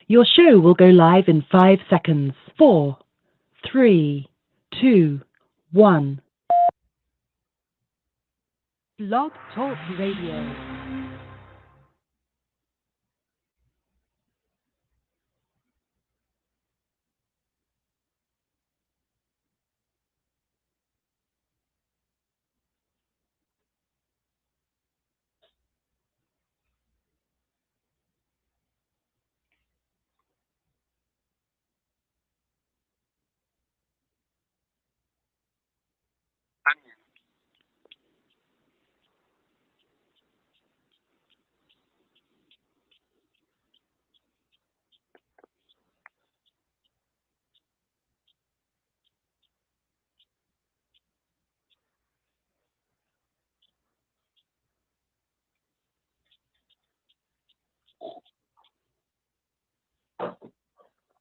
Your show will go live in 5 seconds. 4, 3, 2, 1. Blog Talk Radio.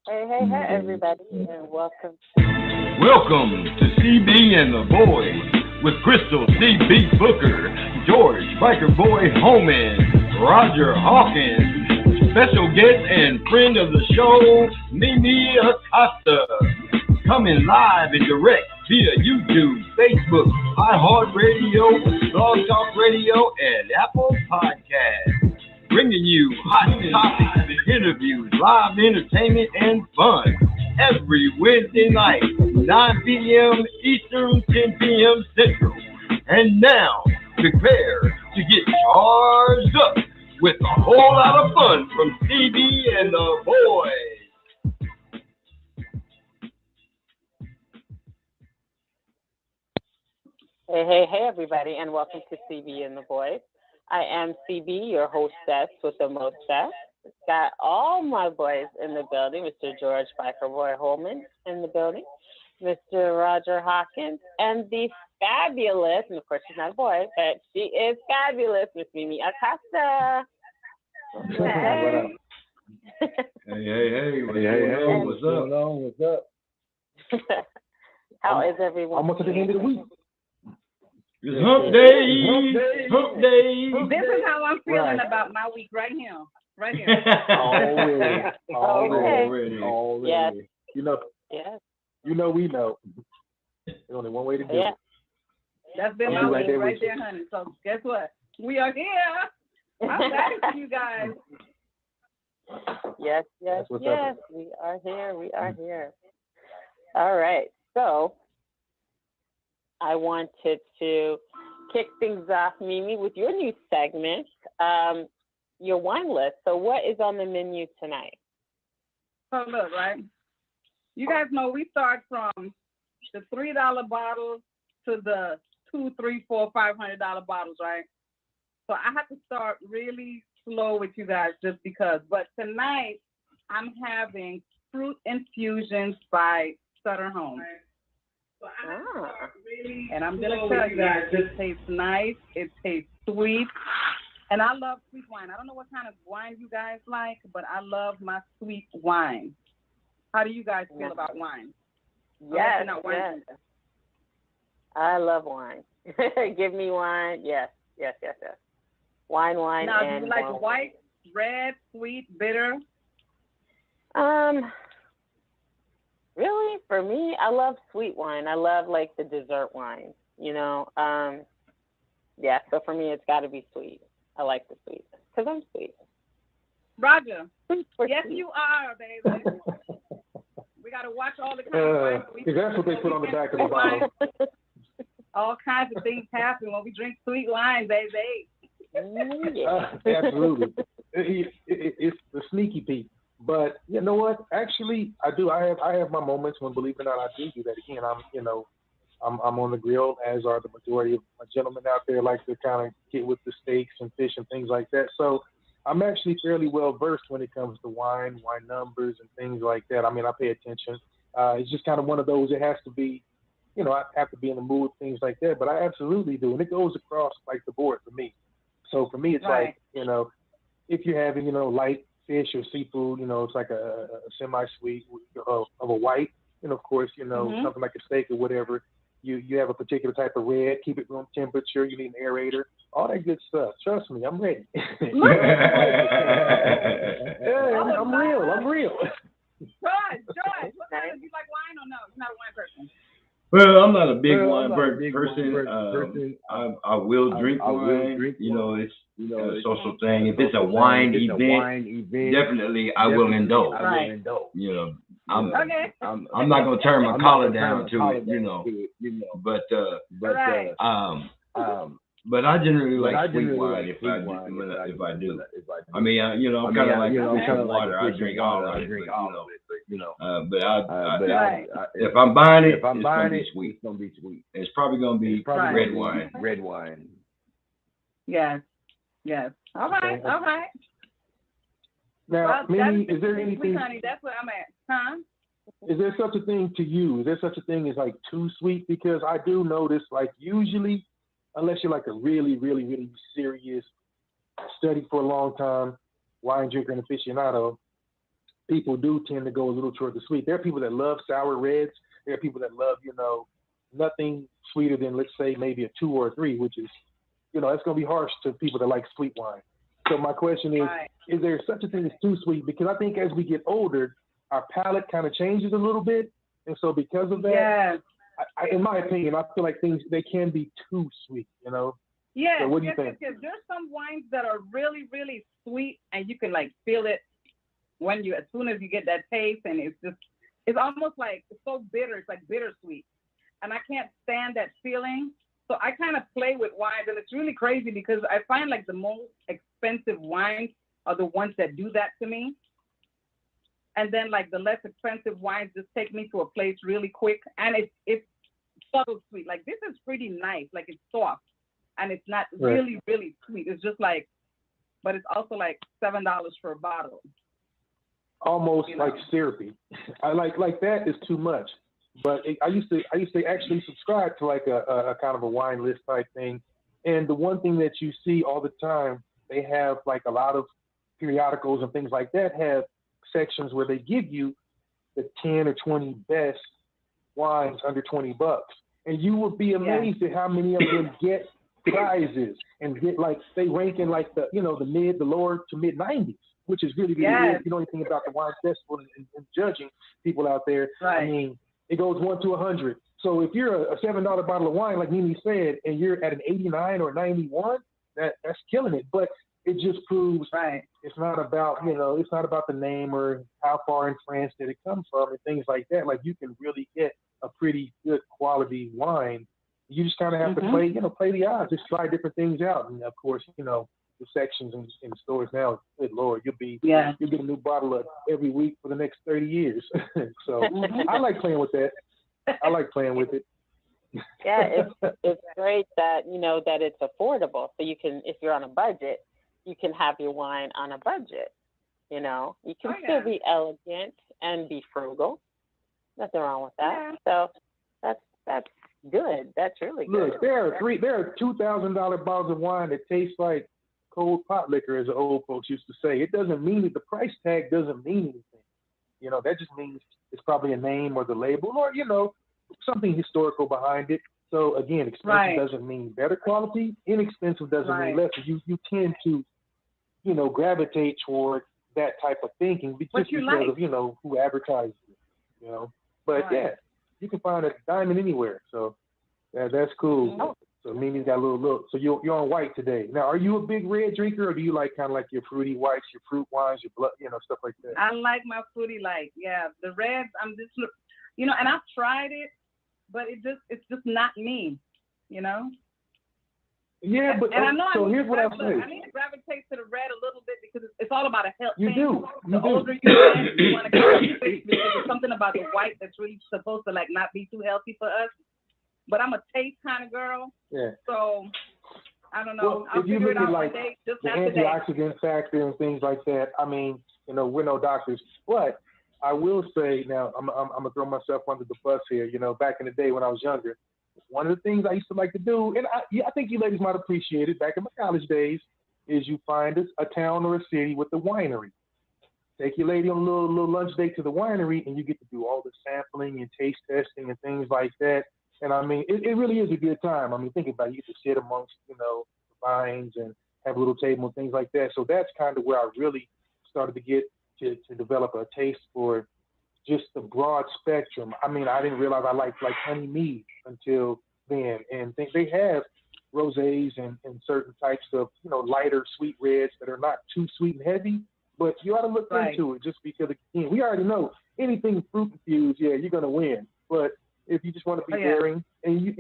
Hey, everybody, and welcome. Welcome to CB and the Boys with Crystal CB Booker, George Biker Boy Holman, Roger Hawkins, special guest and friend of the show, Mimi Acosta. Coming live and direct via YouTube, Facebook, iHeartRadio, Blog Talk Radio, and Apple Podcasts. Bringing you hot topics, interviews, live entertainment, and fun every Wednesday night, 9 p.m. Eastern, 10 p.m. Central. And now, prepare to get charged up with a whole lot of fun from CB and the Boys. Hey, everybody, and welcome to CB and the Boys. I am CB, your hostess with the mostess. Got all my boys in the building. Mr. George Biker Boy Holman in the building. Mr. Roger Hawkins, and the fabulous, and of course she's not a boy, but she is fabulous, Miss Mimi Acosta. Hey. Hey. What's up? How is everyone? Almost at the end of the week. It's hump day. Hump day. This is how I'm feeling about my week right here. Already. Yes. You know. Yes. You know we know. There's only one way to do it. That's been my week right there, honey. So guess what? We are here. I'm back to you guys. Yes. We are here. All right. So I wanted to kick things off, Mimi, with your new segment, your wine list. So what is on the menu tonight? So look, right? You guys know we start from the $3 bottles to the $200, $300, $400, $500 bottles, right? So I have to start really slow with you guys just because. But tonight I'm having fruit infusions by Sutter Home. So I have to start really and I'm gonna tell you guys, it tastes nice, it tastes sweet. And I love sweet wine. I don't know what kind of wine you guys like, but I love my sweet wine. How do you guys feel about wine? Yes. I love wine. Give me wine. Yes. Wine. Now, and do you like white, red, sweet, bitter? Really, for me, I love sweet wine. I love like the dessert wine, Yeah, so for me, it's got to be sweet. I like the sweet because I'm sweet. Roger. Yes, you are, baby. We got to watch all the kind of wine. Because that's what they put on the back of the bottle. All kinds of things happen when we drink sweet wine, baby. Absolutely. It's the sneaky peek. But you know what? Actually, I do. I have my moments when, believe it or not, I do that again. I'm on the grill, as are the majority of my gentlemen out there like to kind of get with the steaks and fish and things like that. So I'm actually fairly well versed when it comes to wine numbers and things like that. I mean, I pay attention. It's just kind of one of those. It has to be, I have to be in the mood, things like that. But I absolutely do, and it goes across like the board for me. So for me, it's right. Like, if you're having, light fish or seafood, it's like a semi-sweet of a white, and of course, something like a steak or whatever. you have a particular type of red, keep it room temperature, you need an aerator, all that good stuff. Trust me, I'm ready. I'm real. George, what kind of, you like wine or no? You're not a wine person. Well, I'm not a big wine person. I will drink wine. You know, it's a social thing. If it's a wine event, definitely I will indulge. Right. You know, I'm not gonna turn my collar down to it. You know, but I generally like sweet wine if I do. I mean, I'm kind of like water. I drink all of it. If I'm buying it, it's gonna be sweet. It's probably gonna be red wine. Yes. All right. Now, Mimi, is there anything? Honey, that's where I'm at, huh? Is there such a thing to you? Is there such a thing as like too sweet? Because I do notice, like usually, unless you're like a really, really, really serious, studied for a long time wine drinker and aficionado, people do tend to go a little toward the sweet. There are people that love sour reds. There are people that love, nothing sweeter than, let's say, maybe a 2 or a 3, which is, it's going to be harsh to people that like sweet wine. So my question is there such a thing as too sweet? Because I think as we get older, our palate kind of changes a little bit. And so because of that, in my opinion, I feel like they can be too sweet, Yeah. So what do you think? Yes. There's some wines that are really, really sweet, and you can like feel it as soon as you get that taste, and it's almost like it's so bitter. It's like bittersweet, and I can't stand that feeling. So I kind of play with wines, and it's really crazy because I find like the most expensive wines are the ones that do that to me. And then like the less expensive wines just take me to a place really quick, and it's subtle sweet. Like this is pretty nice, like it's soft, and it's not really, really sweet. It's just like, but it's also like $7 for a bottle. Almost like syrupy. I like that is too much. But I used to actually subscribe to like a kind of a wine list type thing, and the one thing that you see all the time, they have like a lot of periodicals and things like that have sections where they give you the 10 or 20 best wines under $20, and you would be amazed at how many of them get prizes and get like they rank in like the the lower to mid 90s, which is really weird. If you know anything about the wine festival and judging people out there, I mean, it goes 1 to 100. So if you're a $7 bottle of wine, like Mimi said, and you're at an 89 or 91, that's killing it. But it just proves it's not about, it's not about the name or how far in France did it come from and things like that. Like you can really get a pretty good quality wine. You just kind of have to play the odds, just try different things out. And of course, the sections in the stores now, good Lord, you'll get a new bottle of every week for the next 30 years. So I like playing with that. I like playing with it. Yeah, it's great that, that it's affordable. So you can, if you're on a budget, you can have your wine on a budget. You can still be elegant and be frugal. Nothing wrong with that. So that's good. That's really good. Look, there are $2,000 bottles of wine that taste like cold pot liquor, as the old folks used to say. It doesn't mean that the price tag doesn't mean anything. That just means it's probably a name or the label or, something historical behind it. So again, expensive doesn't mean better quality. Inexpensive doesn't mean less. You tend to, gravitate toward that type of thinking just because of, who advertises it, But you can find a diamond anywhere. So that's cool. Oh. So Mimi's got a little look. So you're on white today. Now, are you a big red drinker, or do you like kind of like your fruity whites, your fruit wines, your blood, stuff like that? I like my fruity light. Yeah, the reds, I'm just, and I've tried it, but it's just not me, Yeah, but and I know so here's what I'll say. I need to gravitate to the red a little bit because it's all about a health thing. The older you get, you want to go because there's something about the white that's really supposed to like not be too healthy for us. But I'm a taste kind of girl. Yeah. So I don't know. Well, I'll figure it out like one day. Just the antioxidant factor and things like that. I mean, we're no doctors, but I will say now, I'm gonna throw myself under the bus here. Back in the day when I was younger, one of the things I used to like to do, and I think you ladies might appreciate it back in my college days, is you find a town or a city with a winery. Take your lady on a little lunch date to the winery, and you get to do all the sampling and taste testing and things like that. And I mean, it really is a good time. I mean, think about it. You get to sit amongst, the vines and have a little table and things like that. So that's kind of where I really started to get to develop a taste for just the broad spectrum. I mean, I didn't realize I liked like honey mead until then. And they have rosés and certain types of, lighter sweet reds that are not too sweet and heavy. But you ought to look into it just because, again, we already know anything fruit infused, you're going to win. But if you just want to be daring, and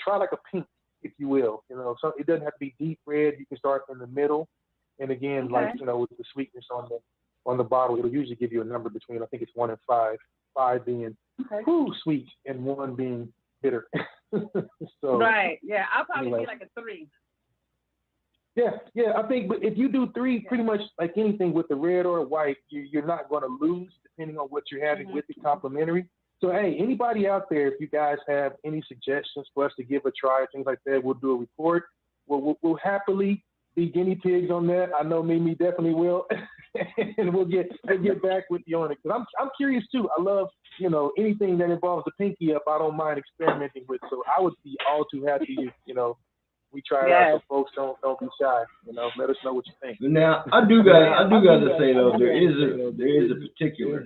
try like a pink, if you will. So it doesn't have to be deep red. You can start in the middle. And again, with the sweetness on the bottle, it'll usually give you a number between, I think it's 1 and 5. 5 being sweet and 1 being bitter. So, right. Yeah, I'll probably be like a 3. Yeah, I think, but if you do 3, pretty much like anything with the red or white, you're not going to lose depending on what you're having with it, complimentary. So, hey, anybody out there, if you guys have any suggestions for us to give a try, things like that, we'll do a report. We'll happily be guinea pigs on that. I know Mimi definitely will, and we'll get back with you on it. Because I'm curious too. I love anything that involves the pinky up. I don't mind experimenting with. So I would be all too happy if we try it out. So folks don't be shy. Let us know what you think. Now I do got to say though, there is a particular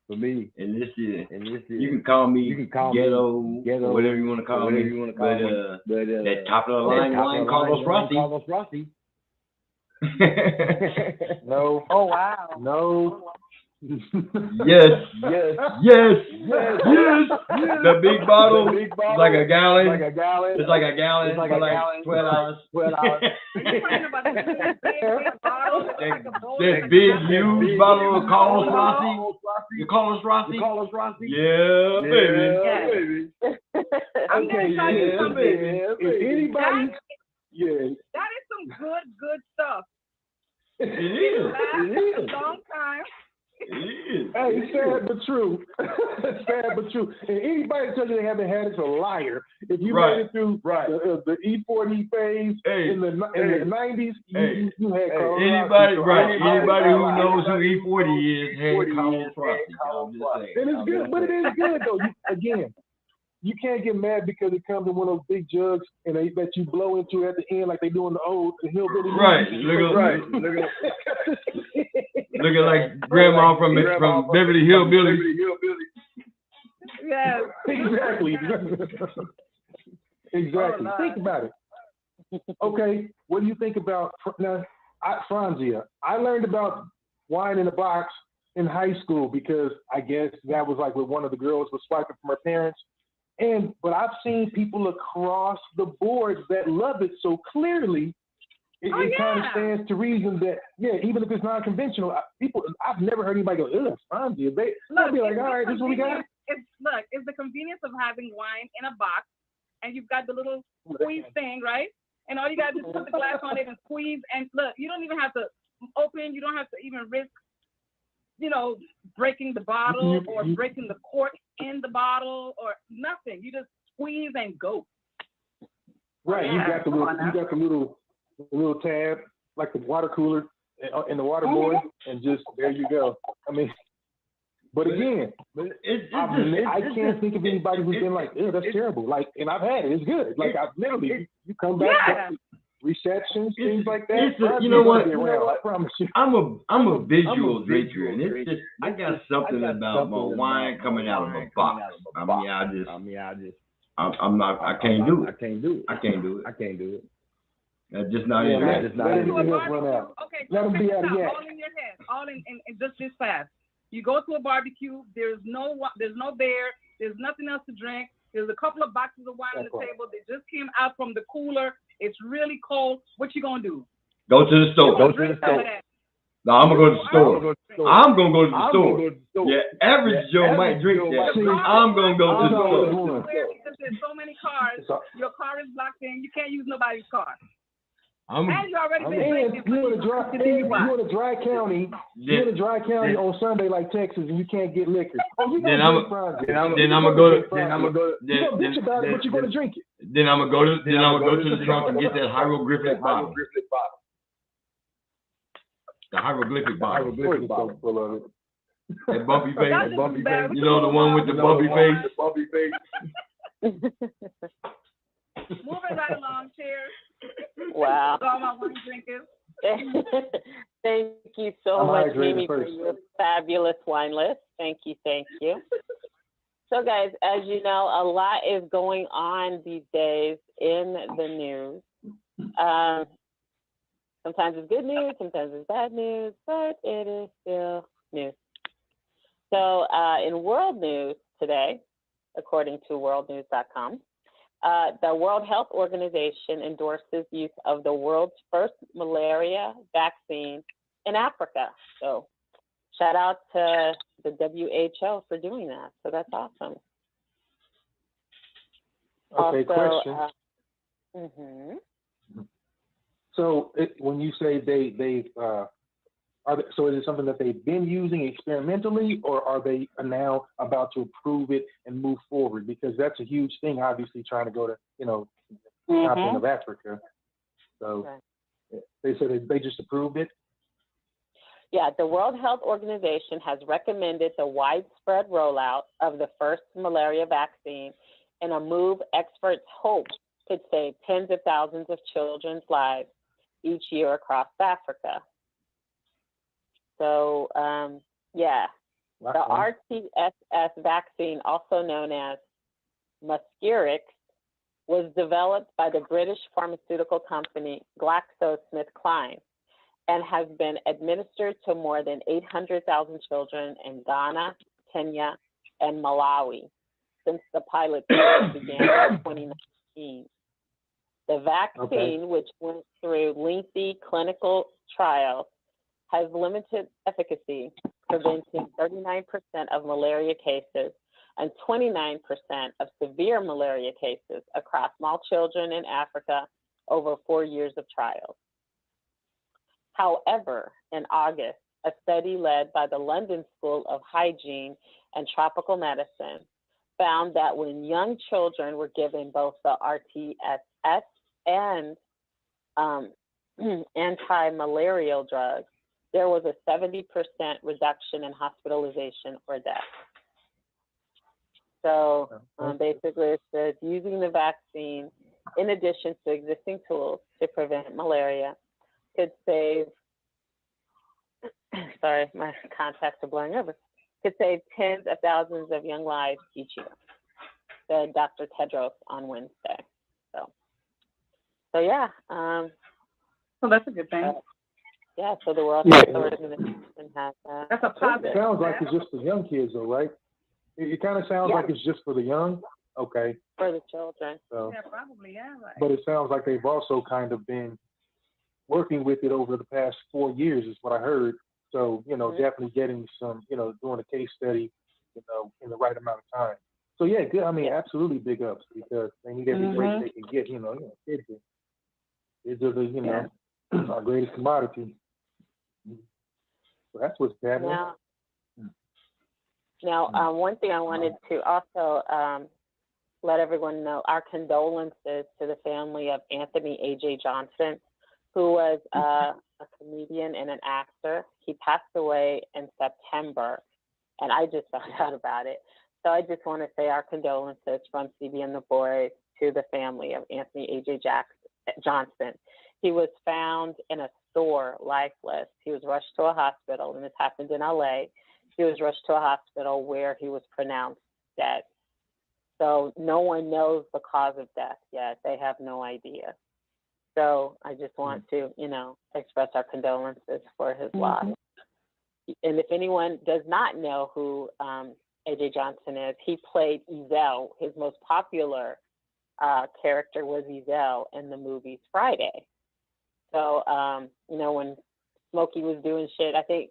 for me, and this is you can call me ghetto, whatever you want to call me, but that top of the line wine, Carlos Rossi. No. Oh wow. No. Yes. The big bottle, like a gallon. It's like a gallon for like $12. Are you talking about the big bottle? That big huge bottle of Carlos Rossi. The Carlos Rossi. Yeah, baby. I'm gonna tell you something. If anybody, that is some good stuff. It is. A long time. Hey, sad but true. And anybody that tells you they haven't had it's a liar. If you made it through the E40 phase in the 90s, you had Carlos Rossi. Anybody who knows who E40 is had Carlos Rossi. And it's good, but it is good though. You can't get mad because it comes in one of those big jugs and that you blow into at the end like they do in the hillbilly. Right. Looking like grandma from Beverly Hillbillies. Yes. Exactly. Oh, think about it. Okay, what do you think about now? Franzia, I learned about wine in a box in high school because I guess that was like what one of the girls was swiping from her parents. But I've seen people across the board that love it so clearly. It kind of stands to reason that even if it's non-conventional, I've never heard anybody go, "Ugh, Franzia." They'll be like, "All right, this is what we got." It's the convenience of having wine in a box, and you've got the little squeeze thing, right? And all you got to do is put the glass on it and squeeze. And look, you don't even have to open. You don't have to even risk, breaking the bottle or breaking the cork in the bottle or nothing. You just squeeze and go. Right. You got the little tab, like the water cooler in the water boy, and just there you go. I mean, but again, I can't think of anybody who's been like, "Ew, that's terrible." Like, and I've had it. It's good. Like, I've literally, you come back, receptions, things like that. You know what? I promise you. I'm a visual drinker, and it's just I got something about my wine coming out of a box. I can't do it. That's just not in there. Okay, let them be out of all in your head, all in just this fast. You go to a barbecue. There's no beer. There's nothing else to drink. There's a couple of boxes of wine on the table. They just came out from the cooler. It's really cold. What you gonna do? Go to the store. No, I'm gonna go to the store. I'm gonna go to the store. Yeah, average Joe might drink that. I'm gonna go to the store. Because there's so many cars. Your car is blocked in. You can't use nobody's car. And you already been drinking. You're in a dry county. You're in a dry county on Sunday like Texas, and you can't get liquor. Then I'm gonna go to. But you're gonna drink it. Then I'm gonna go to the trunk and get that hieroglyphic bottle. The hieroglyphic bottle. That bumpy face. You know, the one with the bumpy face. Moving right along, cheers. Wow. To all my wine drinkers. Thank you so much, Mimi, for your fabulous wine list. Thank you, thank you. So, guys, as you know, a lot is going on these days in the news. Sometimes it's good news, sometimes it's bad news, but it is still news. So, in world news today, according to worldnews.com, the World Health Organization endorses use of the world's first malaria vaccine in Africa. So shout out to the WHO for doing that. So that's awesome. Okay, also, question. So when you say they've so is it something that they've been using experimentally, or are they now about to approve it and move forward? Because that's a huge thing, obviously, trying to go to, the continent of Africa. So they said they just approved it? Yeah, the World Health Organization has recommended the widespread rollout of the first malaria vaccine in a move experts hope could save tens of thousands of children's lives each year across Africa. So, the RTSS vaccine, also known as Muscarix, was developed by the British pharmaceutical company GlaxoSmithKline and has been administered to more than 800,000 children in Ghana, Kenya, and Malawi since the pilot program began in 2019. The vaccine, which went through lengthy clinical trials, has limited efficacy, preventing 39% of malaria cases and 29% of severe malaria cases across small children in Africa over 4 years of trials. However, in August, a study led by the London School of Hygiene and Tropical Medicine found that when young children were given both the RTSS and anti-malarial drugs, there was a 70% reduction in hospitalization or death. So basically it says using the vaccine in addition to existing tools to prevent malaria could save, sorry, my contacts are blowing over, could save tens of thousands of young lives each year, said Dr. Tedros on Wednesday. So yeah. So that's a good thing. Yeah, so the World Health Organization has that's a positive. It sounds like it's just for young kids, though, right? It kind of sounds like it's just for the young. Okay. For the children. So, yeah, probably, yeah. Right. But it sounds like they've also kind of been working with it over the past 4 years, is what I heard. So, definitely getting some, doing a case study, in the right amount of time. So, yeah, good. I mean, absolutely big ups, because they need every break they can get. Kids are the, our greatest commodity. So that's what's happening. Now, one thing I wanted to also let everyone know, our condolences to the family of Anthony A.J. Johnson, who was a comedian and an actor. He passed away in September, and I just found out about it. So I just want to say our condolences from CB and the Boys to the family of Anthony A.J. Johnson. He was found in a store, lifeless. He was rushed to a hospital, and this happened in LA. He was rushed to a hospital where he was pronounced dead. So no one knows the cause of death yet. They have no idea. So I just want to, express our condolences for his loss. And if anyone does not know who A.J. Johnson is, he played Ezel. His most popular character was Ezel in the movies Friday. So, when Smokey was doing shit, I think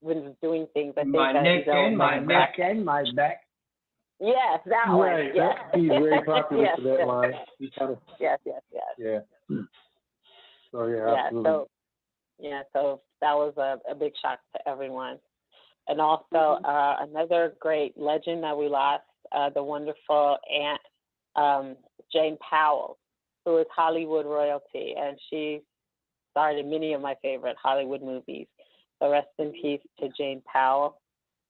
when he was doing things, I think my neck and my back and my back. Yes, that one. Right. Yes. He's very popular for that line. He kind of, yes. Yeah. So, absolutely. So that was a big shock to everyone. And also another great legend that we lost, the wonderful Aunt Jane Powell, who is Hollywood royalty, and she starred in many of my favorite Hollywood movies. So rest in peace to Jane Powell.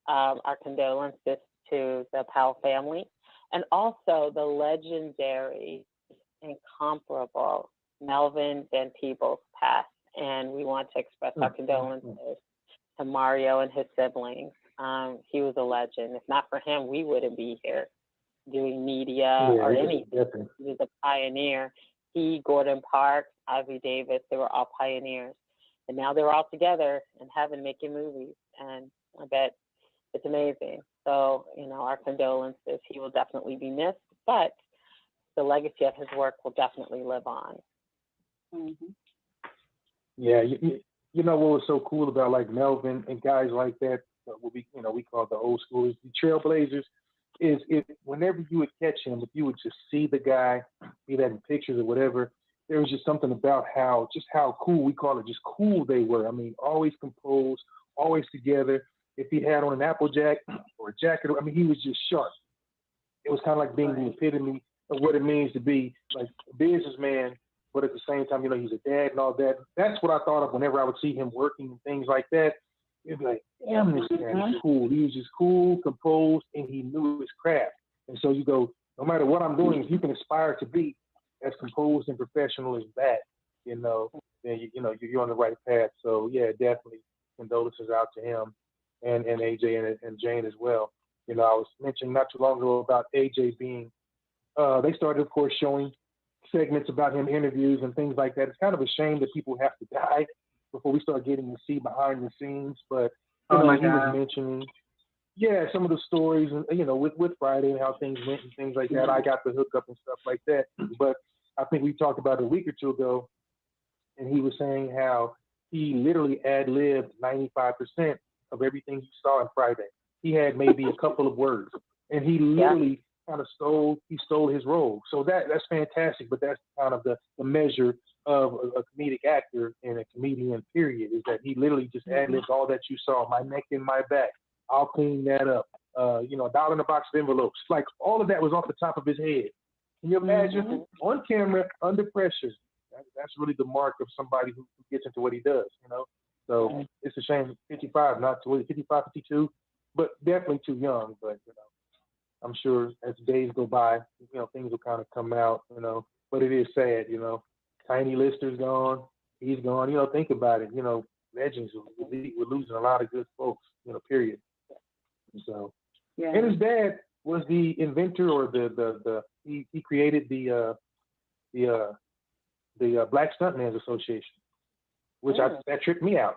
Our condolences to the Powell family. And also the legendary, incomparable Melvin Van Peebles passed, and we want to express our condolences to Mario and his siblings. He was a legend. If not for him, we wouldn't be here doing media or anything. Definitely. He was a pioneer. He, Gordon Parks, Ivy Davis, they were all pioneers. And now they're all together in heaven making movies. And I bet it's amazing. So, our condolences. He will definitely be missed, but the legacy of his work will definitely live on. Mm-hmm. Yeah, you know what was so cool about like Melvin and guys like that, what we call the old schoolers, the trailblazers, is whenever you would catch him, if you would just see the guy, be that in pictures or whatever, there was just something about how cool, we call it just cool they were. I mean, always composed, always together. If he had on an Applejack or a jacket, I mean, he was just sharp. It was kind of like being the epitome of what it means to be like a businessman, but at the same time, he's a dad and all that. That's what I thought of whenever I would see him working and things like that. It'd be like, damn, this guy is cool. He was just cool, composed, and he knew his craft. And so you go, no matter what I'm doing, if you can aspire to be as composed and professional as that, then you're on the right path. So yeah, definitely condolences out to him and AJ and Jane as well. I was mentioning not too long ago about AJ being, they started, of course, showing segments about him, interviews and things like that. It's kind of a shame that people have to die before we start getting to see behind the scenes. But he was mentioning, some of the stories, with Friday and how things went and things like that. I got the hookup and stuff like that. But I think we talked about it a week or two ago, and he was saying how he literally ad-libbed 95% of everything he saw on Friday. He had maybe a couple of words, and he literally kind of stole his role. So that's fantastic, but that's kind of the measure of a comedic actor and a comedian, period, is that he literally just ad-libbed all that you saw, my neck and my back. I'll clean that up. $1 in a box of envelopes. Like, all of that was off the top of his head. Can you imagine? On camera, under pressure. That's really the mark of somebody who gets into what he does, So it's a shame, 55, not 55, 52, but definitely too young. But, I'm sure as days go by, things will kind of come out, but it is sad, Tiny Lister's gone. He's gone. Think about it. Legends, we're losing a lot of good folks, period. So, and his dad was the inventor, or he created the Black Stuntmen's Association, which that tripped me out.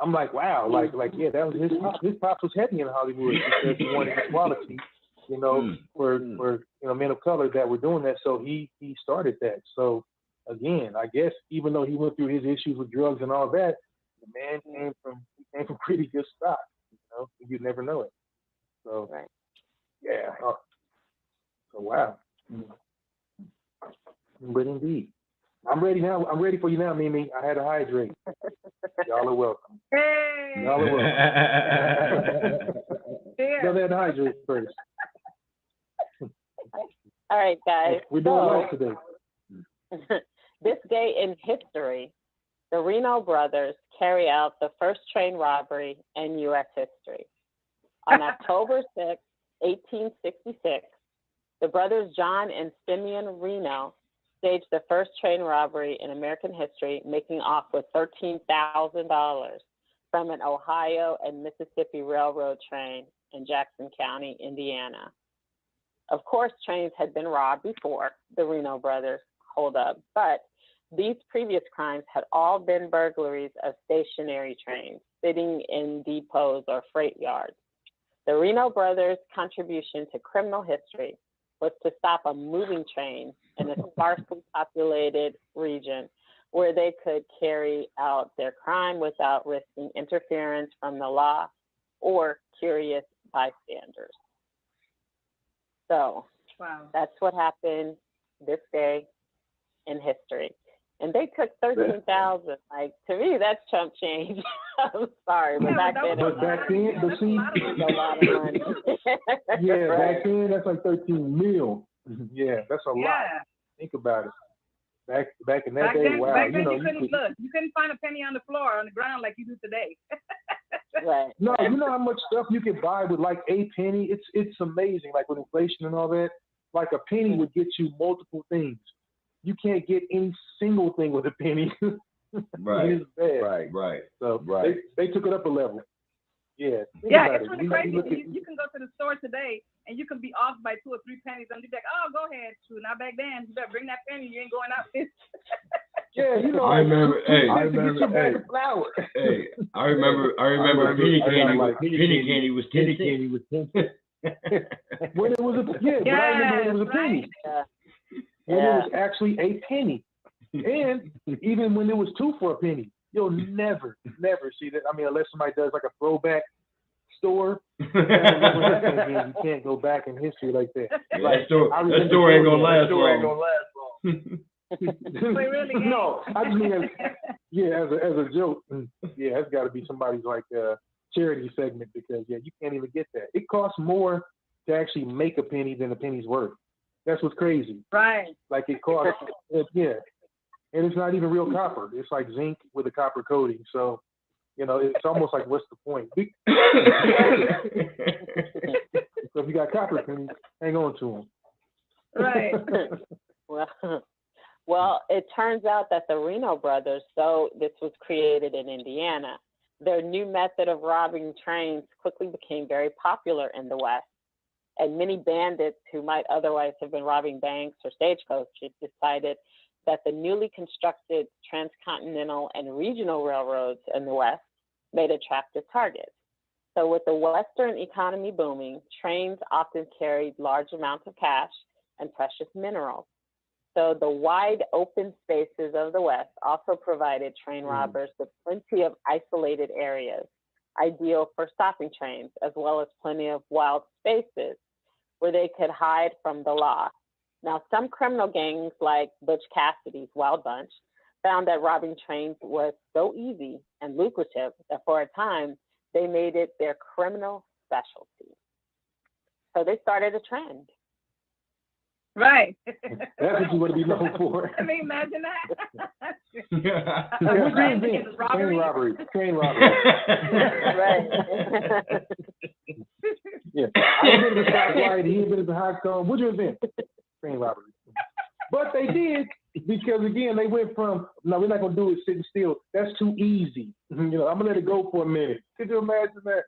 I'm like, wow, that was his pops was heavy in Hollywood because he wanted equality, for men of color that were doing that. So he started that. So again, I guess even though he went through his issues with drugs and all that, the man came from pretty good stock. You'd never know it. So yeah. So wow. But indeed. I'm ready now. I'm ready for you now, Mimi. I had to hydrate. Y'all are welcome. Hey. Y'all are welcome. Y'all had to hydrate first. All right, guys. We're doing live today. This day in history, the Reno Brothers carry out the first train robbery in U.S. history. On October 6, 1866, the brothers John and Simeon Reno staged the first train robbery in American history, making off with $13,000 from an Ohio and Mississippi Railroad train in Jackson County, Indiana. Of course, trains had been robbed before the Reno Brothers holdup, but these previous crimes had all been burglaries of stationary trains sitting in depots or freight yards. The Reno Brothers' contribution to criminal history was to stop a moving train in a sparsely populated region where they could carry out their crime without risking interference from the law or curious bystanders. So that's what happened this day in history. And they took 13,000. Like, to me, that's chump change. I'm sorry, but back then, a lot of money. Back then, that's like 13 mil. Yeah, that's a lot. Think about it. Back in that day, wow. Back then you couldn't find a penny on the floor, on the ground like you do today. Right. No, you know how much stuff you could buy with like a penny? It's amazing. Like with inflation and all that, like a penny would get you multiple things. You can't get any single thing with a penny. Right. It's bad. Right. So they took it up a level. Yeah. Yeah, it's really crazy. You can go to the store today and you can be off by 2 or 3 pennies and you're like, oh, go ahead. Shoot, now back then, you better bring that penny. You ain't going out. Yeah, you know. I remember. Hey, I remember penny candy was 10 cents. When it was a but I remember when it was a penny. When it was actually a penny, and even when it was 2 for a penny, you'll never see that. I mean, unless somebody does like a throwback store, you can't go back in history like that. Yeah, like, that store ain't gonna last long. Wait, really? No, I just mean as a joke. Yeah, that's got to be somebody's like charity segment because you can't even get that. It costs more to actually make a penny than a penny's worth. That's what's crazy. Right. Like it costs, and it's not even real copper. It's like zinc with a copper coating. So, it's almost like, what's the point? So if you got copper pennies, hang on to them. Right. Well, it turns out that the Reno Brothers, so this was created in Indiana, their new method of robbing trains quickly became very popular in the West. And many bandits who might otherwise have been robbing banks or stagecoaches decided that the newly constructed transcontinental and regional railroads in the West made attractive targets. So with the Western economy booming, trains often carried large amounts of cash and precious minerals. So the wide open spaces of the West also provided train robbers with plenty of isolated areas, ideal for stopping trains, as well as plenty of wild spaces where they could hide from the law. Now, some criminal gangs like Butch Cassidy's Wild Bunch found that robbing trains was so easy and lucrative that for a time, they made it their criminal specialty. So they started a trend. Right. That's what you want to be known for. I mean, imagine that. Train robbery. Right. Yeah. I've been to the stoplight, he's been at the hot cone. What'd you invent? Train robbery. But they did, because again, they went from, no, we're not going to do it sitting still. That's too easy. I'm going to let it go for a minute. Could you imagine that?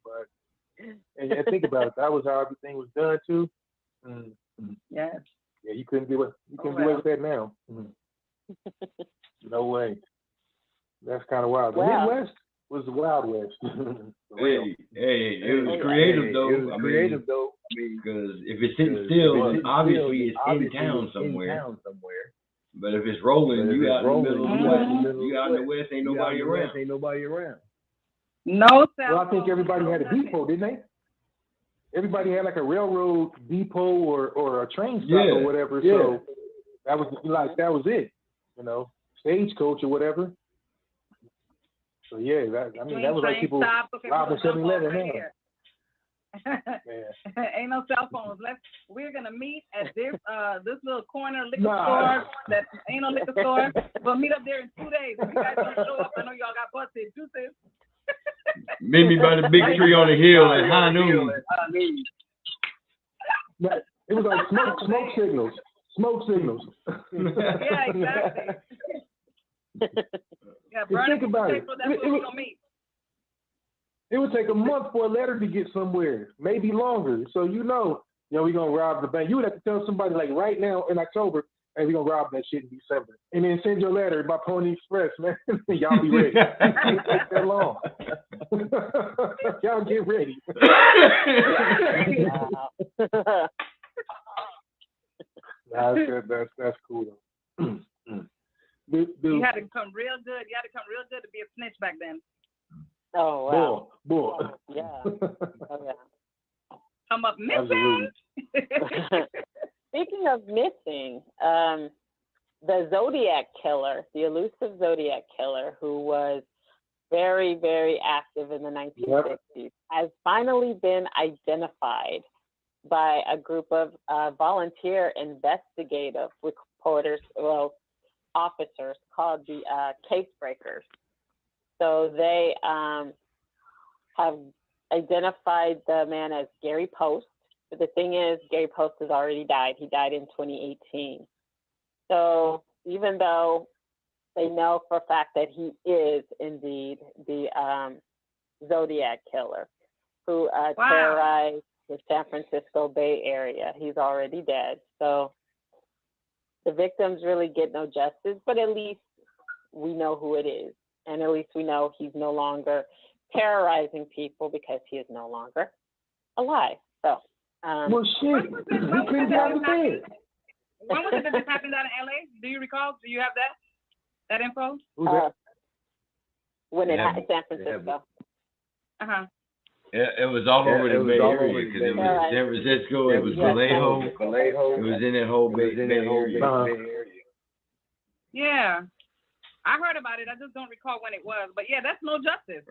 But, and think about it. That was how everything was done, too. Yes. Yeah, you couldn't do it. You couldn't do away with that now. No way. That's kind of wild. The Midwest was the Wild West. It was creative though. I mean, because if it's sitting still, then obviously it's in town somewhere. But if it's rolling, you out in the middle of the West. You out in the West, ain't nobody around. No. Well, I think everybody had a depot, didn't they? Everybody had like a railroad depot or a train stop or whatever. Yeah. So that was it, stagecoach or whatever. So that was like people robbing 7-Eleven now. Ain't no cell phones. We're gonna meet at this little corner liquor store that ain't no liquor store. We'll meet up there in 2 days. If you guys don't show up, I know y'all got busted. Deuces. Meet me by the big tree on the hill at high noon. It was like smoke signals. Smoke signals. Yeah, exactly. Think about it. It would take a month for a letter to get somewhere, maybe longer. So we're gonna rob the bank. You would have to tell somebody like right now in October, hey, we're gonna rob that shit in December. And then send your letter by Pony Express, man. Y'all be ready. It don't take that long. Y'all get ready. That's cool though. You had to come real good. You had to come real good to be a snitch back then. Oh wow. Bull. Yeah. Come up missing. Speaking of missing, the Zodiac Killer, the elusive Zodiac Killer, who was very, very active in the 1960s, has finally been identified by a group of volunteer investigative officers called the Case Breakers. So they have identified the man as Gary Post, But the thing is, Gary Post has already died. He died in 2018. So even though they know for a fact that he is indeed the Zodiac Killer who terrorized the San Francisco Bay Area, he's already dead. So the victims really get no justice, but at least we know who it is. And at least we know he's no longer terrorizing people because he is no longer alive. So, well, shit, he couldn't get out of bed. When was it that this happened down in LA? Do you recall? Do you have that info? When it happened in San Francisco. It was all over the Bay Area because it was San Francisco, it was Vallejo, it was in that whole Bay Area. Yeah, I heard about it. I just don't recall when it was. But yeah, that's no justice.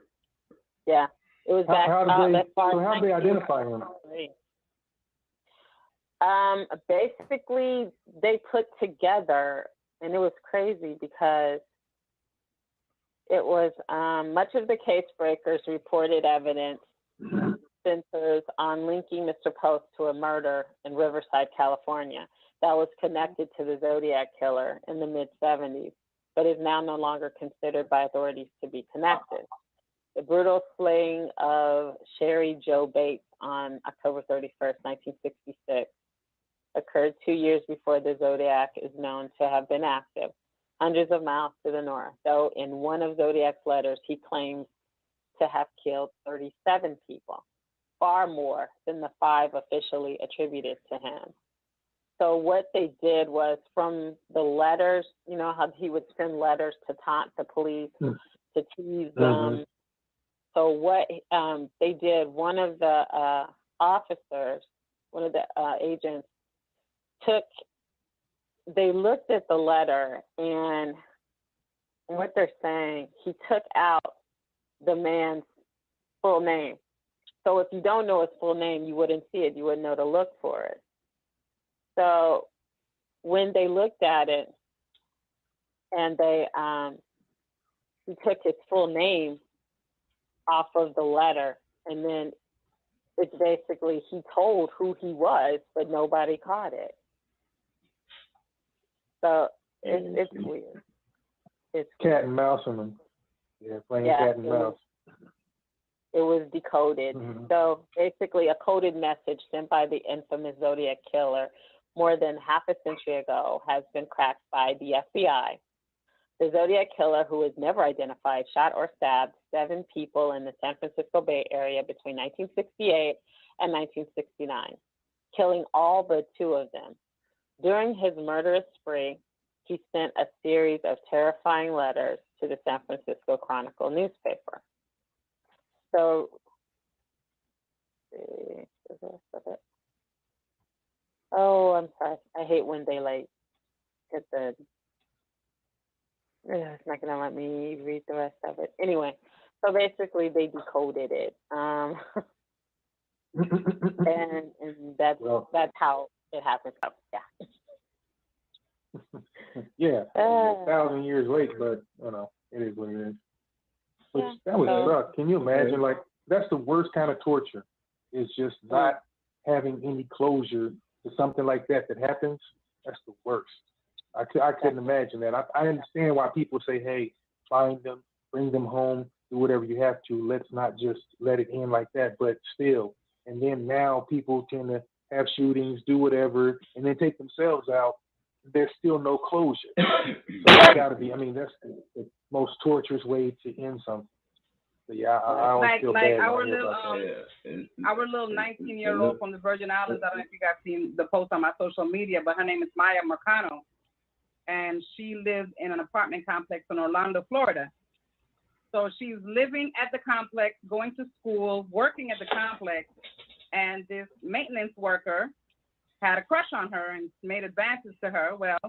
Yeah, it was back. How did they identify him? Basically, they put together, and it was crazy because it was much of the case breakers reported evidence centers on linking Mr. Post to a murder in Riverside, California that was connected to the Zodiac Killer in the mid-'70s, but is now no longer considered by authorities to be connected. The brutal slaying of Sherry Jo Bates on October 31st, 1966, occurred 2 years before the Zodiac is known to have been active, hundreds of miles to the north, though in one of Zodiac's letters, he claims to have killed 37 people, far more than the 5 officially attributed to him. So what they did was from the letters, you know how he would send letters to taunt the police, to tease them. So what they did, one of the officers, one of the agents, they looked at the letter, and what they're saying, he took out the man's full name. So if you don't know his full name, you wouldn't see it. You wouldn't know to look for it. So when they looked at it and he took his full name off of the letter, and then it's basically he told who he was, but nobody caught it. So it's weird. It's cat and mouse on them. Yeah, playing cat and mouse. It was decoded. So basically a coded message sent by the infamous Zodiac Killer more than half a century ago has been cracked by the FBI. The Zodiac Killer, who was never identified, shot or stabbed 7 people in the San Francisco Bay Area between 1968 and 1969, killing all but 2 of them. During his murderous spree, he sent a series of terrifying letters to the San Francisco Chronicle newspaper. So, oh, I'm sorry. I hate when they get the. It's not gonna let me read the rest of it. Anyway, so basically they decoded it, and that's how it happens. So, yeah, 1,000 years late, but you know it is what it is. Which that would suck. Can you imagine? Like that's the worst kind of torture. Is just not having any closure to something like that happens. That's the worst. I couldn't imagine that. I understand why people say, hey, find them, bring them home, do whatever you have to. Let's not just let it end like that. But still, and then now people tend to have shootings, do whatever, and then take themselves out. There's still no closure. So it's got to be. I mean, that's the most torturous way to end something. So yeah, I always feel bad. Our little 19-year-old from the Virgin Islands. I don't know if you guys seen the post on my social media, but her name is Maya Mercano, and she lives in an apartment complex in Orlando, Florida. So she's living at the complex, going to school, working at the complex, and this maintenance worker had a crush on her and made advances to her. Well,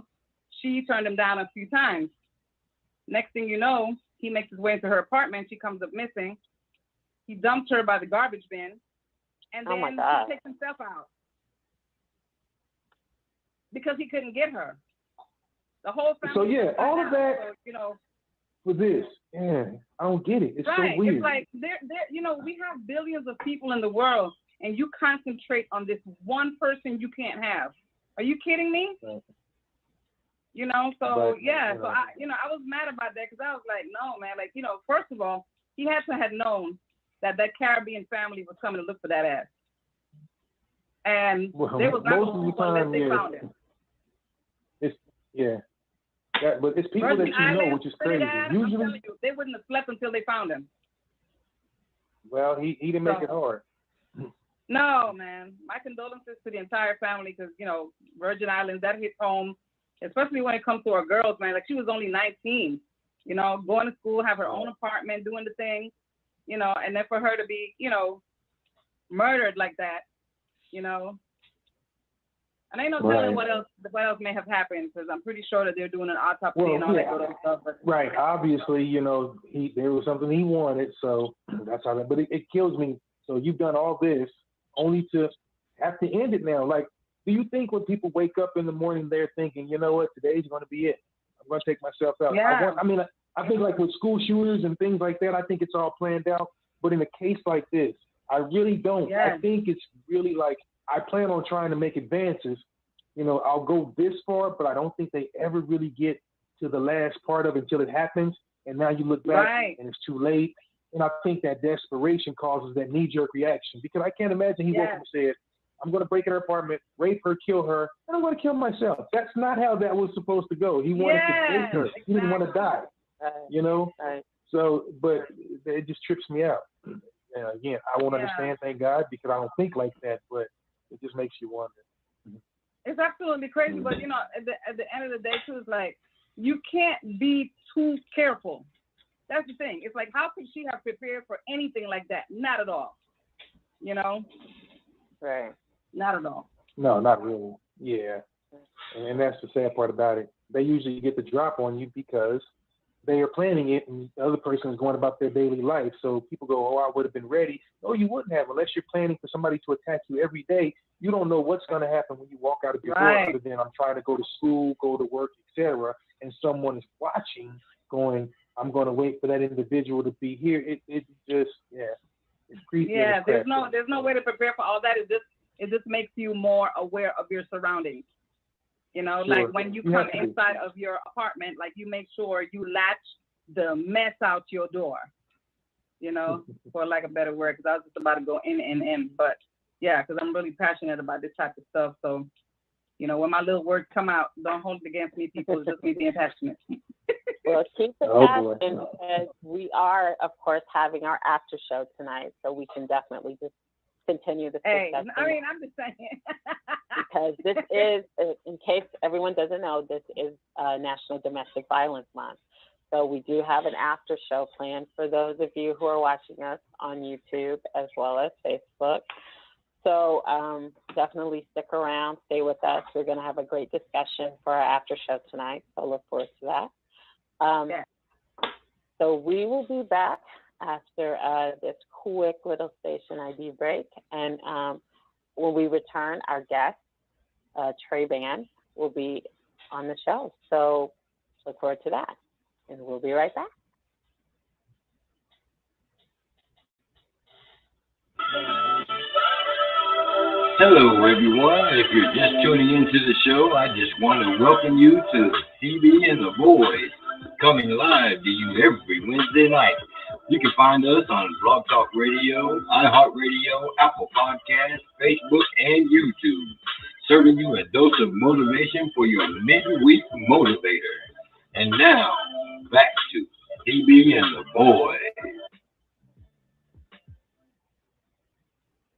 she turned him down a few times. Next thing you know, he makes his way into her apartment. She comes up missing. He dumped her by the garbage bin, and then he takes himself out because he couldn't get her. The whole family. So yeah, all of that, so, you know, for this, I don't get it. It's right. So weird. It's like there, you know, we have billions of people in the world, and you concentrate on this one person you can't have. Are you kidding me? Right. You know, so But, yeah, you so know. I was mad about that because I was like, no, man, like, you know, first of all, he had to have known that Caribbean family was coming to look for that ass. And they was not going to unless they found him. But it's people Virgin that you know, which is crazy. Usually, they wouldn't have slept until they found him. Well, he didn't make it hard. No, man. My condolences to the entire family because, you know, Virgin Islands, that hits home, especially when it comes to our girls, man. Like, she was only 19, you know, going to school, have her own apartment, doing the thing, you know, and then for her to be, you know, murdered like that, you know. And ain't no telling what else may have happened because I'm pretty sure that they're doing an autopsy and all that good stuff. But, right. Obviously, you know, there was something he wanted, so that's how that. But it kills me. So you've done all this only to have to end it now. Like, do you think when people wake up in the morning, they're thinking, you know what, today's going to be it. I'm going to take myself out. Yeah. I think like with school shooters and things like that, I think it's all planned out. But in a case like this, I really don't. Yeah. I think it's really like, I plan on trying to make advances. You know, I'll go this far, but I don't think they ever really get to the last part of it until it happens. And now you look back and it's too late. And I think that desperation causes that knee-jerk reaction because I can't imagine he woke up and said, I'm going to break in her apartment, rape her, kill her, and I'm going to kill myself. That's not how that was supposed to go. He wanted to break her. He didn't want to die, you know? Right. So, but it just trips me out. Again, I won't understand, thank God, because I don't think like that, but it just makes you wonder. It's absolutely crazy, but, you know, at the end of the day, too, it's like, you can't be too careful. That's the thing. It's like, how could she have prepared for anything like that? Not at all. You know? Right. Not at all. No, not really. Yeah. And that's the sad part about it. They usually get the drop on you because they are planning it and the other person is going about their daily life. So people go, oh, I would have been ready. No, you wouldn't have unless you're planning for somebody to attack you every day. You don't know what's going to happen when you walk out of your door other than I'm trying to go to school, go to work, etc. And someone is watching going, I'm going to wait for that individual to be here. It just, it's creepy. Yeah, there's no way to prepare for all that. It just makes you more aware of your surroundings. You know, like when you come inside of your apartment, like you make sure you latch the mess out your door, you know, for lack of a better word, because I was just about to go in. But yeah, because I'm really passionate about this type of stuff. So, you know, when my little words come out, don't hold it against me, people. It's just me being passionate. Well, keep the passion because we are, of course, having our after show tonight, so we can definitely just continue the discussion. I mean, I'm just saying. Because this is, in case everyone doesn't know, this is National Domestic Violence Month. So we do have an after show planned for those of you who are watching us on YouTube as well as Facebook. So definitely stick around, stay with us. We're going to have a great discussion for our after show tonight. So look forward to that. So we will be back after this quick little station ID break. And when we return, our guest, Trey Band, will be on the show. So look forward to that. And we'll be right back. Hello, everyone. If you're just tuning into the show, I just want to welcome you to CB and the Boys, coming live to you every Wednesday night. You can find us on Blog Talk Radio, iHeartRadio, Apple Podcasts, Facebook, and YouTube, serving you a dose of motivation for your midweek motivator. And now, back to CB and the Boys.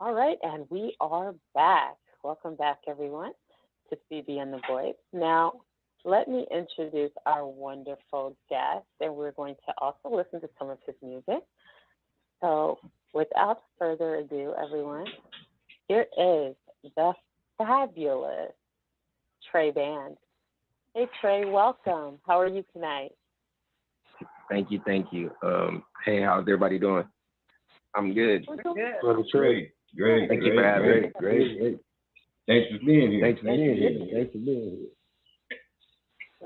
All right, and we are back. Welcome back, everyone, to CB and the Boys. Now, let me introduce our wonderful guest, and we're going to also listen to some of his music. So, without further ado, everyone, here is the fabulous Trey Band. Hey, Trey, welcome. How are you tonight? Thank you. Hey, how's everybody doing? I'm good. Brother Trey. Great. Thank you for having me. Great. Thanks for being here. Thanks for being here.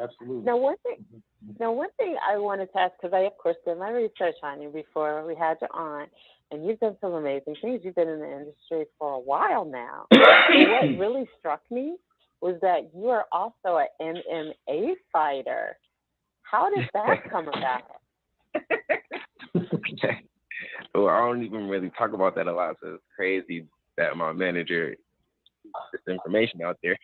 Absolutely. Now, one thing I wanted to ask, because I, of course, did my research on you before we had you on, and you've done some amazing things. You've been in the industry for a while now. And what really struck me was that you are also an MMA fighter. How did that come about? Well, I don't even really talk about that a lot, so it's crazy that my manager put this information out there.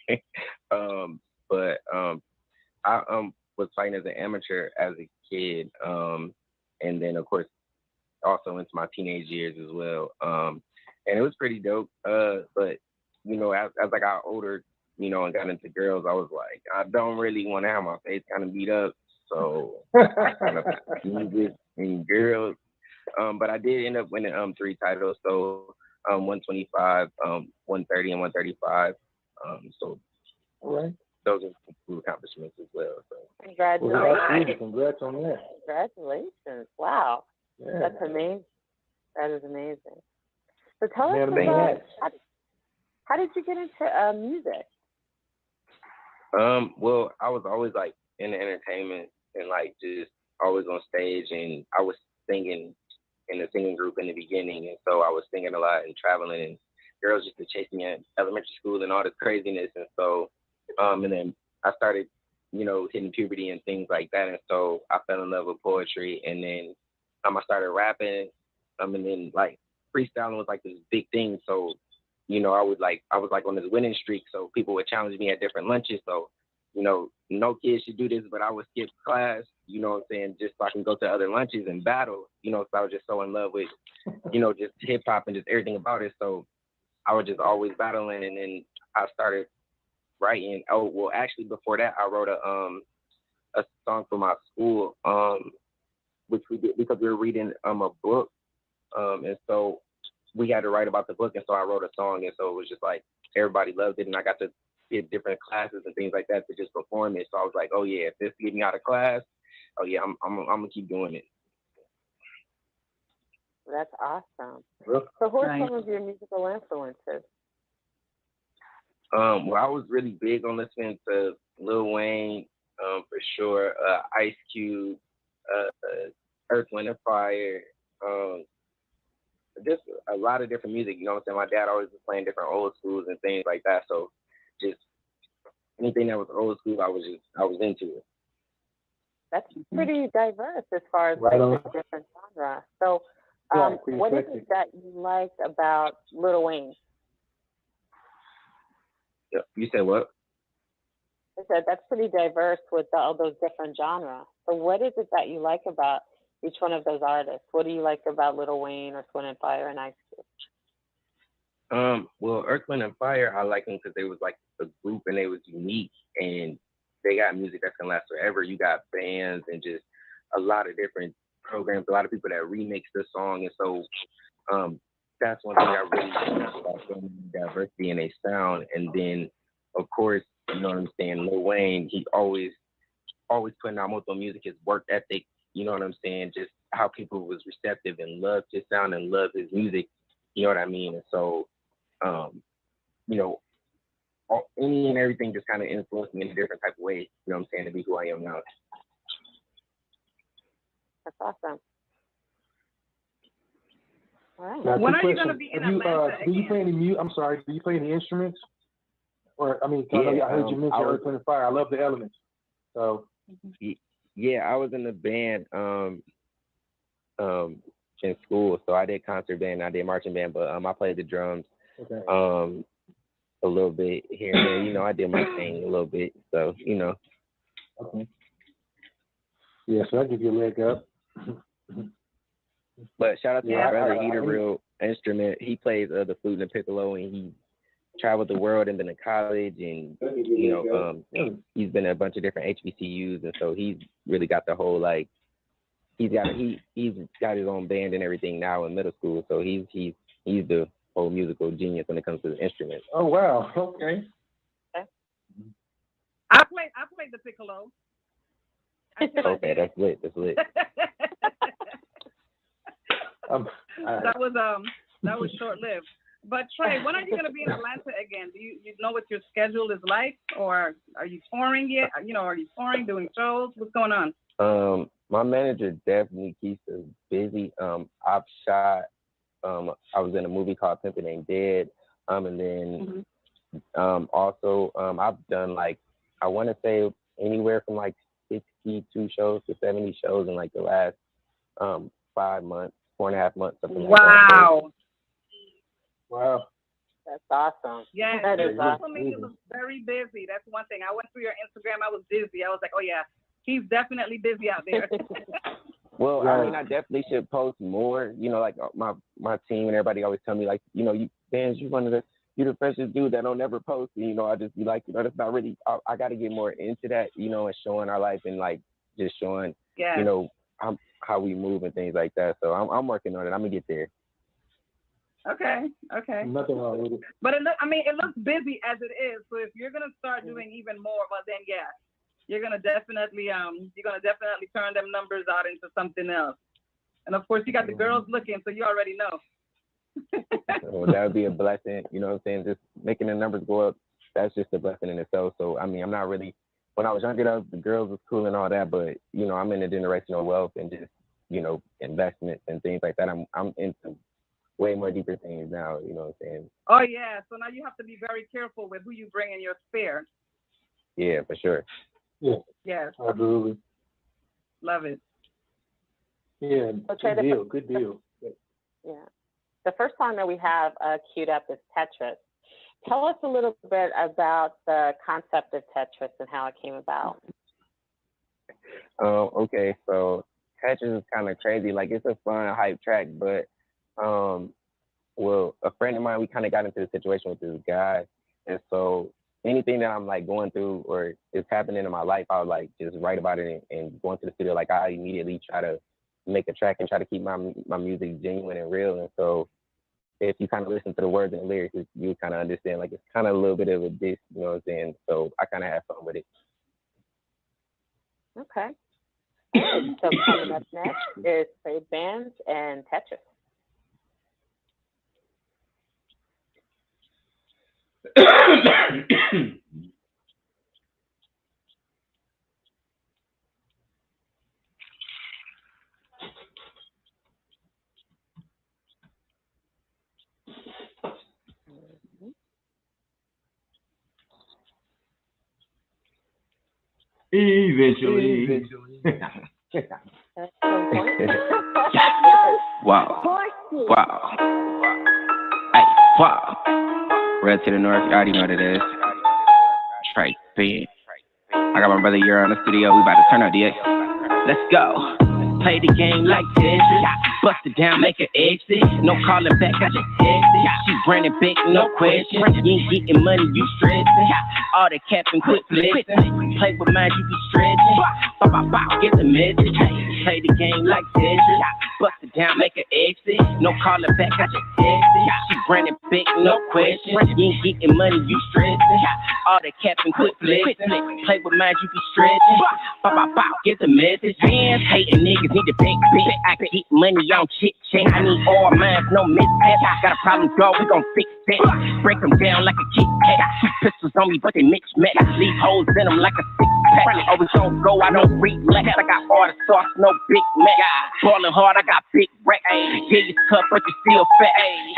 But I was fighting as an amateur as a kid, and then of course also into my teenage years as well. And it was pretty dope. But you know, as I got older, you know, and got into girls, I was like, I don't really want to have my face kind of beat up, so I kind of music and girls. But I did end up winning 3 titles, so 125, 130, and 135. So All right. those are some cool accomplishments as well. So Congratulations. Well, congrats on that. Congratulations. Wow. Yeah. That's amazing. That is amazing. So tell us Man, about how did you get into music? Well, I was always like in the entertainment and like just always on stage, and I was singing in a singing group in the beginning, and so I was singing a lot and traveling, and girls used to chase me in elementary school and all this craziness, and so and then I started, you know, hitting puberty and things like that, and so I fell in love with poetry, and then I started rapping, and then like freestyling was like this big thing, so you know, I was like on this winning streak, so people would challenge me at different lunches. So, you know, no kids should do this, but I would skip class, you know what I'm saying, just so I can go to other lunches and battle, you know, so I was just so in love with, you know, just hip hop and just everything about it. So I was just always battling, and then I started writing. Oh, well, actually before that, I wrote a song for my school, which we did because we were reading a book, and so we had to write about the book, and so I wrote a song, and so it was just like everybody loved it, and I got to get different classes and things like that to just perform it. So I was like, oh yeah, if this gets me out of class, oh yeah, I'm gonna keep doing it. That's awesome. So who are some of your musical influences? Well, I was really big on listening to Lil Wayne, for sure, Ice Cube, Earth, Wind, and Fire, just a lot of different music, you know what I'm saying? My dad always was playing different old schools and things like that. So just anything that was old school, I was into it. That's pretty diverse as far as like the different genres. So what is it that you liked about Lil Wayne? Yeah, you said what? I said that's pretty diverse with all those different genres. So what is it that you like about each one of those artists? What do you like about Lil Wayne, Earth, Wind, and Fire, and Ice Cube? Well, Earth, Wind, and Fire, I like them because they was like a group and they was unique, and they got music that's gonna last forever. You got bands and just a lot of different programs, a lot of people that remix the song, and so that's one thing I really like about them, diversity in their sound. And then, of course, you know what I'm saying, Lil Wayne, he always putting out multiple music, his work ethic. You know what I'm saying? Just how people was receptive and loved his sound and loved his music. You know what I mean? And so, you know, any and everything just kind of influenced me in a different type of way. You know what I'm saying? To be who I am now. That's awesome. All right. Now, when are you going to be in Atlanta do you play any I'm sorry. Do you play any instruments? Or I mean, yeah, I heard you mention Earth, Wind, and Fire. I love the elements. So. Yeah, I was in the band in school, so I did concert band, I did marching band, but I played the drums a little bit here and there. You know, I did my thing a little bit, so you know. Okay. Yeah, so I give you a leg up. But shout out to my brother, he's a real instrument. He plays the flute and the piccolo, and he traveled the world and been to college, and you know, he's been at a bunch of different HBCUs, and so he's really got the whole like he's got his own band and everything now in middle school, so he's the whole musical genius when it comes to the instruments. Oh wow, okay. I played the piccolo. Okay, that's lit. That's lit. That was short lived. But Trey, when are you going to be in Atlanta again? Do you know what your schedule is like, or are you touring yet? You know, are you touring, doing shows? What's going on? My manager definitely keeps us busy. I've shot I was in a movie called Pimpin' Ain't Dead. And then also I've done like, I want to say anywhere from like 62 shows to 70 shows in like the last 5 months, 4.5 months, something like that. Wow. That's awesome. Yeah, that is social awesome. media looks very busy. That's one thing. I went through your Instagram. I was busy. I was like, oh yeah, he's definitely busy out there. Well, I mean, I definitely should post more. You know, like my team and everybody always tell me, like, you know, you the freshest dude that don't ever post. And, you know, I just be like, you know, that's not really. I got to get more into that, you know, and showing our life and like just showing, you know, how we move and things like that. So I'm working on it. I'm gonna get there. Okay. Nothing wrong with it. But it looks busy as it is. So if you're gonna start doing even more, well then you're gonna definitely turn them numbers out into something else. And of course you got the girls looking, so you already know. Well, that would be a blessing, you know what I'm saying? Just making the numbers go up, that's just a blessing in itself. So I mean, I'm not really, when I was younger, the girls was cool and all that, but you know, I'm in a generational wealth and just, you know, investments and things like that. I'm into way more deeper things now, you know what I'm saying? Oh yeah, so now you have to be very careful with who you bring in your sphere. Yeah, for sure. Yeah. Yes. Absolutely. Love it. Yeah, good deal. Yeah. The first song that we have queued up is Tetris. Tell us a little bit about the concept of Tetris and how it came about. Okay, so Tetris is kind of crazy. Like, it's a fun, hype track, but well, a friend of mine, we kind of got into a situation with this guy, and so anything that I'm like going through or is happening in my life, I'll like just write about it and go into the studio. Like, I immediately try to make a track and try to keep my music genuine and real. And so if you kind of listen to the words and the lyrics, you kind of understand, like, it's kind of a little bit of a diss, you know what I'm saying? So I kind of have fun with it. Okay. So coming up next is Trade Bands and Tetris. Eventually. Wow. Hey, wow. Red to the north, you already know what it is. Trade band. I got my brother Euro in the studio, we about to turn up DX. Let's go. Play the game like Tetris. Bust it down, make an exit. No calling back, I just exit. She running big, no question. You ain't getting money, you stressing. All the capping, quit flexing. Play with mine, you be stretching. Bow, get the message. Play the game like Tetris. Bust it down, make an exit. No calling back, I just exit. She running big, no question. You ain't getting money, you stressing. All the capping, quit flexing. Play with mine, you be stretching. Bow, get the message. Hands hating niggas need to big. I can get money on chit chat. I need all mines, no mishaps. Got a problem, dog, we gon' fix that. Break them down like a Kit Kat. 2 pistols on me, but they mix match. Leave holes in them like a 6-pack. Always on go, I don't relax. I got all the sauce, no Big Mac. Ballin' hard, I got big rack. Yeah, you tough, but you still fat.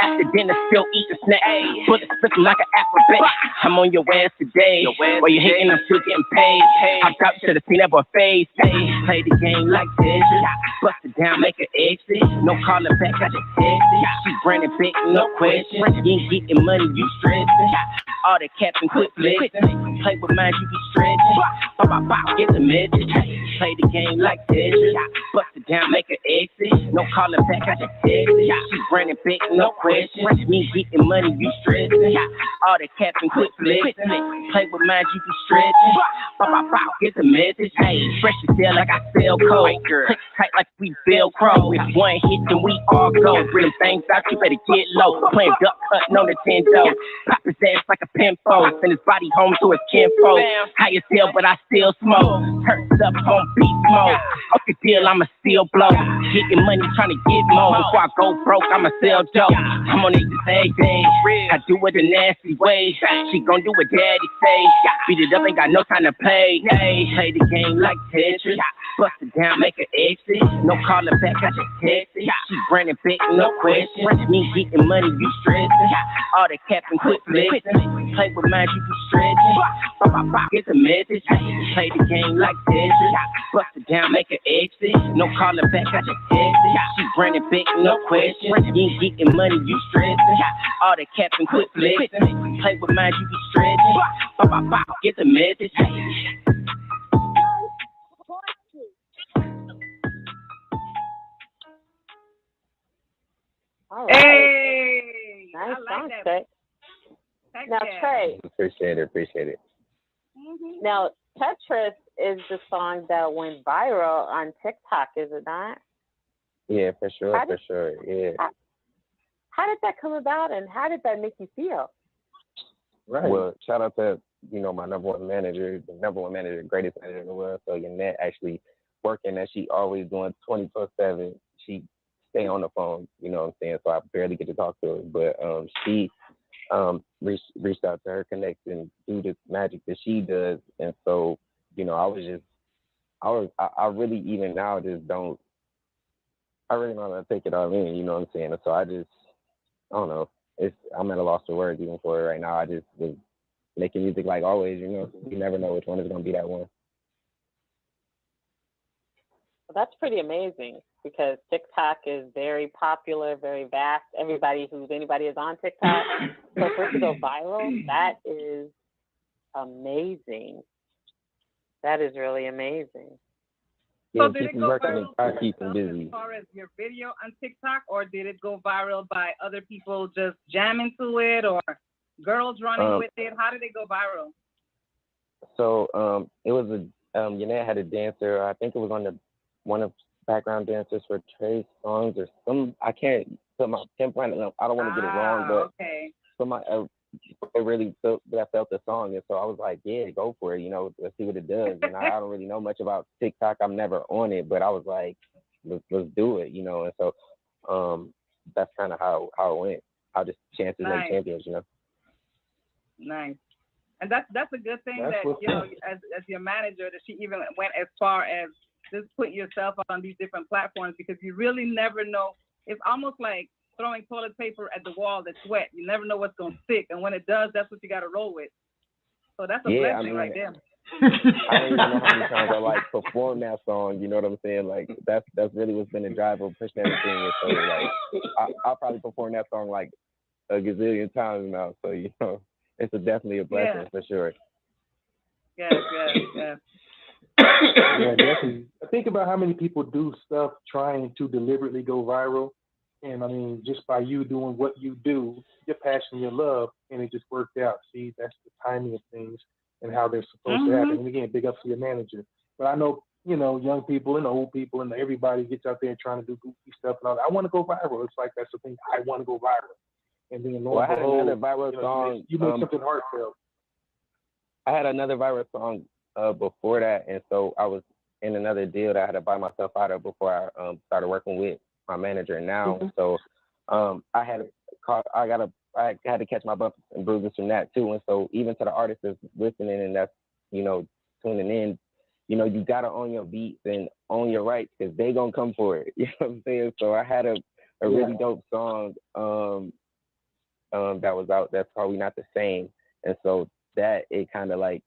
After dinner, still eat the snack. Bullets flipping like an acrobat. I'm on your ass today. While you hating, I'm still getting paid. I got you to the scene that boy face. Play the game like Tetris. Bust it down, make an exit. No calling back, I just exit. She running big, no question. You ain't getting money, you stressing. All the capping, quit flexing. Play with mine, you be stretching. Bow, get the message. Play the game like Tetris. Bust it down, make an exit. No calling back, I just exit. She running big, no question. You ain't getting money, you stressing. All the capping, quit flexing. Play with mine, you be stretching. Bow, get the message. Hey, fresh as hell like I sell cold. Click tight like we Velcro. If one hit, then we all go. Bring them things out, you better get low. Playing duck hunting on the Nintendo. Pop his ass like a pinfall. Send his body home to his kinfolk. High as hell, but I still smoke. Turns up on beat mode. Okay, deal, I'ma still blow. Getting money, trying to get more. Before I go broke, I'ma sell dope. I'm on it this every day. I do it a nasty way. She gon' do what daddy say. Beat it up, ain't got no time to play. Play the game like Tetris. Bust it down, make an exit. No calling back, I just text it. She running back, no question. Me getting money, you stressing. All that capping, quit flexing. Play with mine, you be stretching. Get the message. Play the game like tetris. Bust it down, make an exit. No calling back, I just text it. She running back, no question. You ain't getting money, you stressing. All that capping, quit flexing. Play with mine, you be stretching. Get the message. All right. Hey, Nice I song, like Trey. that. Now, Trey. Appreciate it. Mm-hmm. Now, Tetris is the song that went viral on TikTok, is it not? Yeah, for sure. Yeah. How did that come about, and how did that make you feel? Right. Well, shout out to, my number one manager, greatest manager in the world. So Yannette actually working that she always doing 24/7. She stay on the phone, you know what I'm saying? So I barely get to talk to her. But she reached out to her, connect and do the magic that she does. And so, I really even now just don't, I really don't want to take it all in, you know what I'm saying? And so I don't know. I'm at a loss for words even for it right now. I just was making music like always, you never know which one is going to be that one. Well, that's pretty amazing because TikTok is very popular, very vast. Anybody is on TikTok. So for it to go viral, that is amazing. That is really amazing. So Yeah, did keep it go working viral and try to keep them busy. as far as your video on TikTok, or did it go viral by other people just jamming to it, or girls running with it? How did it go viral? So it was Yannette had a dancer. I think it was on one of background dancers for Trey's songs or some. I can't put my pinpoint. I don't want to get it wrong, but okay. somebody really felt the song, and so I was like, yeah, go for it. Let's see what it does. And I don't really know much about TikTok. I'm never on it, but I was like, let's do it. And so that's kind of how it went. How just chances make champions. Nice. And that's a good thing that as your manager, that she even went as far as just putting yourself on these different platforms, because you really never know. It's almost like throwing toilet paper at the wall that's wet. You never know what's going to stick, and when it does, that's what you got to roll with. So that's a blessing right there. I don't even know how many times I perform that song. You know what I'm saying? Like that's really what's been the driver of pushing everything. And so I'll probably perform that song like a gazillion times now. So it's definitely a blessing for sure. Yes. Yeah, definitely. Think about how many people do stuff trying to deliberately go viral. And I mean, just by you doing what you do, your passion, your love, and it just worked out. See, that's the timing of things and how they're supposed to happen. And again, big up to your manager. But I know, young people and old people and everybody gets out there trying to do goofy stuff. And I want to go viral. It's like, that's the thing. I want to go viral. And then, I had another viral song. You make something heartfelt. I had another viral song before that. And so I was in another deal that I had to buy myself out of before I started working with my manager now. So I had to catch my bumps and bruises from that too. And so even to the artists that's listening and that's tuning in, you gotta own your beats and own your rights, because they gonna come for it. You know what I'm saying? So I had a really dope song that was out that's probably not the same. And so that it kind of like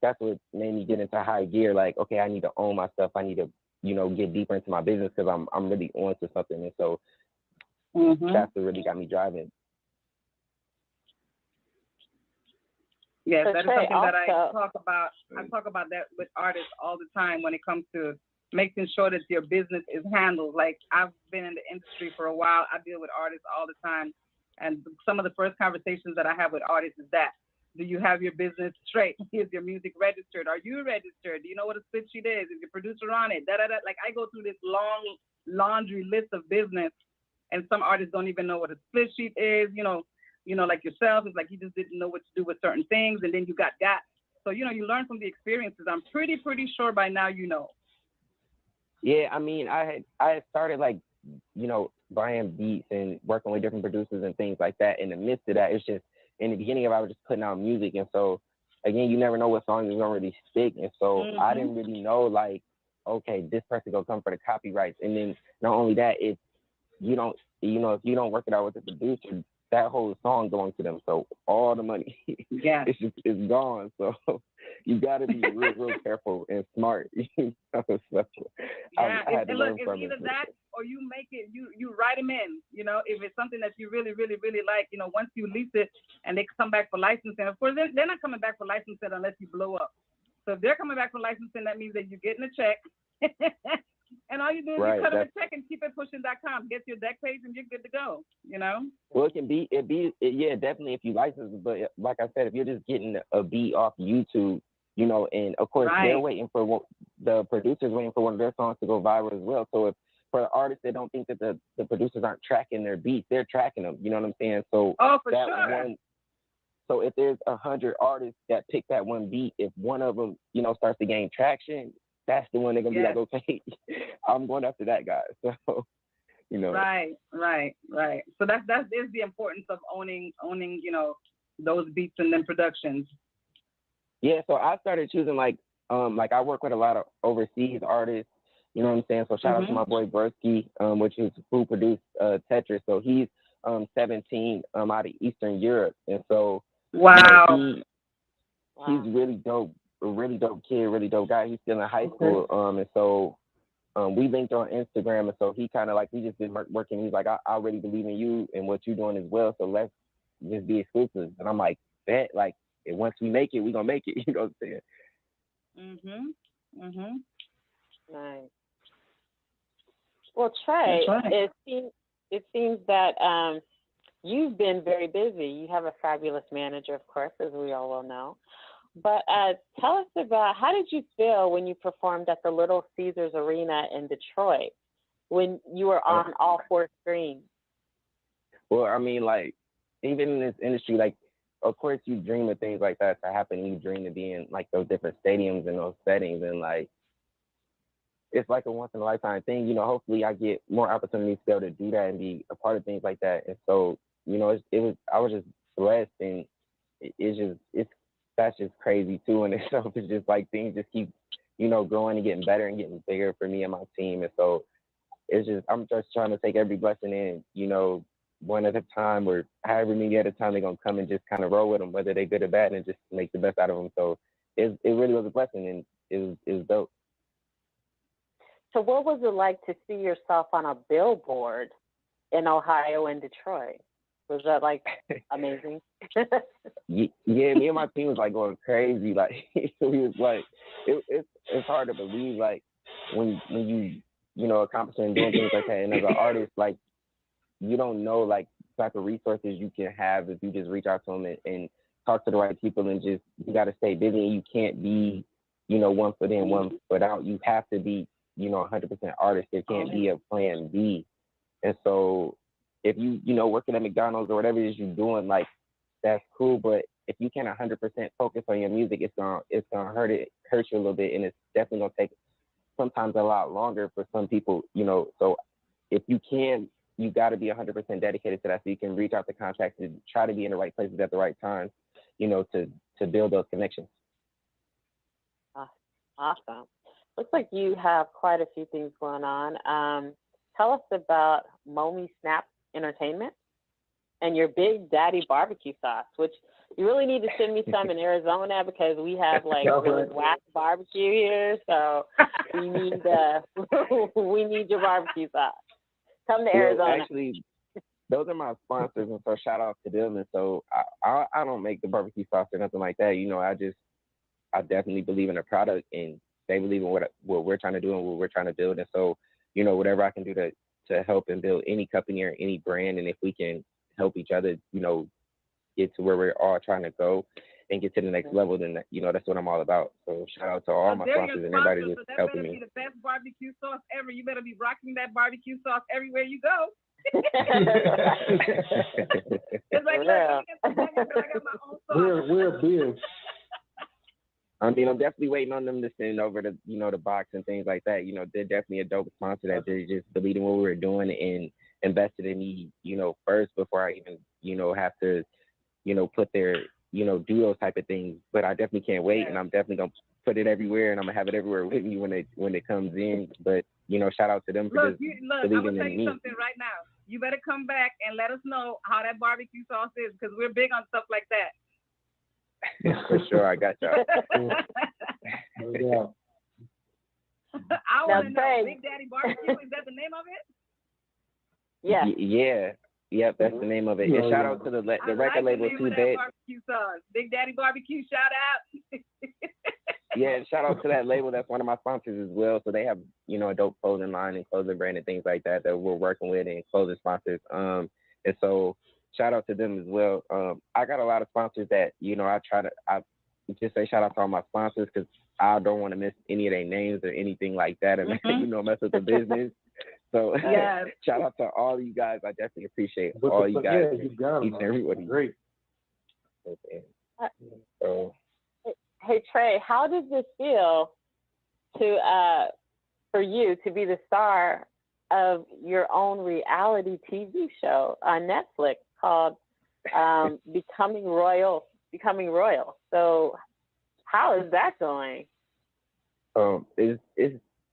that's what made me get into high gear. Like, okay, I need to own my stuff. I need to get deeper into my business because I'm really on to something. And so that's what really got me driving. Yes, that is something that I also talk about. I talk about that with artists all the time when it comes to making sure that your business is handled. Like, I've been in the industry for a while. I deal with artists all the time. And some of the first conversations that I have with artists is that, do you have your business straight? Is your music registered? Are you registered? Do you know what a split sheet is? Is your producer on it? Like, I go through this long laundry list of business, and some artists don't even know what a split sheet is. Like yourself, it's like you just didn't know what to do with certain things, and then you got. So, you learn from the experiences. I'm pretty sure by now you know. Yeah, I mean, I had started like, buying beats and working with different producers and things like that. In the midst of that, it's just, in the beginning of it, I was just putting out music. And so, again, you never know what song is going to really stick. And so I didn't really know, like, okay, this person gonna come for the copyrights, and then not only that, if you don't, if you don't work it out with the producer, that whole song going to them. So all the money, it's gone. So you got to be real careful and smart. So yeah, and look, it's either that or you make it. You write them in. If it's something that you really like, once you lease it and they come back for licensing, of course they're not coming back for licensing unless you blow up. So if they're coming back for licensing, that means that you're getting a check. And all you do is you cut them a check and keep it pushing.com. Get your deck page and you're good to go, Well, yeah, definitely if you license it. But like I said, if you're just getting a beat off YouTube, and of course they're waiting for the producers waiting for one of their songs to go viral as well. So if for the artists that don't think that the producers aren't tracking their beats, they're tracking them. You know what I'm saying? So for sure. So if there's 100 artists that pick that one beat, if one of them, starts to gain traction, that's the one they're gonna be like, okay, I'm going after that guy. So, Right. So that is the importance of owning, those beats and then productions. Yeah. So I started choosing like I work with a lot of overseas artists. You know what I'm saying? So shout out to my boy Broski, who produced Tetris. So he's 17 out of Eastern Europe, and so he's really dope. A really dope kid, really dope guy. He's still in high school, and so we linked on Instagram, and so he kind of like we just been working. He's like, I really believe in you and what you're doing as well. So let's just be exclusive. And I'm like, bet, like, once we make it, we gonna make it. You know what I'm saying? Nice. Well, Trey, it seems that you've been very busy. You have a fabulous manager, of course, as we all well know. But tell us about, how did you feel when you performed at the Little Caesars Arena in Detroit, when you were on all 4 screens? Well, I mean, like, even in this industry, like, of course you dream of things like that to happen. You dream of being like those different stadiums and those settings, and like, it's like a once in a lifetime thing. Hopefully I get more opportunities to be able to do that and be a part of things like that. And so, I was just blessed, and that's just crazy too in itself. It's just like things just keep, growing and getting better and getting bigger for me and my team. And so I'm just trying to take every blessing in, one at a time, or however many at a time they're going to come and just kind of roll with them, whether they're good or bad, and just make the best out of them. So it really was a blessing, and it was dope. So what was it like to see yourself on a billboard in Ohio and Detroit? Was that like amazing? Yeah, me and my team was like going crazy. Like we was like, it's hard to believe, like when you accomplishing and doing things like that. And as an artist, like you don't know like the type of resources you can have if you just reach out to them and talk to the right people, and just you got to stay busy. And you can't be one foot in, one foot out. You have to be 100% artist. There can't be a plan B. And so if you working at McDonald's or whatever it is you're doing, like that's cool, but if you can't 100% focus on your music, it's gonna hurt you a little bit, and it's definitely gonna take sometimes a lot longer for some people, So if you can, you got to be 100% dedicated to that, so you can reach out to contracts and try to be in the right places at the right time, to build those connections. Awesome. Looks like you have quite a few things going on. Tell us about Momi Snap Entertainment and your Big Daddy barbecue sauce, which you really need to send me some in Arizona, because we have like really whack barbecue here. So we need your barbecue sauce. Come to Arizona. Actually, those are my sponsors, and so shout out to them. And so I don't make the barbecue sauce or nothing like that. I definitely believe in the product, and they believe in what we're trying to do and what we're trying to build. And so, whatever I can do to help and build any company or any brand, and if we can help each other, get to where we're all trying to go and get to the next level, then that's what I'm all about. So shout out to all my sponsors and everybody that's helping me. That better be the best barbecue sauce ever. You better be rocking that barbecue sauce everywhere you go. It's like, I got my own sauce. We're big. I mean, I'm definitely waiting on them to send over the, the box and things like that. They're definitely a dope sponsor that they just believe in what we were doing and invested in me, first before I even, have to, put their, do those type of things. But I definitely can't wait, and I'm definitely going to put it everywhere, and I'm gonna have it everywhere with me when it comes in. But shout out to them for Look, just I'm believing gonna tell in you me. something right now. You better come back and let us know how that barbecue sauce is, because we're big on stuff like that. For sure, I got y'all. Yeah. I want to know, Big Daddy Barbecue, is that the name of it? Yeah. Yeah. Yep, that's the name of it. And shout out to the record label too, babe. Barbecue sauce. Big Daddy Barbecue, shout out. Yeah, and shout out to that label. That's one of my sponsors as well. So they have, a dope clothing line and clothing brand and things like that we're working with, and clothing sponsors. And so shout out to them as well. I got a lot of sponsors that, I just say shout out to all my sponsors, because I don't want to miss any of their names or anything like that, and mess with the business. So shout out to all you guys. I definitely appreciate all you guys. Yeah, you got each and everybody. Great. So, hey Trey, how does this feel for you to be the star of your own reality TV show on Netflix called Becoming Royal? So how is that going?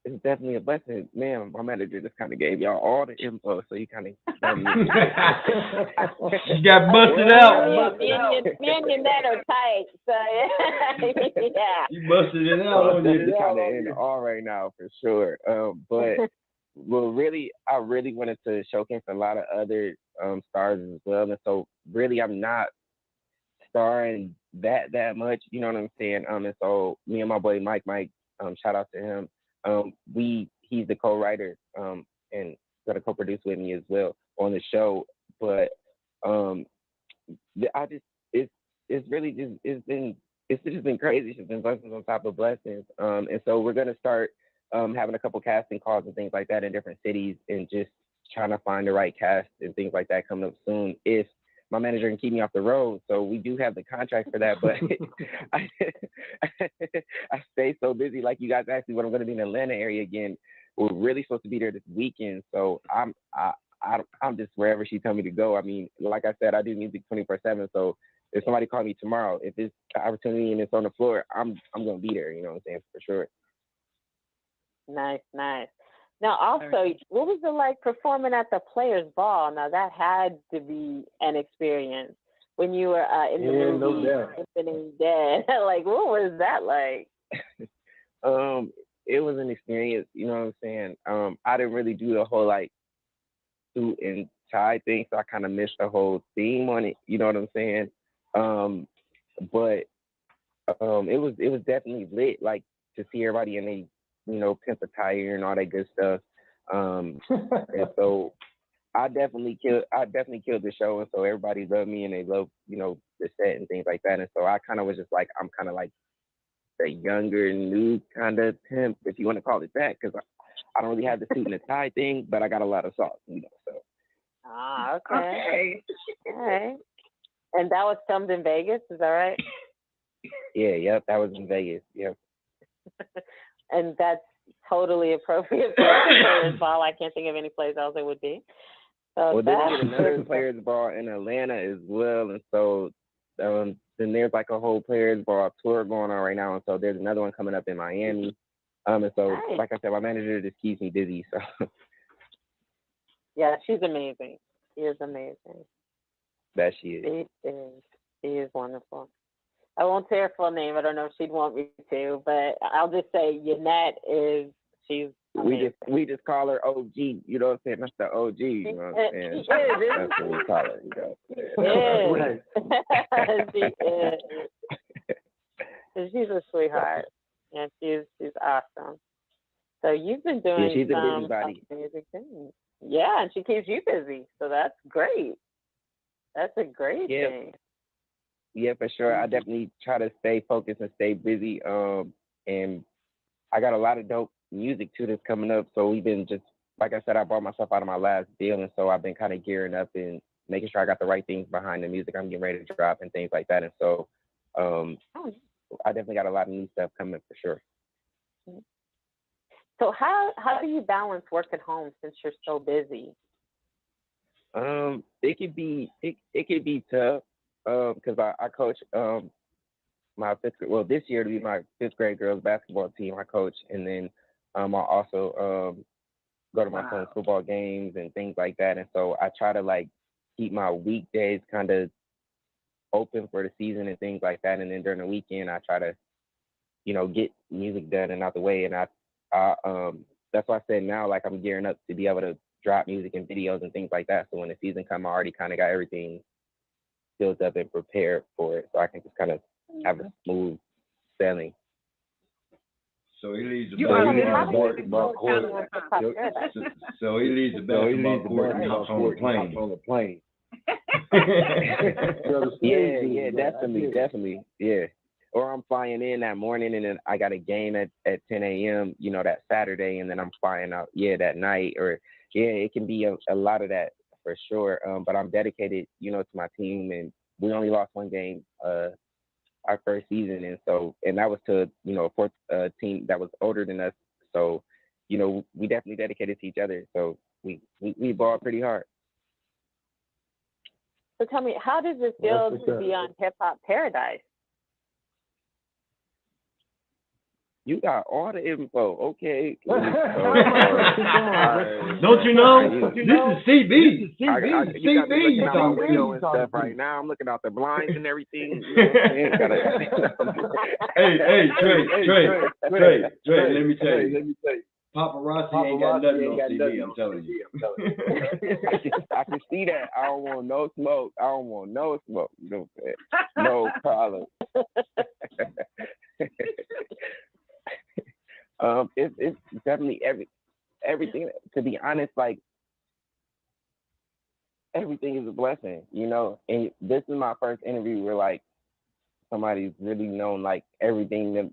It's definitely a blessing. Man, my manager just kind of gave y'all all the info, so you kind of You got busted out. Me and your net are tight, so yeah. You busted it out on you. Kind of in awe right now, for sure. But I really wanted to showcase a lot of other stars as well, and so really I'm not starring that much, you know what I'm saying? And so me and my boy Mike, shout out to him. He's the co-writer and gonna co-produce with me as well on the show. But it's just been crazy. It's just been blessings on top of blessings. And so we're gonna start having a couple casting calls and things like that in different cities, and just trying to find the right cast and things like that coming up soon, if my manager can keep me off the road. So we do have the contract for that, but I stay so busy. Like you guys asked me when I'm going to be in the Atlanta area again. We're really supposed to be there this weekend, so I'm just wherever she tell me to go. I mean, like I said, I do music 24/7. So if somebody call me tomorrow, if it's an opportunity and it's on the floor, I'm gonna be there. You know what I'm saying, for sure. Nice. Now, also, what was it like performing at the Players Ball? Now, that had to be an experience when you were in the movie Infinite Dead. Like, what was that like? It was an experience, you know what I'm saying? I didn't really do the whole, suit and tie thing, so I kind of missed the whole theme on it, you know what I'm saying? But it was definitely lit, to see everybody in a pimp attire and all that good stuff. And so I definitely killed the show, and so everybody loved me and they loved, the set and things like that. And so I kind of was just I'm kind of the younger, new kind of pimp, if you want to call it that, because I don't really have the suit and the tie thing, but I got a lot of sauce, so. Ah, okay. All right. And that was filmed in Vegas, is that right? Yeah, yep, that was in Vegas, yep. And that's totally appropriate for a Players Ball. I can't think of any place else it would be. So there's another Players Ball in Atlanta as well, and so then there's a whole Players Ball tour going on right now, and so there's another one coming up in Miami. And so, nice. Like I said, my manager just keeps me busy. So. Yeah, she's amazing. She is amazing. That she is. She is wonderful. I won't say her full name. I don't know if she'd want me to, but I'll just say Yannette she's amazing. We just call her OG. You know what I'm saying? That's the OG. You know what I'm saying? That's what we call her. She is. She's a sweetheart. Yeah, she's awesome. So you've been doing she's a busybody. Amazing things. Yeah, and she keeps you busy. So that's great. That's a great thing. Yeah, for sure. I definitely try to stay focused and stay busy. And I got a lot of dope music too that's coming up. So we've been just, like I said, I bought myself out of my last deal, and so I've been kind of gearing up and making sure I got the right things behind the music I'm getting ready to drop and things like that. And so I definitely got a lot of new stuff coming for sure. So how do you balance work at home since you're so busy? It could be tough because I coach this year to be my fifth grade girls basketball team I coach, and then I also go to my son's football games and things like that. And so I try to like keep my weekdays kind of open for the season and things like that. And then during the weekend, I try to, get music done and out the way. And I that's why I said now, like I'm gearing up to be able to drop music and videos and things like that. So when the season comes, I already kind of got everything built up and prepared for it. So I can just kind of have a smooth sailing. So he leaves the basketball court. So he leaves the basketball court and hops on the plane. Yeah, definitely. Yeah. Or I'm flying in that morning and then I got a game at 10 a.m., that Saturday, and then I'm flying out, that night. Or, it can be a lot of that for sure. But I'm dedicated, to my team, and we only lost one game our first season, and that was to a fourth team that was older than us. So we definitely dedicated to each other. So we ball pretty hard. So tell me, how does it feel to be on Hip Hop Paradise? You got all the info, okay? Don't you know? This is CB. CB. You talking video and stuff right now. I'm looking out the blinds and everything. Hey, Trey. Let me tell you. Paparazzi ain't got nothing on CB. I'm telling you. I can see that. I don't want no smoke. No problem. It's definitely everything. To be honest, like everything is a blessing, And this is my first interview where like somebody's really known like everything that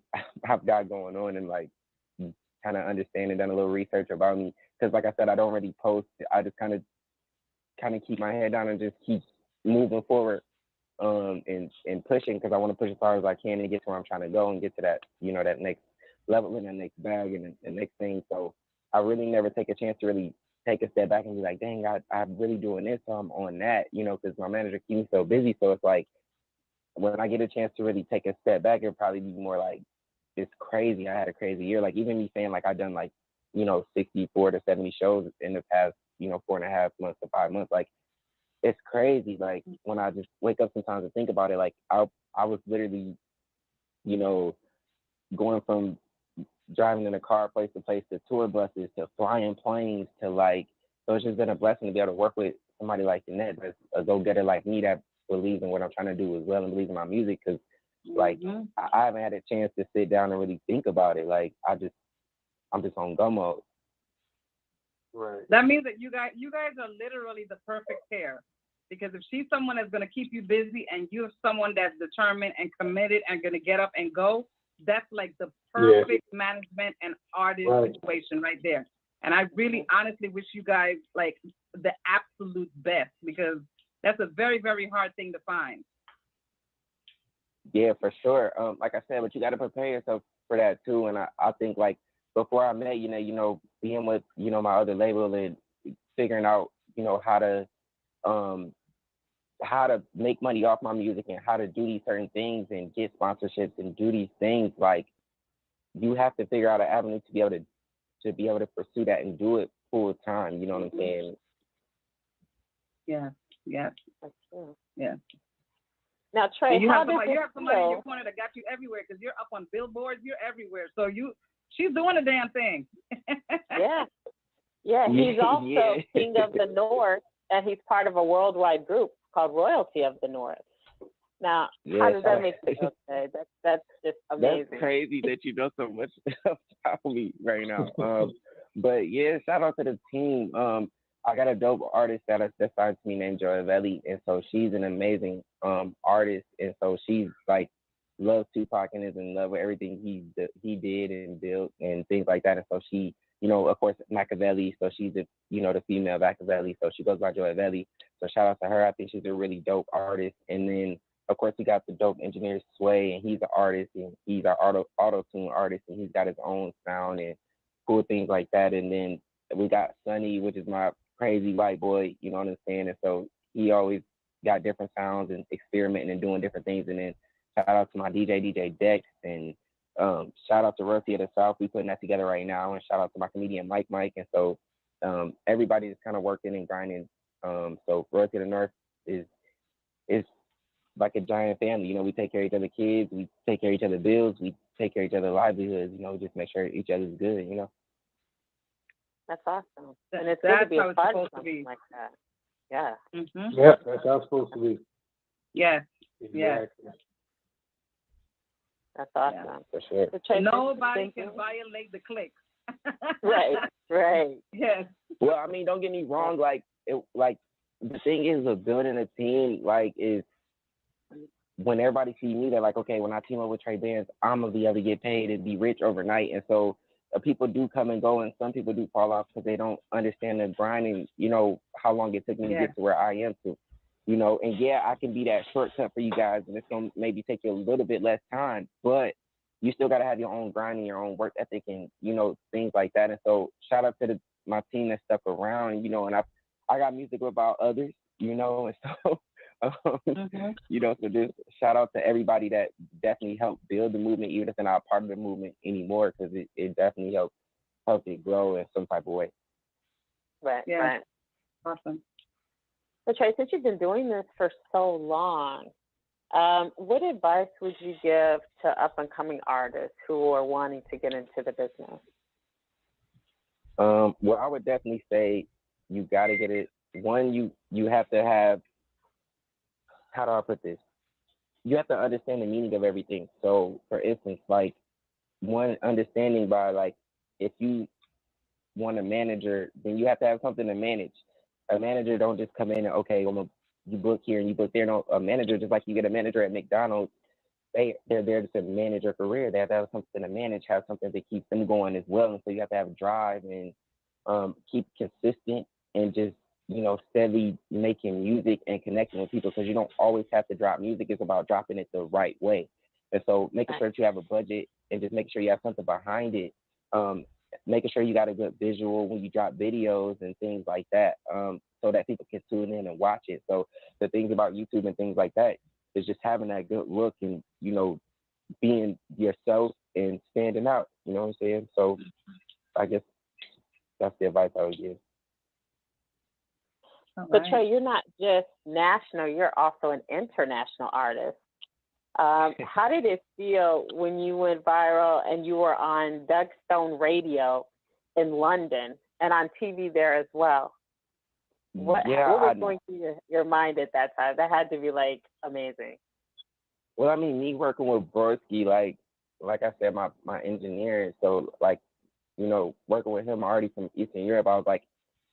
I've got going on and like kind of understand and done a little research about me. Because like I said, I don't really post. I just kind of keep my head down and just keep moving forward and pushing because I want to push as far as I can and get to where I'm trying to go and get to that that next level and that next bag and the next thing. So I really never take a chance to really take a step back and be like, dang, I'm really doing this, so I'm on that, because my manager keeps me so busy. So it's like when I get a chance to really take a step back, it'll probably be more like, it's crazy. I had a crazy year. Like even me saying like I've done like, 64 to 70 shows in the past, 4.5 months to 5 months. Like it's crazy. Like when I just wake up sometimes and think about it, like I was literally, going from driving in a car place to place to tour buses to flying planes to like, so it's just been a blessing to be able to work with somebody like Jeanette that's a go-getter like me that believes in what I'm trying to do as well and believes in my music. Because like I haven't had a chance to sit down and really think about it. Like I'm just on go mode. Right. That means that you guys are literally the perfect pair. Because if she's someone that's going to keep you busy and you're someone that's determined and committed and going to get up and go, that's like the perfect management and artist situation right there. And I really honestly wish you guys like the absolute best because that's a very, very hard thing to find. Yeah, for sure. Like I said, but you got to prepare yourself for that too. And I think like before I met, being with, my other label and figuring out, how to make money off my music and how to do these certain things and get sponsorships and do these things, like you have to figure out an avenue to be able to pursue that and do it full time. You know what I'm saying? Yeah. That's true. Yeah. Now, Trey, you have somebody in your corner that got you everywhere because you're up on billboards. You're everywhere. So she's doing a damn thing. Yeah. He's also King of the North, and he's part of a worldwide group called Royalty of the North. Now, how does that make you feel today? That's just amazing. That's crazy that you know so much about me right now. But yeah, shout out to the team. I got a dope artist that signed to me named Joy Velli, and so she's an amazing artist, and so she's like loves Tupac and is in love with everything he did and built and things like that. And so she, of course, Machiavelli, so she's the female Machiavelli, so she goes by Joy Velli. So shout out to her. I think she's a really dope artist. And then of course we got the dope engineer Sway, and he's an artist and he's our auto-tune artist, and he's got his own sound and cool things like that. And then we got Sonny, which is my crazy white boy, you know what I'm saying? And so he always got different sounds and experimenting and doing different things. And then shout out to my DJ Dex, and shout out to Royalty of the South. We putting that together right now, and shout out to my comedian Mike. And so everybody is kind of working and grinding. So Royalty of the North is like a giant family. You know, we take care of each other's kids, we take care of each other's bills, we take care of each other's livelihoods. You know, just make sure each other's good. You know. That's awesome, and it's good to be a part of something like that. Yeah. Mm-hmm. Yeah, that's how it's supposed to be. Yes. Exactly. Yes. That's awesome. Yeah, for sure. So Nobody can violate the cliques. Right. Yes. Well, I mean, don't get me wrong. Like the thing is, with building a team, like, is when everybody see me, they're like, okay, when I team up with Trey Bands, I'm gonna be able to get paid and be rich overnight. And so people do come and go, and some people do fall off because they don't understand the grinding. You know how long it took me to get to where I am to. You know, and yeah, I can be that shortcut for you guys, and it's gonna maybe take you a little bit less time, but you still gotta have your own grind and your own work ethic, and you know, things like that. And so shout out to my team that stuck around, you know, and I got music about others, you know, and so you know, so just shout out to everybody that definitely helped build the movement, even if they're not part of the movement anymore, because it definitely helped it grow in some type of way. Right. Yeah. Right. Awesome. So Trey, since you've been doing this for so long, what advice would you give to up and coming artists who are wanting to get into the business? Well, I would definitely say you got to get it. One, you have to have, how do I put this? You have to understand the meaning of everything. So, for instance, like, one understanding by, like, if you want a manager, then you have to have something to manage. A manager don't just come in and, okay, you book here and you book there. No, a manager, just like you get a manager at McDonald's, they're there to manage your career. They have to have something to manage, have something to keep them going as well. And so you have to have drive and keep consistent and just, you know, steadily making music and connecting with people, because you don't always have to drop music. It's about dropping it the right way. And so making sure that you have a budget and just making sure you have something behind it. Making sure you got a good visual when you drop videos and things like that, so that people can tune in and watch it. So the things about YouTube and things like that is just having that good look and, you know, being yourself and standing out, you know what I'm saying? So I guess that's the advice I would give. But Trey, you're not just national, you're also an international artist. How did it feel when you went viral and you were on Doug Stone Radio in London and on TV there as well? What was going through your mind at that time? That had to be, like, amazing. Well, I mean, me working with Broski, like I said, my engineer, so, like, you know, working with him already from Eastern Europe, I was like,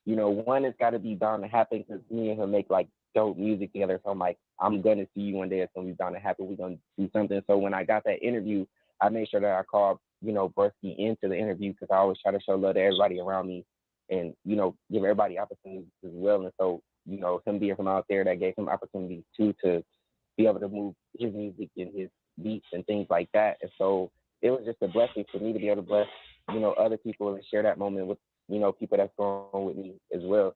you know, one, it's got to be bound to happen because me and him make, like, dope music together. So I'm like, I'm going to see you one day. It's going to be bound to happen. We're going to do something. So when I got that interview, I made sure that I called, you know, Broski into the interview, because I always try to show love to everybody around me and, you know, give everybody opportunities as well. And so, you know, him being from out there, that gave him opportunities too to be able to move his music and his beats and things like that. And so it was just a blessing for me to be able to bless, you know, other people and share that moment with, you know, people that's going on with me as well.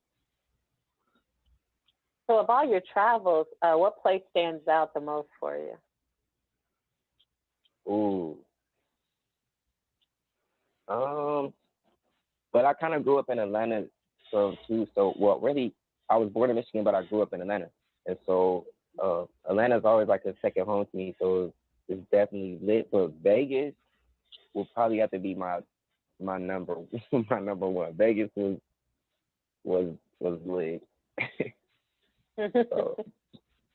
So of all your travels, what place stands out the most for you? Ooh. But I kind of grew up in Atlanta, too. So, well, really, I was born in Michigan, but I grew up in Atlanta. And so Atlanta's always like a second home to me. So it's definitely lit. But Vegas will probably have to be my number one. Vegas was lit. So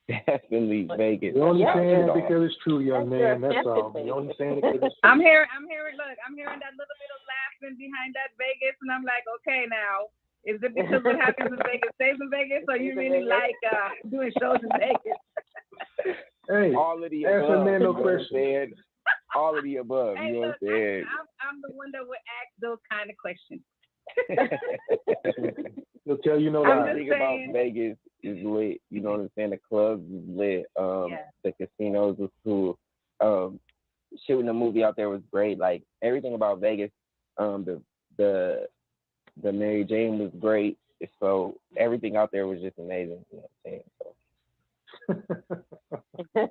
definitely Vegas. You're only saying it because it's true, young man. That's all. You're only saying it because it's true. I'm hearing that little bit of laughing behind that Vegas, and I'm like, okay, now, is it because what happens in Vegas stays in Vegas, or you really like doing shows in Vegas? Hey, all of the above. Above. Man, no question. All of the above. Hey, you know look, what I'm saying? I'm the one that would ask those kind of questions. They'll tell you no lie. lie. The thing about Vegas is lit. You know what I'm saying? The clubs is lit. The casinos was cool. Shooting a movie out there was great. Like everything about Vegas. The Mary Jane was great. So everything out there was just amazing. You know what I'm saying? So.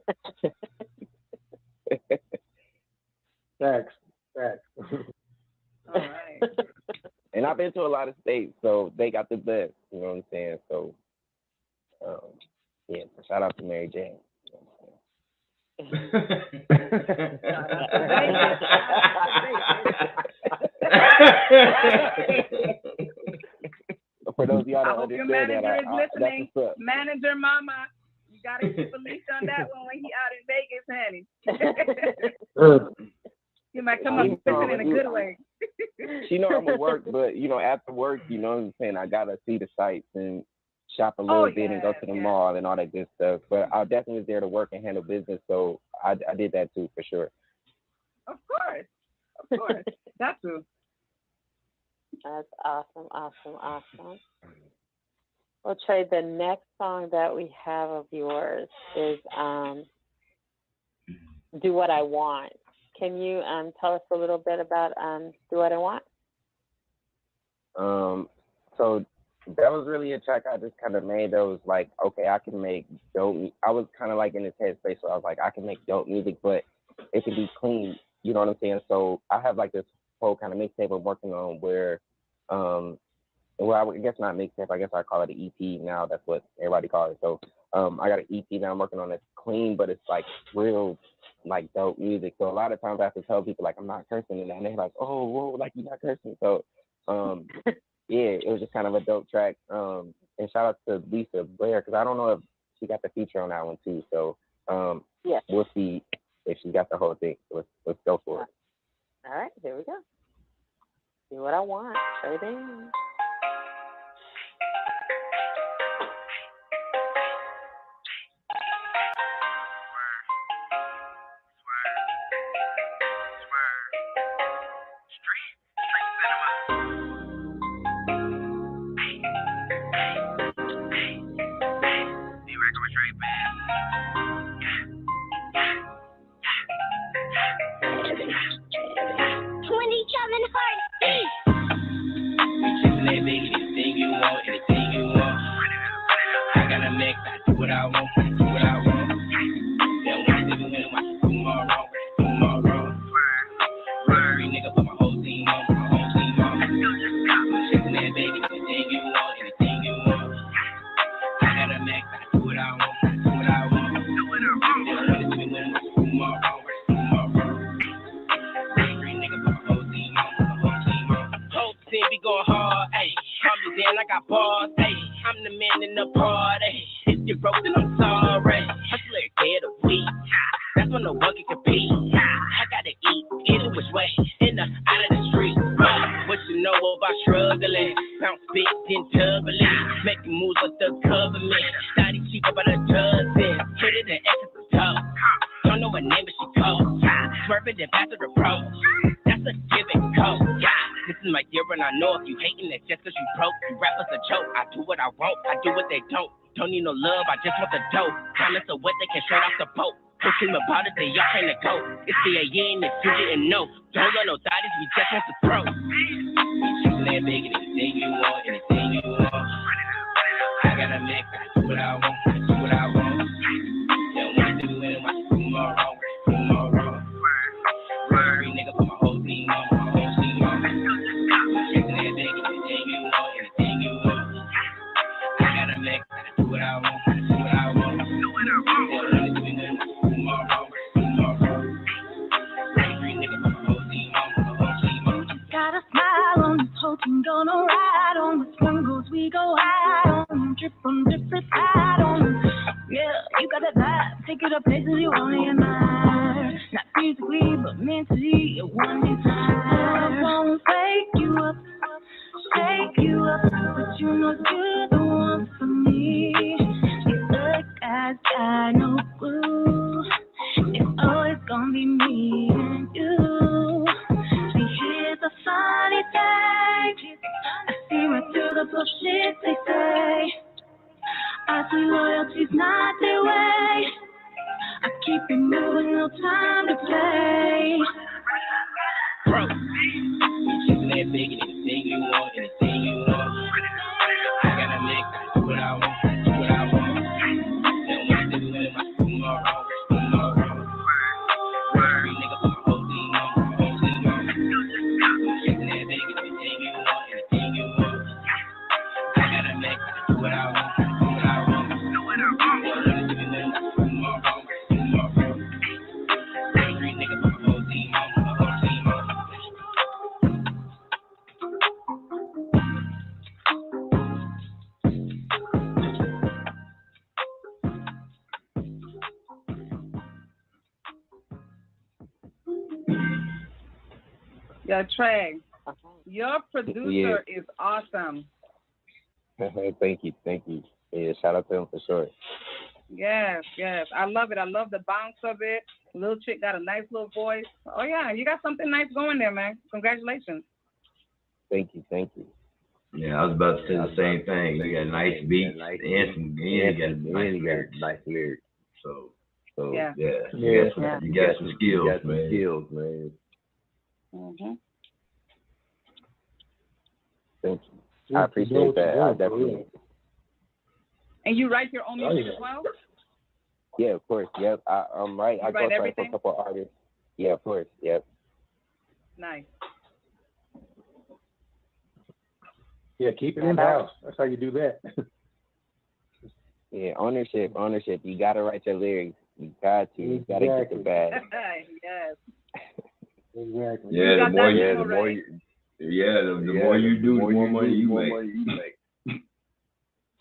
Facts. All right. And I've been to a lot of states, so they got the best. You know what I'm saying? So, yeah. Shout out to Mary Jane. For those of y'all that understand that, listening. Manager Mama, you gotta keep a leash on that one when he out in Vegas, honey. You might come up fishing in a good way. She know I'm at work, but after work, you know what I'm saying, I gotta see the sights and shop a little bit and go to the mall and all that good stuff. But I definitely was there to work and handle business, so I did that too for sure. Of course. That's true. That's awesome. Well, Trey, the next song that we have of yours is "Do What I Want." Can you tell us a little bit about "Do What I Want"? So that was really a track I just kind of made. That was like, okay, I can make dope. I was kind of like in this headspace where I was like, I can make dope music, but it can be clean. You know what I'm saying? So I have like this whole kind of mixtape I'm working on where, well, I guess not mixtape. I guess I call it an EP now. That's what everybody calls it. So I got an EP that I'm working on that's clean, but it's like real, like dope music. So a lot of times I have to tell people like I'm not cursing in that, and they're like, oh, whoa, like you're not cursing. So yeah, it was just kind of a dope track. And shout out to Lisa Blair, because I don't know if she got the feature on that one too. So we'll see if she got the whole thing. So let's go for it. All right, here we go. Do What I Want. Straight in. Don't need no love, I just want the dope. Comments of what they can straight off the boat. Don't dream about it, they all trying to go. It's the A-N, it's you didn't know. Don't let no thotties, we just want to throw. We just land big, anything you want, anything you want. I got a mix, I do what I want, I do what I want. Don't want to do it, watch you do more wrong, do more wrong. Every nigga put my whole team on, my whole team on. We just land big, anything you want, anything you want. I got a mix, I do what I want, I do what I want. Do what I want. Don't want to do it, do more wrong, do more wrong. Every nigga put my whole team on, my whole team on. Got a smile on this whole team, gonna ride on the swingles, we go high on, drip from different side on. Yeah, you got that vibe, take it up places you only admire. Not physically, but mentally, at one desire. I won't wake you up, but you know you're the one for me. You look guys got no clue. It's always gonna be me and you. See, here's a funny thing. I see right through the bullshit they say. I see loyalty's not their way. I keep it moving, no time to play. Bro, we just land big, anything you want, anything you want. I got a mix, I do what I want, I do what I want. Don't want to do it, I do more wrong, do more wrong. Every nigga put my whole team on, my Yeah, Trey, your producer is awesome. Thank you. Yeah, shout out to him for sure. Yes. I love it. I love the bounce of it. Little chick got a nice little voice. Oh, yeah, you got something nice going there, man. Congratulations. Thank you. Yeah, I was about to say the same thing. You got nice beats and you got nice lyrics. So yeah. You got some skills, man. Mm-hmm. Thank you. I appreciate that. I definitely. And you write your own music as well? Yeah, of course. Yep. I'm right. I go for a couple artists. Yeah, of course. Yep. Nice. Yeah, keep it in house. That's how you do that. Yeah, ownership. You gotta write your lyrics. You gotta get the bag. Yes. Exactly. Yeah, the more you do, the more money you make.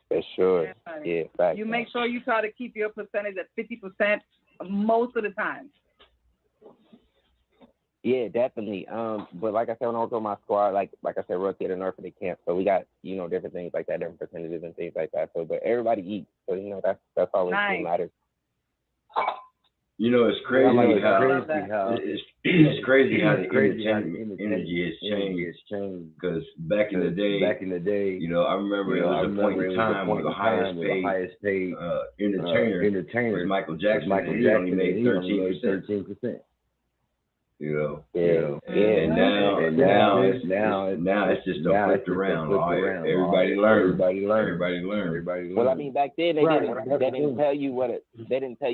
For sure. Yeah, fact. You make sure you try to keep your percentage at 50% most of the time. Yeah, definitely. But like I said, when I was on my squad, like I said, rotated north of the camp, so we got different things like that, different percentages and things like that. So, but everybody eats, so that's always what matters. It's crazy how it's crazy how the energy has changed. Because back in the day, I remember it was a point in time where the highest paid entertainer was Michael Jackson. And he only made 13%. And now it's just flipped around. Everybody learn. Well, I mean, back then they didn't tell you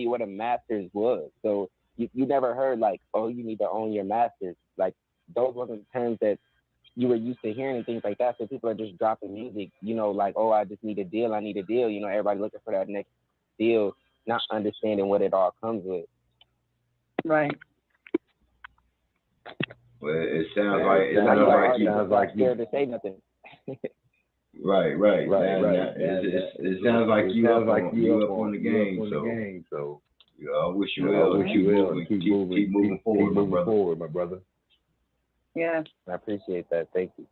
what a master's was. So you never heard like, oh, you need to own your master's. Like those wasn't terms that you were used to hearing and things like that. So people are just dropping music, like, oh, I just need a deal. Everybody looking for that next deal, not understanding what it all comes with. Right. Well, it sounds like you scared to say nothing. Right. It sounds like you up on the game. So I wish you well. Keep moving forward, my brother. Yeah, I appreciate that. Thank you.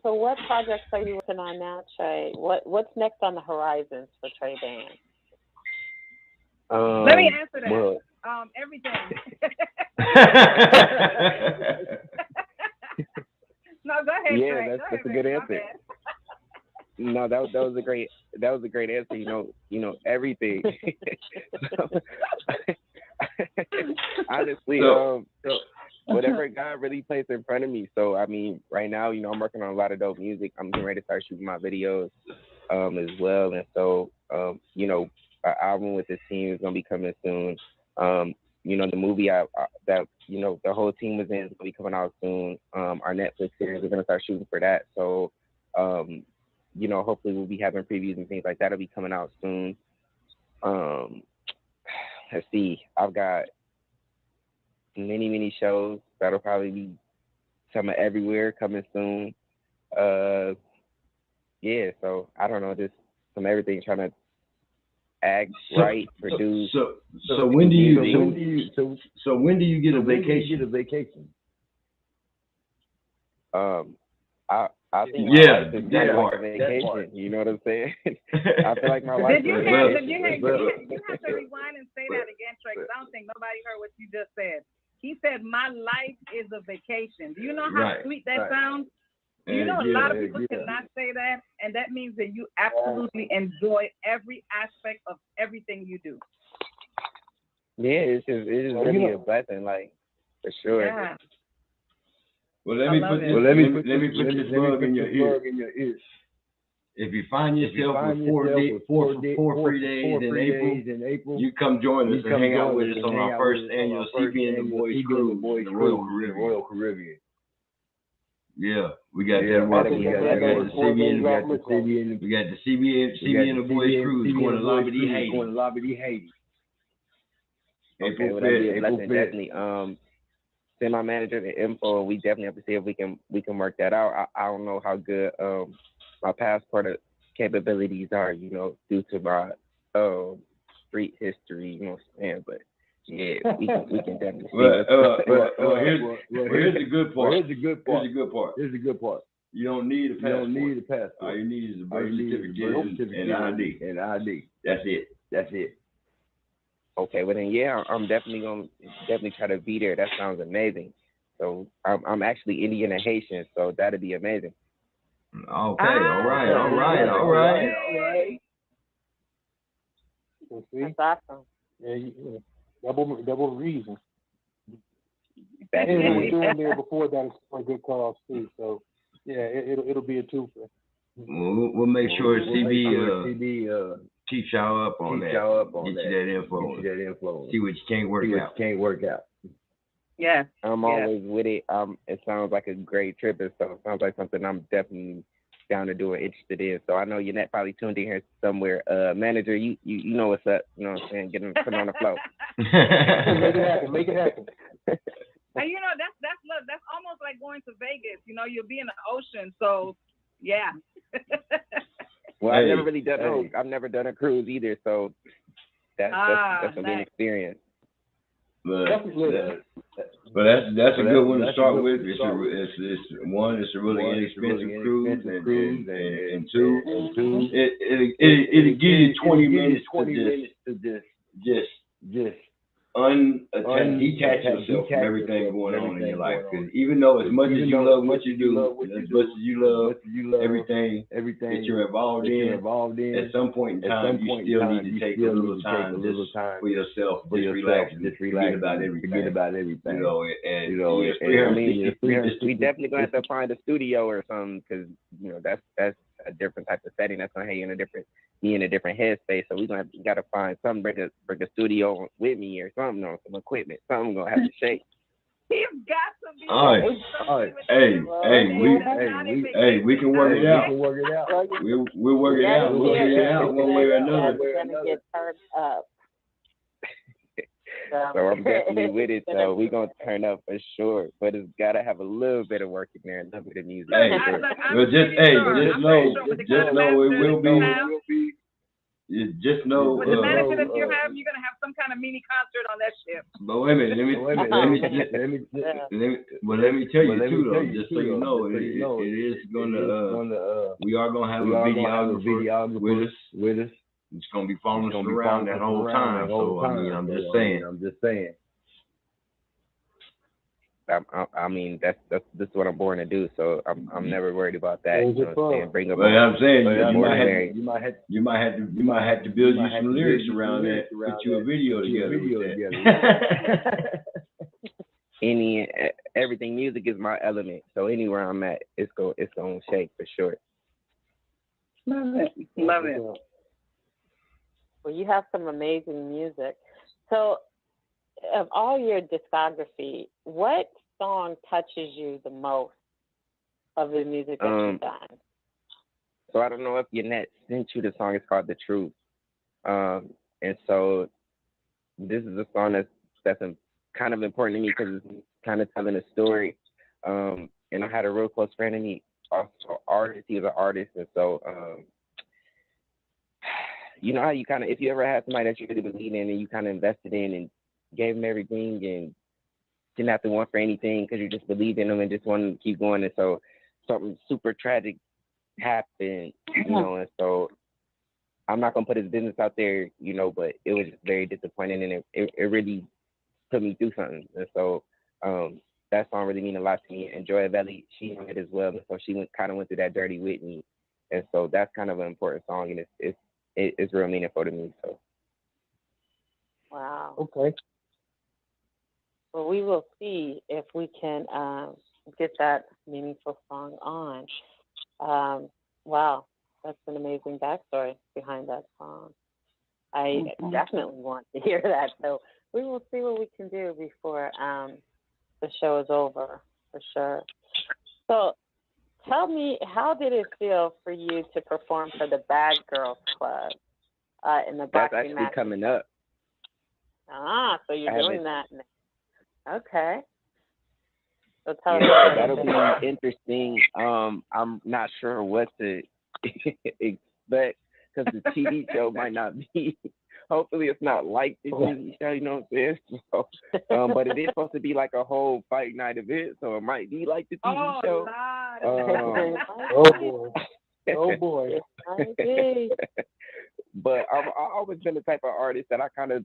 So what projects are you working on now, Trey? What's next on the horizons for Trey Band? Let me answer that. Well, everything. No, go ahead, yeah, Trey. that's a good answer. No, that was a great answer. Everything. Honestly, whatever God really placed in front of me. So I mean, right now, I'm working on a lot of dope music. I'm getting ready to start shooting my videos as well, and so our album with this team is gonna be coming soon. The movie that the whole team was in is gonna be coming out soon. Our Netflix series, we're gonna start shooting for that. So hopefully we'll be having previews and things like that. Will be coming out soon. Let's see, I've got many shows that'll probably be some everywhere coming soon. So I don't know, just some everything, trying to act, write, produce. So when do you get a vacation? I think my life is kind of like a vacation. You know what I'm saying? I feel like my life is a vacation. You have to rewind and say that again, Trey, because I don't think nobody heard what you just said. He said, my life is a vacation. Do you know how sweet that sounds? Do you know a lot of people cannot say that? And that means that you absolutely enjoy every aspect of everything you do. Yeah, it's just really a blessing, like, for sure. Yeah. Well, let me put this bug in your ear. If you find yourself with four free days in April, you come join us and hang out with us on our first annual CB and the Boyz cruise in the Royal Caribbean. Yeah, we got that working. We got the CB and the Boyz cruise going to Labadee, Haiti. Okay, well, that'd be a blessing, definitely. Send my manager the info, and we definitely have to see if we can work that out. I don't know how good my passport capabilities are, due to my street history, you know what I'm saying? But yeah, we can definitely see. Here's the good part. Here's the good part. You don't need a passport. All you need is a birth certificate and ID. That's it. Okay, well then, yeah, I'm definitely gonna try to be there. That sounds amazing. So I'm actually Indian and Haitian, so that'd be amazing. Okay, all right. That's awesome. Yeah, double reason. That's And what we're doing there before that is for a good cause too. So yeah, it'll be a twofer. We'll make sure CB keeps y'all up on that. Get you that info. See what you can't work out. Yeah. I'm always with it. It sounds like a great trip, and so it sounds like something I'm definitely down to do and interested in. So I know Yannette probably tuned in here somewhere. Manager, you know what's up. You know what I'm saying? Get him put on the flow. Make it happen. And you know, that's almost like going to Vegas. You know, you'll be in the ocean, so yeah. Well, I've never really done I've never done a cruise either, so that's a neat experience. But that's a good one to start with. It's a really inexpensive cruise, and two, it'll give you 20 minutes to just detach yourself from everything going on in your life. Because even though as much as you love what you do, as much as you love everything that you're involved in, at some point in time, you still need to take a little time just for yourself, just relax and forget about everything. You know, we definitely gonna have to find a studio or something, because you know that's a different type of setting. That's gonna have you in a different headspace. So we gotta find something, bring a studio with me or something, or some equipment. Something gonna have to shake. He's got to be. We can work it out. We'll work it out. We'll figure it out one way or another. We're gonna get turned up. So I'm definitely with it. So we're gonna turn up for sure, but it's gotta have a little bit of work in there, and a little bit of music. Just know it will be. Just know. With the management that you're gonna have some kind of mini concert on that ship. But wait a minute, let me tell you too, though, just so you know, it is gonna. We are gonna have a videographer with us. It's gonna be following us around that whole time. So I mean, I'm just saying. I mean, that's what I'm born to do. So I'm never worried about that. You know what I'm saying? Bring up. But I'm saying you might have to build you some lyrics around that. Put you a video together. Everything music is my element. So anywhere I'm at, it's gonna shake for sure. Love it. Well, you have some amazing music. So, of all your discography, what song touches you the most of the music that you've done? So I don't know if Yannette sent you the song. It's called The Truth. And so this is a song that's kind of important to me because it's kind of telling a story. And I had a real close friend, and he also artist. He was an artist, and so you know how you kind of, if you ever had somebody that you really believe in and you kind of invested in and gave them everything and didn't have to want for anything because you just believed in them and just wanted to keep going, and so something super tragic happened, you know, and so I'm not gonna put his business out there, you know, but it was just very disappointing, and it really put me through something, and so that song really means a lot to me. And Joy Belly, she knew it as well, and so she went through that journey with me, and so that's kind of an important song, and it's real meaningful to me. So. Wow. Okay. Well, we will see if we can get that meaningful song on. Wow, that's an amazing backstory behind that song. I definitely want to hear that. So we will see what we can do before the show is over, for sure. So tell me, how did it feel for you to perform for the Bad Girls Club in the boxing match? That's actually coming up. So you're doing that now. Okay. So tell us. That'll be interesting. I'm not sure what to expect, because the TV show might not be. Hopefully, it's not like the TV show. You know what I'm saying? So, but it is supposed to be like a whole fight night event, so it might be like the TV show. Oh boy. Oh boy. But I've always been the type of artist that I kind of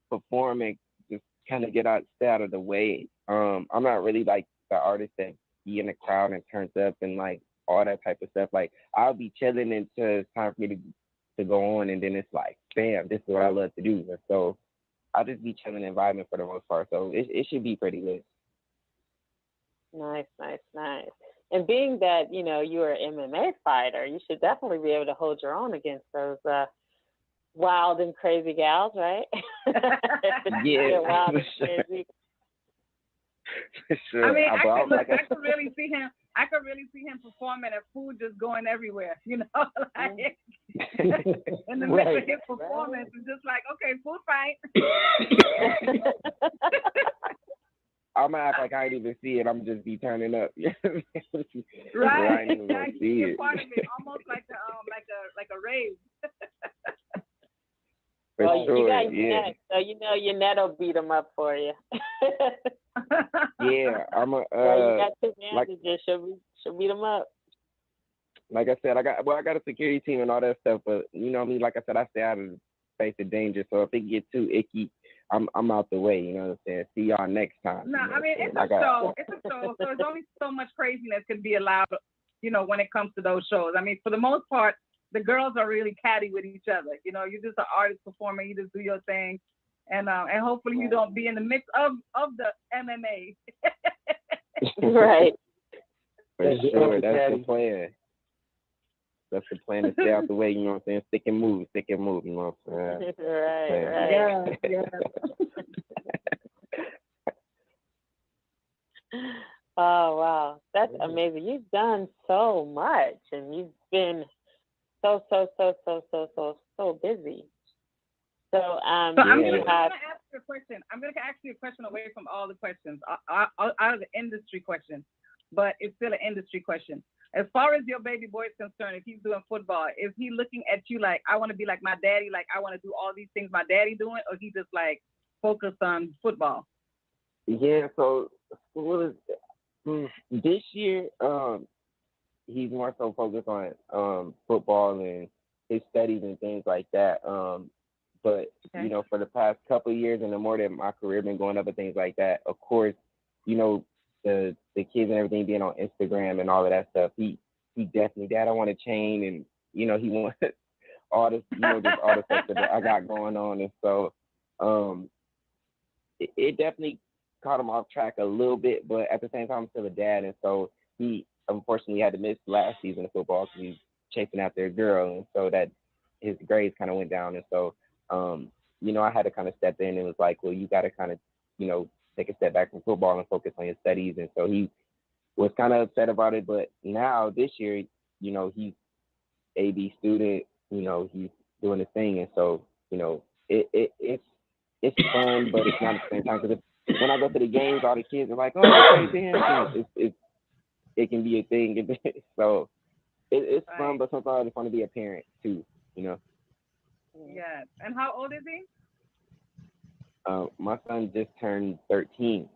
perform and just kind of stay out of the way. I'm not really like the artist that be in the crowd and turns up and like all that type of stuff. Like I'll be chilling until it's time for me to go on, and then it's like, bam, this is what I love to do. And so I'll just be chilling and vibing for the most part. So it should be pretty good. Nice. And being that, you know, you're an MMA fighter, you should definitely be able to hold your own against those wild and crazy gals, right? Yeah. Wild and crazy. Sure. I mean, I could really see him. I could really see him performing and food just going everywhere, you know, like in the midst of his performance, and just like, okay, food fight. I'm gonna act like I didn't even see it. I'm just be turning up. Right. I ain't even gonna see it. Part of it, almost like a rave. For well, sure, you got yeah. net, so you know your net will beat them up for you. Yeah, I'm a. You got two managers, she'll beat them up. Like I said, I got a security team and all that stuff, but you know what I mean. Like I said, I stay out of the space of danger. So if it gets too icky, I'm out the way. You know what I'm saying? See y'all next time. No, you know I mean it's a show. It's a show, so there's only so much craziness can be allowed. You know, when it comes to those shows. I mean, for the most part, the girls are really catty with each other. You know, you're just an artist performing. You just do your thing, and hopefully you don't be in the mix of the MMA. Right. For sure, that's the plan. That's the plan, to stay out the way. You know what I'm saying? Stick and move. You know what I'm saying? Right. Yeah. Oh wow, that's amazing. You've done so much, and you've been so busy. So I'm gonna ask you a question. I'm gonna ask you a question away from all the questions, out of the industry question, but it's still an industry question. As far as your baby boy is concerned, if he's doing football, is he looking at you like, I want to be like my daddy, like I want to do all these things my daddy doing, or he just like focused on football? Yeah. So this year, he's more so focused on football and his studies and things like that. But you know, for the past couple of years and the more that my career been going up and things like that, of course, you know, the kids and everything being on Instagram and all of that stuff, he definitely, Dad, I want a chain, and you know, he wants all this, you know, just all the stuff that I got going on. And so it definitely caught him off track a little bit, but at the same time I'm still a dad, and so he unfortunately had to miss last season of football because he's chasing after a girl, and so that his grades kind of went down. And so you know, I had to kind of step in and was like, well, you got to kind of, you know, take a step back from football and focus on your studies. And so he was kind of upset about it, but now this year, you know, he's AB student, you know, he's doing his thing. And so, you know, it's fun, but it's not at the same time, because when I go to the games, all the kids are like, oh, okay, damn, it can be a thing. So it's fun, but sometimes I just want to be a parent too, you know. Yeah. And how old is he? My son just turned 13.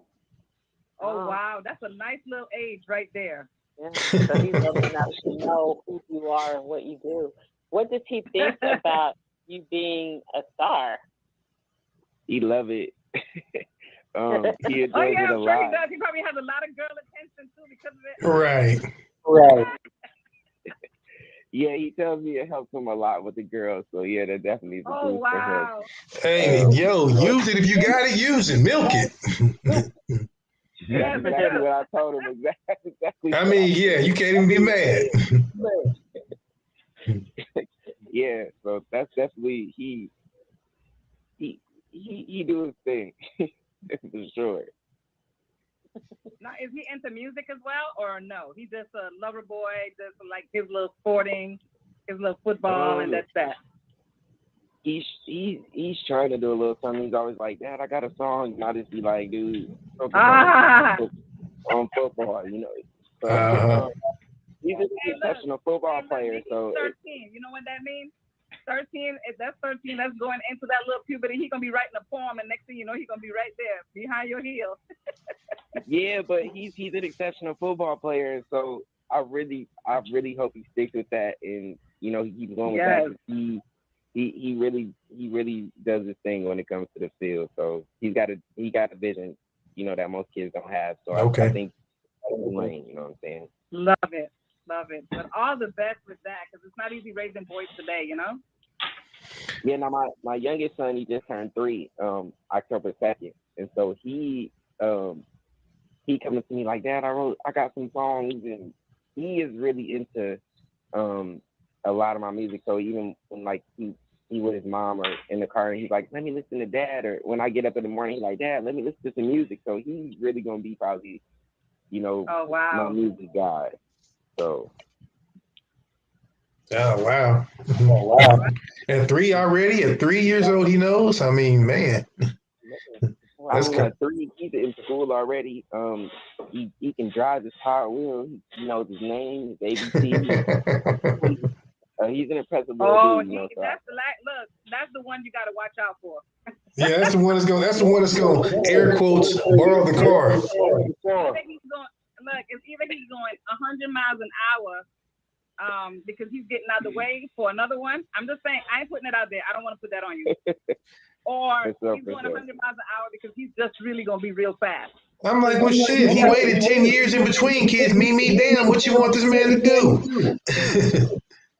Oh, wow. That's a nice little age right there. Yeah. So he's old enough to know who you are and what you do. What does he think about you being a star? He love it. He enjoys it a lot. Sure he does. He probably has a lot of girl attention too because of it. Right. Yeah, he tells me it helps him a lot with the girls. So yeah, that definitely is a boost wow. for him. Hey, use it if you got it. Use it. Milk it. Yeah, exactly what I told him. Exactly. I mean, yeah, you can't even be mad. Yeah, so that's definitely he do his thing for sure. Now, is he into music as well, or no? He's just a lover boy, just like his little sporting, his little football, and that's that. He's trying to do a little something. He's always like, Dad, I got a song. And I just be like, dude, focus on football, you know. So, he's a professional football player. He's so 13. You know what that means? 13, if that's 13, that's going into that little puberty. He's going to be writing a poem, and next thing you know, he's going to be right there behind your heel. Yeah, but he's an exceptional football player, so I really hope he sticks with that, and you know, he keeps going with that. He really does his thing when it comes to the field. So he got a vision, you know, that most kids don't have. So I think Wayne, you know what I'm saying? Love it. But all the best with that, because it's not easy raising boys today, you know? Yeah, now my youngest son, he just turned 3, October 2nd. And so he coming to me like, Dad, I got some songs, and he is really into a lot of my music. So even when like he with his mom or in the car, and he's like, let me listen to Dad. Or when I get up in the morning, he's like, Dad, let me listen to some music. So he's really gonna be probably, you know, my music guy. So. Oh wow! At 3 already, at 3 years old, he knows. I mean, man. I mean, at 3, he's in school already. He can drive his power wheel. He knows his name, his ABC. He's an impressive little dude. You know, that's the one you got to watch out for. Yeah, that's the one that's going air quotes borrow the car. It's either he's going 100 miles an hour. Because he's getting out of the way for another one. I'm just saying, I ain't putting it out there. I don't want to put that on you. Or he's going 100 miles an hour because he's just really going to be real fast. I'm like, well, shit, he waited 10 years in between, kids. Me, damn, what you want this man to do?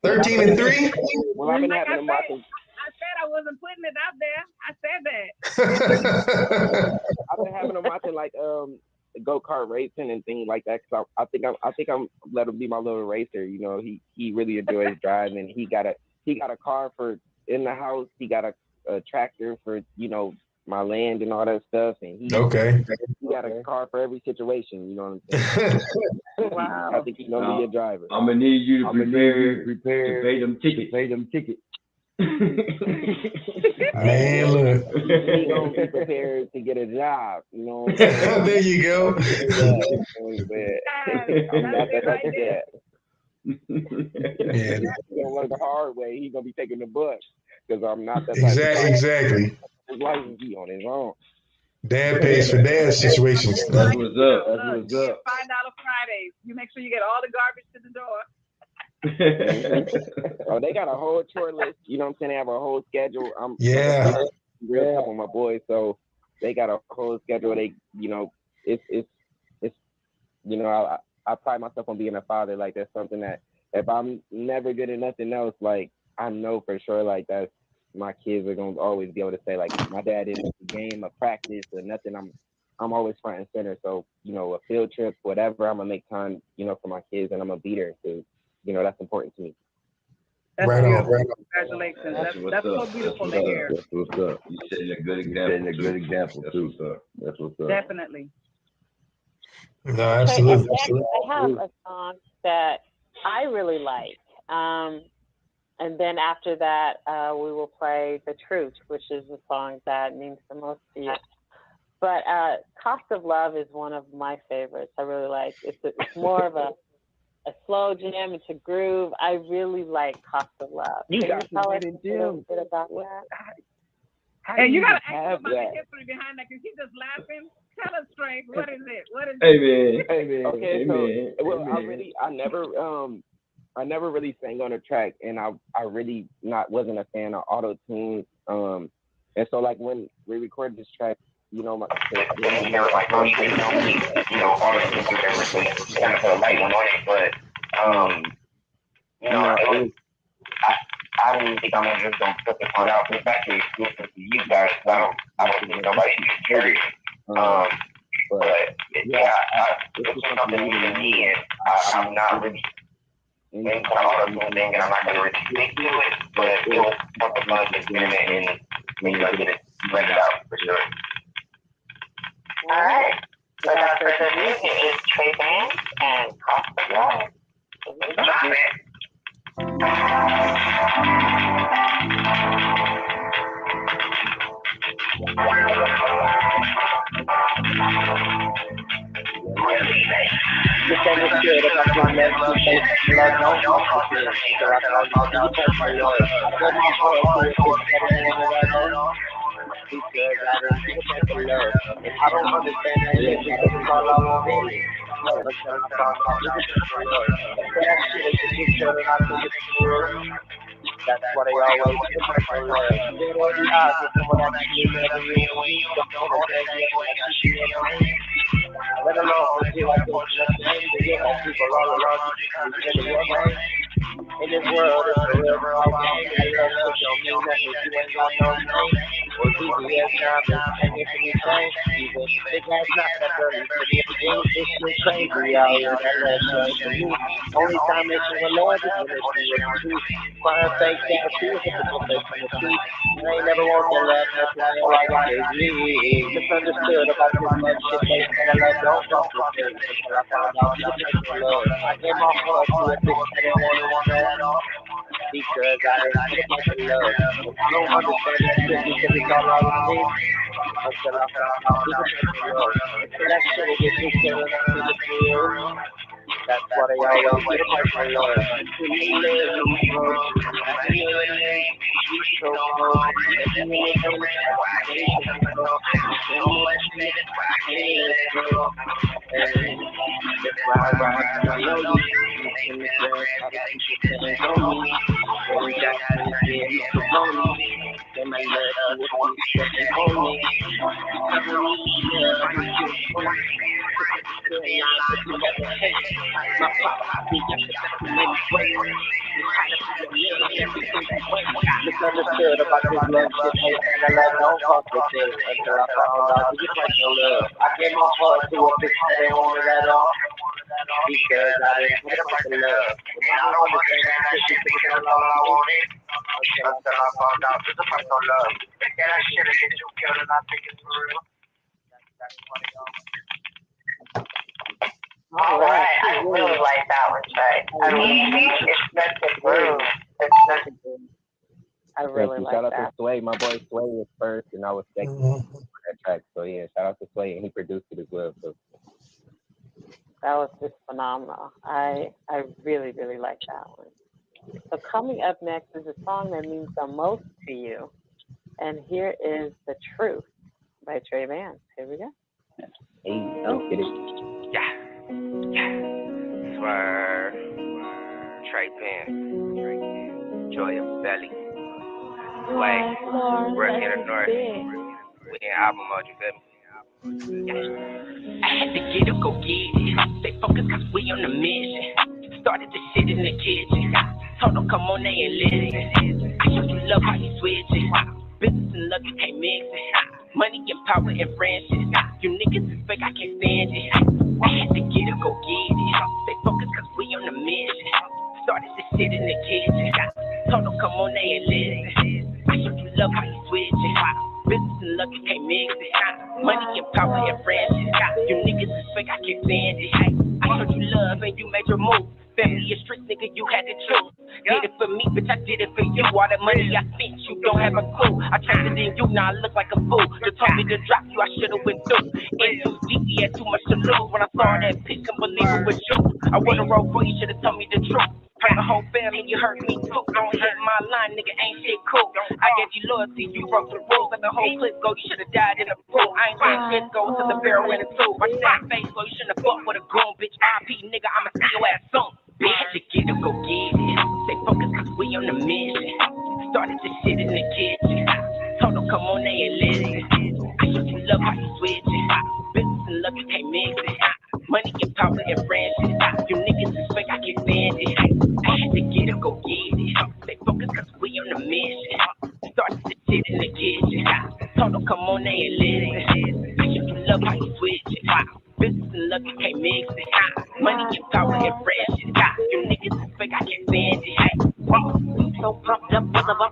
13 and 3? Well, I've been having him watching. I said I wasn't putting it out there. I said that. I've been having him watching, like, go-kart racing and things like that, because I think I'm let him be my little racer. You know, he really enjoys driving. He got a car for in the house. He got a tractor for, you know, my land and all that stuff. And he got a car for every situation. You know what I'm saying? Wow. I think he's gonna be a driver. I'm gonna need you to prepare to pay them tickets. Man, look. He gonna be prepared to get a job, you know. There you go. Yeah. He's gonna learn the hard way. He's gonna be taking the bus because I'm not that. Exactly. His life will be on his own. Dad pays for dad's situations. That's what's up. $5 Fridays. You make sure you get all the garbage to the door. Oh, they got a whole chore list. You know what I'm saying? They have a whole schedule. I'm real tough with my boys, so they got a whole schedule. They, you know, it's you know, I pride myself on being a father. Like, that's something that if I'm never good at nothing else, like, I know for sure, like, that's my kids are gonna always be able to say, like, my dad isn't a game, a practice, or nothing. I'm always front and center. So, you know, a field trip, whatever, I'm gonna make time, you know, for my kids, and I'm gonna be there because, you know, that's important to me. That's right beautiful. on. Congratulations. That's so beautiful to hear. That's what's up. You setting a good example. Too. That's what's up. Definitely. No, absolutely. I have a song that I really like. And then after that, we will play The Truth, which is the song that means the most to you. But Cost of Love is one of my favorites. I really like it. It's more of a slow jam. It's a groove. I really like Cost of Love. You Can got you tell us to a little bit about that? And you got to ask about the history behind that, because he's just laughing. Tell us straight. What is it? Amen. Okay, Amen. So well, I never really sang on a track, and I really wasn't a fan of auto tunes. And so, like, when we recorded this track, you know, they were like, "Oh, you can auto tunes and everything." You kind of put a light one on it, but you know, it was. I didn't think I'm just gonna put this one out. It's actually exclusive to you guys. I don't think nobody can hear it. But yeah, this is something new to me, and I'm not really into the auto-tune thing, and I'm not gonna really stick to it. But it was something fun to experiment and maybe get it spread out for sure. All right. So without further ado, it is Trey Band and Cost of Love. Drop it. Misunderstood about this love, you say love don't complicate. So I thought you personal love. I gave my heart to a bitch that I didn't want to let on. Because I didn't give a fuck love. And I don't understand that shit because it's all I want. But then I found out you can personal love. That shit is just good and I think it's true. That's what I always do. Personal love. There are the odds of someone that you never knew when you don't know the thing you want to see in your mind. Let alone feel like those things that you have people all around you in your mind. In this world, it's a real world game. And love don't mean nothing if you ain't got no name. Or GPS time is hanging from your chain. Even if that's not that early for the game, it's shit crazy out here. That love shit for me. Only time they show love is when they see what you do. Fire fake tattoos if it's what they come to see. I ain't never want that love, that's why all I got is me. Misunderstood about this love shit, they say I love don't complicate. Until I found out you can make love. I gave my heart to a bitch I didn't want to at all. Because I didn't get much love. I don't understand that shit because it's all I need. Until I found out you can make love. Until that shit will get too good and I think it's real. That's what I always get my love. Until you live in the world. I feel it. You so cold. You ain't no way. So much minute. I can't let it go. That's why I ride to know you. In the grass, I got people telling on me. When we got to the bed, it's a lonely. They might let you with one second on me. I don't need love, I need you. My papa, I think I should have to make it break. Misunderstood about this love shit, and I love don't complicate. Until I found out you get no love. I gave my heart to a bitch that ain't want it at all. Because I didn't get much love. And I don't understand that shit because it's all I wanted. Until I found out you get no love. And that shit will get you killed and I think it's for real. That's what it is. All right, I really like that one, Trey. I mean, it's such a groove. It's such a groove. I really like that. Shout out to Sway. My boy Sway was first, and I was second on that track. So yeah, shout out to Sway, and he produced it as well. So that was just phenomenal. I really, really like that one. So coming up next is a song that means the most to you, and here is "The Truth" by Trey Vance. Here we go. Hey, let's get it. Swerve, Trey Vance, Joy of Belly, Sway, we're in the North, we in album mode, you feel me? I had to get up, go get it, stay focused cause we on the mission, started the shit in the kitchen, told them come on they and listen, I show you love how you switch it, business and love you can't mix it, money and power and friendship, you niggas is fake, I can't stand it, I had to get up, go get it, stay focused cause we on the mission, started the shit in the kitchen, told them come on they and listen, I show you love how you switch it, business and love you can't mix it, money and power and friendship, you niggas is fake, I can't stand it, I showed you love and you made your move. Family is strict, nigga, you had to choose. Did it for me, bitch, I did it for you. All that money I spent, you don't have a clue. I traded in you, now I look like a fool. They told me to drop you, I should've went through. Ain't too deep, he had too much to lose. When I saw that pitch, couldn't believe it was you. I would've wrote for you, should've told me the truth. Hurt the whole family, you hurt me too. Don't hit my line, nigga, ain't shit cool. I gave you loyalty, you broke the rules. Let the whole clip go, you should've died in the pool. I ain't let shit go to the barrel in the tube. My sad face, so you shouldn't have fucked with a goon, bitch. RP, nigga, I'ma see your ass soon. Bitch, had to get up, go get it. Stay focused cause we on the mission. Started this shit in the kitchen. Told them come on they and listen. I show you love how you switch it. Business and love you can't mix it. Money and power and friendship. You niggas is fake, I can't stand it. I had to get up, go get it. Stay focused cause we on the mission. Started this shit in the kitchen. Told them come on they and listen. I show you love how you switch it. Business and love you can't mix it. Money and power and friendship. You niggas is fake, I can't stand it. So pumped up,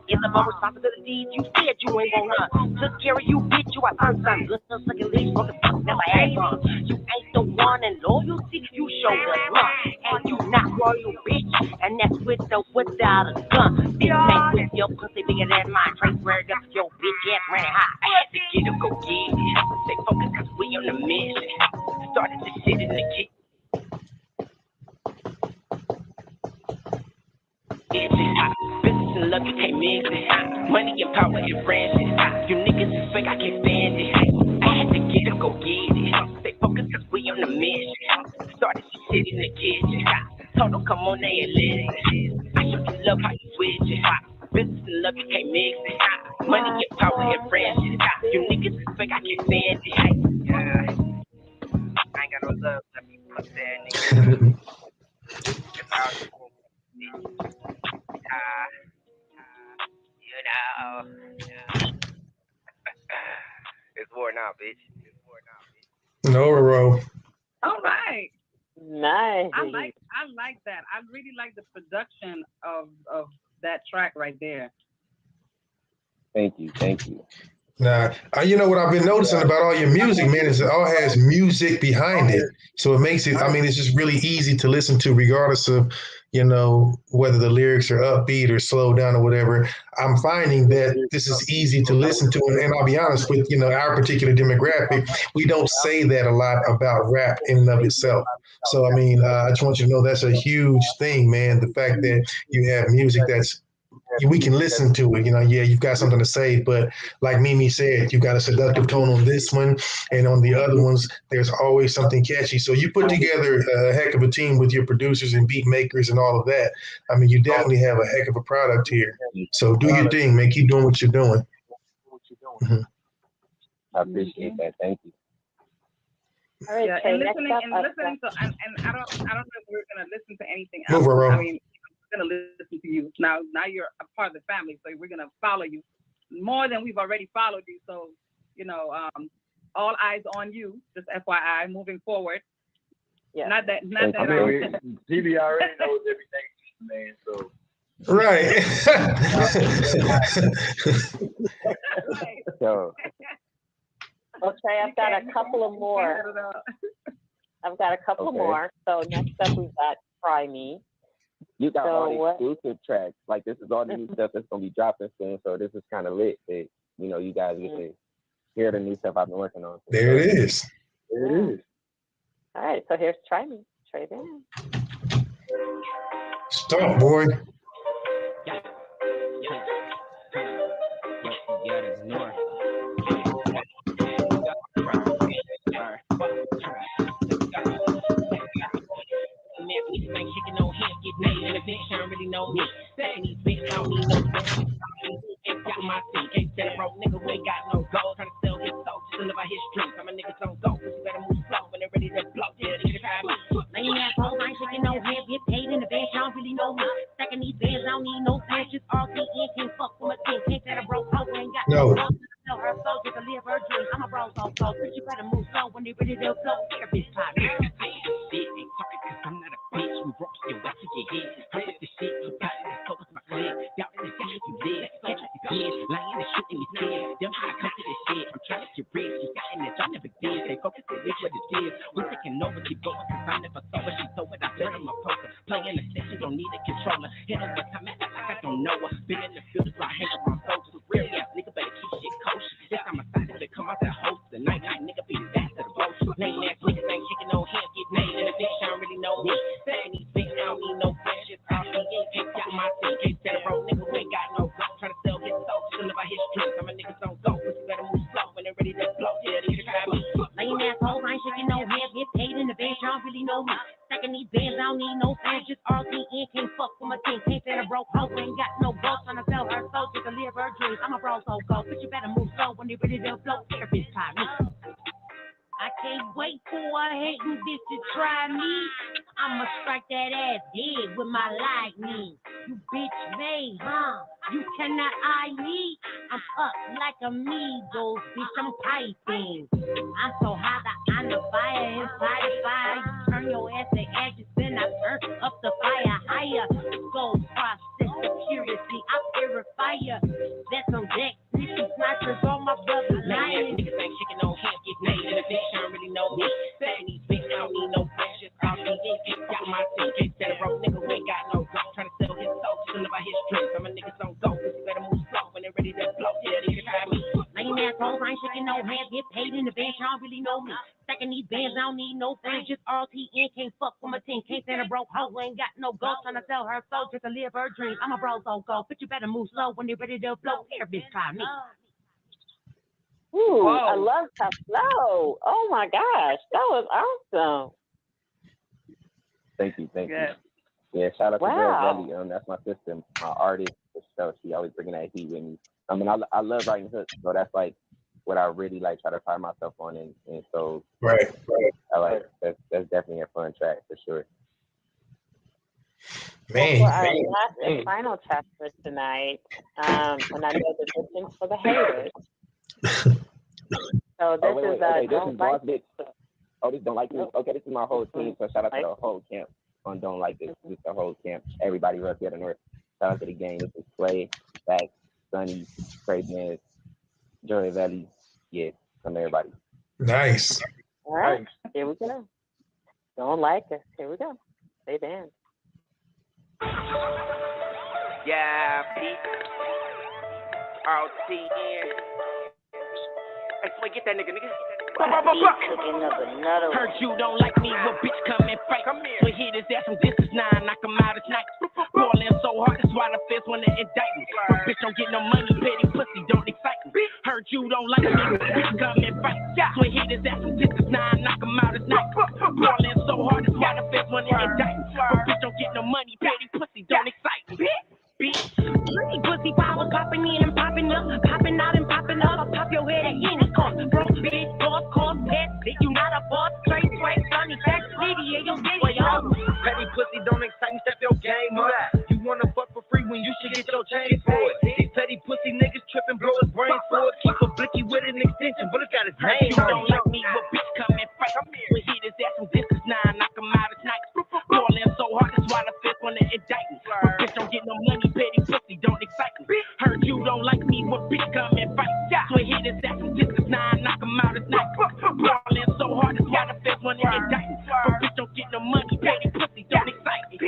it's about responsibilities. You said you ain't gon' run. Took care of you, bitch, you I earned some good sucking leaves from the fuck never had fun. You ain't the one and loyalty, you show us love. And you not royal, bitch, and that's with or without a gun. This ain't with your pussy bigger than mine. Trace where up your bitch ass running high. I had to get up, go get it. Stay focused cause we on the mission. Started this shit in the kitchen. Business and love, you can't mix it. Money and power and friendship. You niggas is fake, I can't stand it. I had to get it, go get it. Stay focused cause we on the mission. Started this shit in the kitchen. Told them come on there and listen. I show you love how you switch it. Business and love, you can't mix it. Money and power and friendship. You niggas is fake, I can't stand it. I ain't got no love, let me put that nigga. You know. It's war now, bitch. No, Ro. All right. Nice. I like that. I really like the production of that track right there. Thank you. Nah, you know what I've been noticing about all your music, man, is it all has music behind it. So it makes it, I mean, it's just really easy to listen to regardless of, you know, whether the lyrics are upbeat or slowed down or whatever. I'm finding that this is easy to listen to. And I'll be honest with, you know, our particular demographic, we don't say that a lot about rap in and of itself. So, I mean, I just want you to know that's a huge thing, man. The fact that you have music that's, we can listen to it, you know, yeah, you've got something to say, but like Mimi said, you got a seductive tone on this one, and on the other ones, there's always something catchy. So you put together a heck of a team with your producers and beat makers and all of that. I mean, you definitely have a heck of a product here. So do your thing, man. Keep doing what you're doing. Mm-hmm. I appreciate that. Thank you. All right, Yeah, so and next listening up, to, and I don't know if we're gonna listen to anything Move else. around. I mean, we're gonna listen to you now. Now you're a part of the family, so we're gonna follow you more than we've already followed you. So, you know, all eyes on you. Just FYI, moving forward. Yeah. Not that. TV already knows everything, man. So. Right. So. Okay, I've got a couple of more. More. So next up, we've got Try Me. You got all the exclusive tracks. Like, this is all the new stuff that's going to be dropping soon. So this is kind of lit that, you know, you guys get to hear the new stuff I've been working on. There it is. There it is. All right, so here's Try Me. Try it in. Stop, boy. No. Lame ass hoes, I ain't shaking no hands, get paid it in the bench, y'all really know me. Stacking these bands, I don't need no friends, just RTN, can't fuck with my team, can't stand a broke hoe, ain't got no ghost, trying to sell her soul just to live her dream. I'm a bro, so go, but you better move slow when they're ready to blow. Here, bitch, try me. Ooh, I love that flow. Oh my gosh, that was awesome. Thank you. Yeah, shout out to Girl Belly. That's my sister, my artist. So she always bringing that heat with me. I mean, I love writing hooks, so that's like what I really like try to pride myself on, and so right. I like that's definitely a fun track for sure. Man, well, for our last and final track for tonight, and I know the distance for the haters. So this is Don't Like This. Oh, this Don't Like This. Okay, this is my whole team. So shout out to the whole camp on Don't Like This. This is the whole camp. Everybody right here at the North. Shout out to the gang. This is Slay, Back, Sunny, Great Man, Joy Valley. Yeah, from everybody. Nice. All right, here we go. Don't Like Us. Here we go. Stay banned. Yeah, Pete. RTN. Hey, Sway, get that nigga. Heard you don't like me, well, bitch, come and fight. We hit his ass from distance 9, knock him out at night. Ballin' so hard, that's why the feds wanna indict me. But bitch, don't get no money, petty pussy, don't excite me. Heard you don't like me, well, bitch, come and fight. We hit his ass from distance 9, knock him out at night. Ballin' so hard, that's why the feds wanna indict me. But bitch, don't get no money, petty pussy, don't excite me. Bitch, pussy power popping in and popping up, popping out and popping up. I'll pop your head at any cost. Broke bitch, cost, pet. You not a boss, straight, sunny, back, city, your day. Petty pussy, don't excite me, step your game up. You wanna fuck for free when you should get your chain for it. These petty pussy niggas tripping, blow his brains for it. Keep a blicky with an extension, but it got his name. You don't like me, but bitch, come and fight. We hit his ass from distance 9, knock him out at night. Ballin' so hard, that's why the feds wanna indict me. But bitch, don't get no money, petty pussy, don't excite me. Heard you don't like me, but bitch, come and fight. So hit his ass from distance 9, knock him out at night. Ballin' so hard, that's why the feds wanna indict me. But bitch, don't get no money, petty pussy, don't excite me.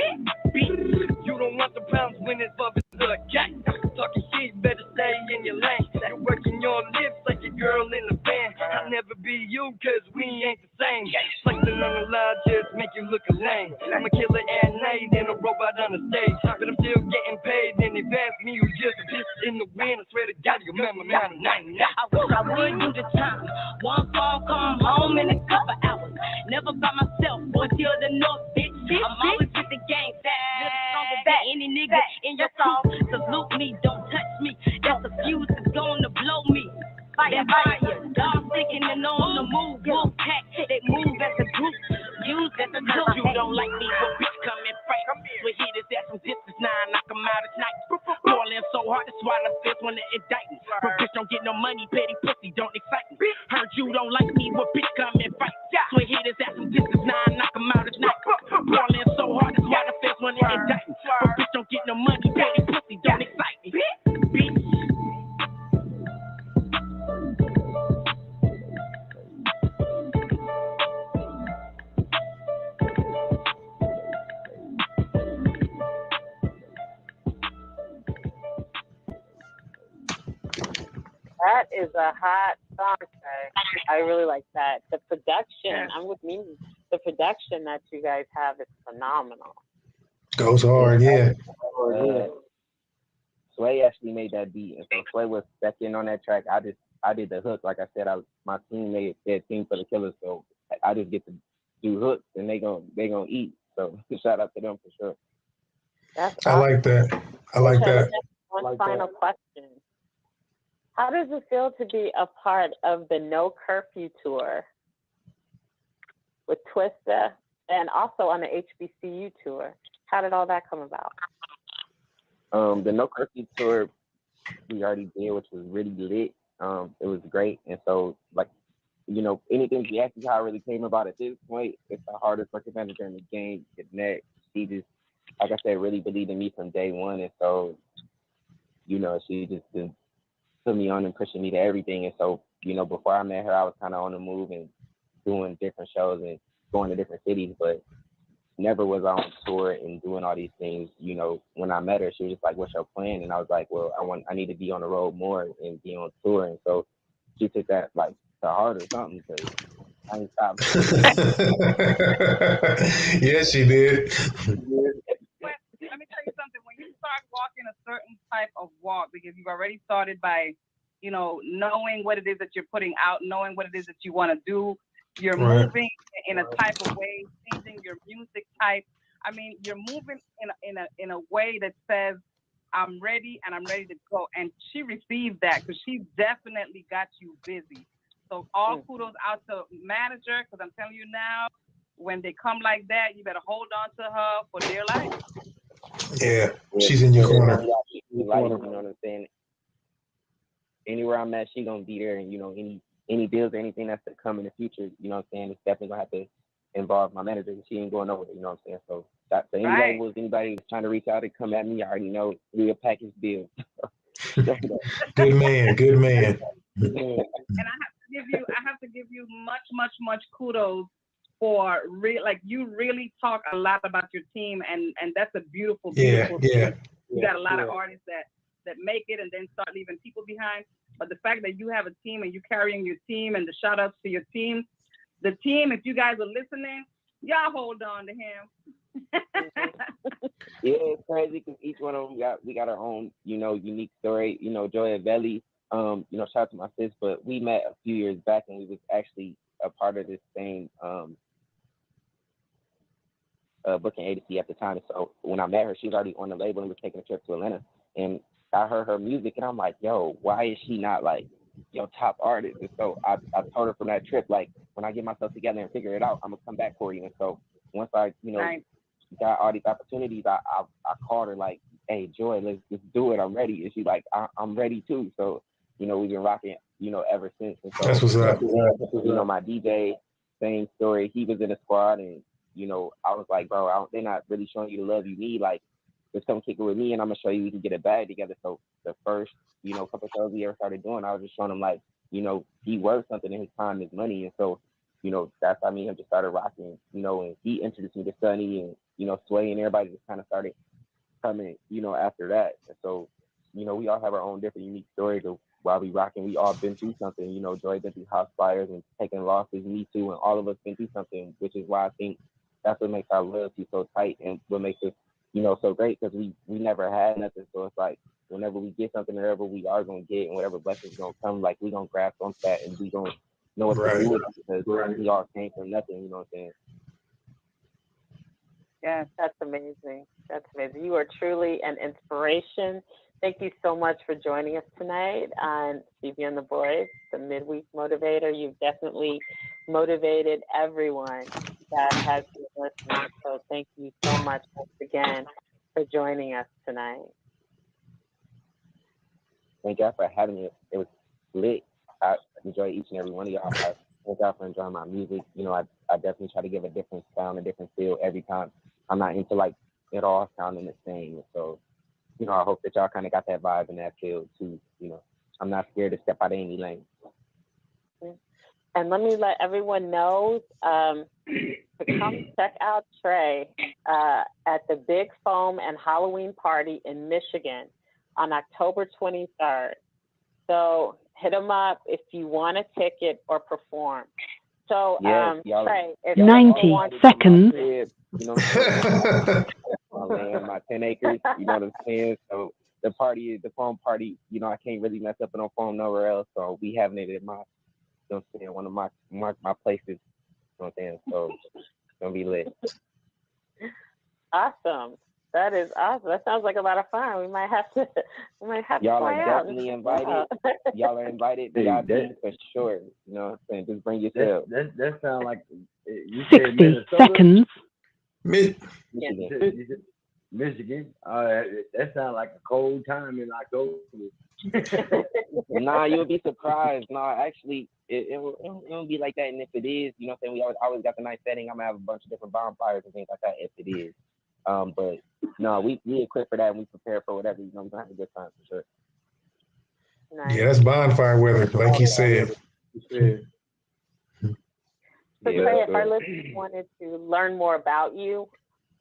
Bitch, you don't want the pounds when it's love is a gang. Talking shit, better stay in your lane. You're working your lips like a girl in the band. I'll never be you, cause we ain't the same. Flexing on the line just make you look a lame. I'm a killer at night and a robot on the stage. But I'm still getting paid and they ask me who's just a bitch in the wind. I swear to God, you remember me on the 99. I wish I would do the time. One phone, come home in a couple hours. Never by myself, boy, till the north, bitch. I'm always with the gang, stronger than any nigga in your song. Salute me, don't touch me. That's the fuse that's gonna blow me. Fire, dog sticking and on the move. Wolf pack, they move as a group. Use as a group. You don't like me, but bitch, come and fight. We hit his ass from distance 9, knock him out at night. Ballin' so hard, that's why the feds wanna indict me. But bitch, don't get no money, petty pussy, don't excite me. Heard you don't like me, but bitch, come and fight. We hit his ass from distance 9, knock him out at night. Ballin' so hard, that's why the feds wanna indict me. But bitch, don't get no money, petty pussy, don't excite me. Bitch. That is a hot song, I really like that. The production, I'm with me. The production that you guys have is phenomenal. Goes hard, yeah. Sway actually made that beat, and so Sway was second on that track. I did the hook, like I said. My team made their team for the Killers, so I just get to do hooks, and they gonna eat. So shout out to them for sure. That's awesome. I like that. I like that. One final question. How does it feel to be a part of the No Curfew tour with Twista and also on the HBCU tour? How did all that come about? The No Curfew tour we already did, which was really lit. It was great. And so, like, you know, anything she asked me how it really came about at this point, it's the hardest record manager in the game. Connect. She just, like I said, really believed in me from day one. And so, you know, she just put me on and pushing me to everything. And so, you know, before I met her, I was kind of on the move and doing different shows and going to different cities, but never was on tour and doing all these things. You know, when I met her, she was just like, what's your plan? And I was like, well, I need to be on the road more and be on tour. And so she took that like to heart or something, because I ain't stopped. Yes, she did. But let me tell you something. When you start walking a certain type of walk, because you've already started by, knowing what it is that you're putting out, knowing what it is that you want to do, you're Right. moving in a type of way, changing your music type. I mean, you're moving in a way that says, I'm ready and I'm ready to go. And she received that because she definitely got you busy. So all kudos out to manager, because I'm telling you now, when they come like that, you better hold on to her for dear life. Yeah, she's in your corner. You know what I'm saying? Anywhere I'm at, she gonna be there, and any deals or anything that's to come in the future, you know what I'm saying, it's definitely gonna have to involve my manager. She ain't going nowhere, you know what I'm saying? So any labels, anybody who's trying to reach out and come at me, I already know we a package deal. Good man, good man. And I have to give you much kudos for you really talk a lot about your team, and that's a beautiful thing. You got a lot of artists that make it and then start leaving people behind. But the fact that you have a team and you carrying your team, and the shout outs to your team, the team, if you guys are listening, y'all hold on to him. Yeah, it's crazy because each one of them we got our own, unique story. Joy Belly, shout out to my sis, but we met a few years back and we was actually a part of this same booking agency at the time. So when I met her, she was already on the label and was taking a trip to Atlanta, and I heard her music and I'm like, yo, why is she not like your top artist? And so I told her from that trip, like, when I get myself together and figure it out, I'm gonna come back for you. And so once I, got all these opportunities, I called her like, hey, Joy, let's do it. I'm ready. And she's like, I'm ready too. So, we've been rocking, ever since. And so, that's what's up. My DJ, same story. He was in the squad, and I was like, bro, they're not really showing you the love you need. Like, just come kick it with me, and I'm gonna show you we can get a bag together. So the first, couple of shows we ever started doing, I was just showing him like, he worth something, in his time, his money, and so, that's how me and him just started rocking, and he introduced me to Sonny and Sway, and everybody just kind of started coming, after that. And so, we all have our own different unique stories of while we rocking. We all been through something. Joy been through house fires and taking losses, me too, and all of us been through something, which is why I think that's what makes our loyalty so tight and what makes us so great, because we never had nothing. So it's like whenever we get something, wherever we are gonna get, and whatever blessings gonna come, like we gonna grasp on that and we gonna know what to do with it, because we all came from nothing. You know what I'm saying? Yeah, that's amazing. That's amazing. You are truly an inspiration. Thank you so much for joining us tonight on CB and the Boyz, the Midweek Motivator. You've definitely motivated everyone that has been listening. So thank you so much once again for joining us tonight. Thank y'all for having me. It was lit. I enjoy each and every one of y'all. Thank y'all for enjoying my music. I definitely try to give a different sound, a different feel every time. I'm not into like it all sounding the same. So, I hope that y'all kind of got that vibe and that feel too. I'm not scared to step out of any lane. And let me let everyone know to come check out Trey at the Big Foam and Halloween Party in Michigan on October 23rd. So hit him up if you want a ticket or perform. So, Trey, if 90 seconds. My 10 acres, you know what I'm saying? So the foam party, I can't really mess up in no foam nowhere else. So we having it at my, one of my places, you know what I'm saying? So it's gonna be lit. Awesome. That is awesome. That sounds like a lot of fun. We might have to Y'all are definitely invited. Y'all are invited to y'all team for sure. You know what I'm saying? Just bring yourself. That sounds like you 60 seconds. Michigan. That sounds like a cold time in October. Nah, you'll be surprised. Nah, actually, it won't be like that. And if it is, you know what I'm saying, we always got the nice setting. I'm gonna have a bunch of different bonfires and things like that if it is. But no, we equipped for that and we prepare for whatever. We're gonna have a good time for sure. Nice. Yeah, that's bonfire weather, like you said. So Trey, if our listeners wanted to learn more about you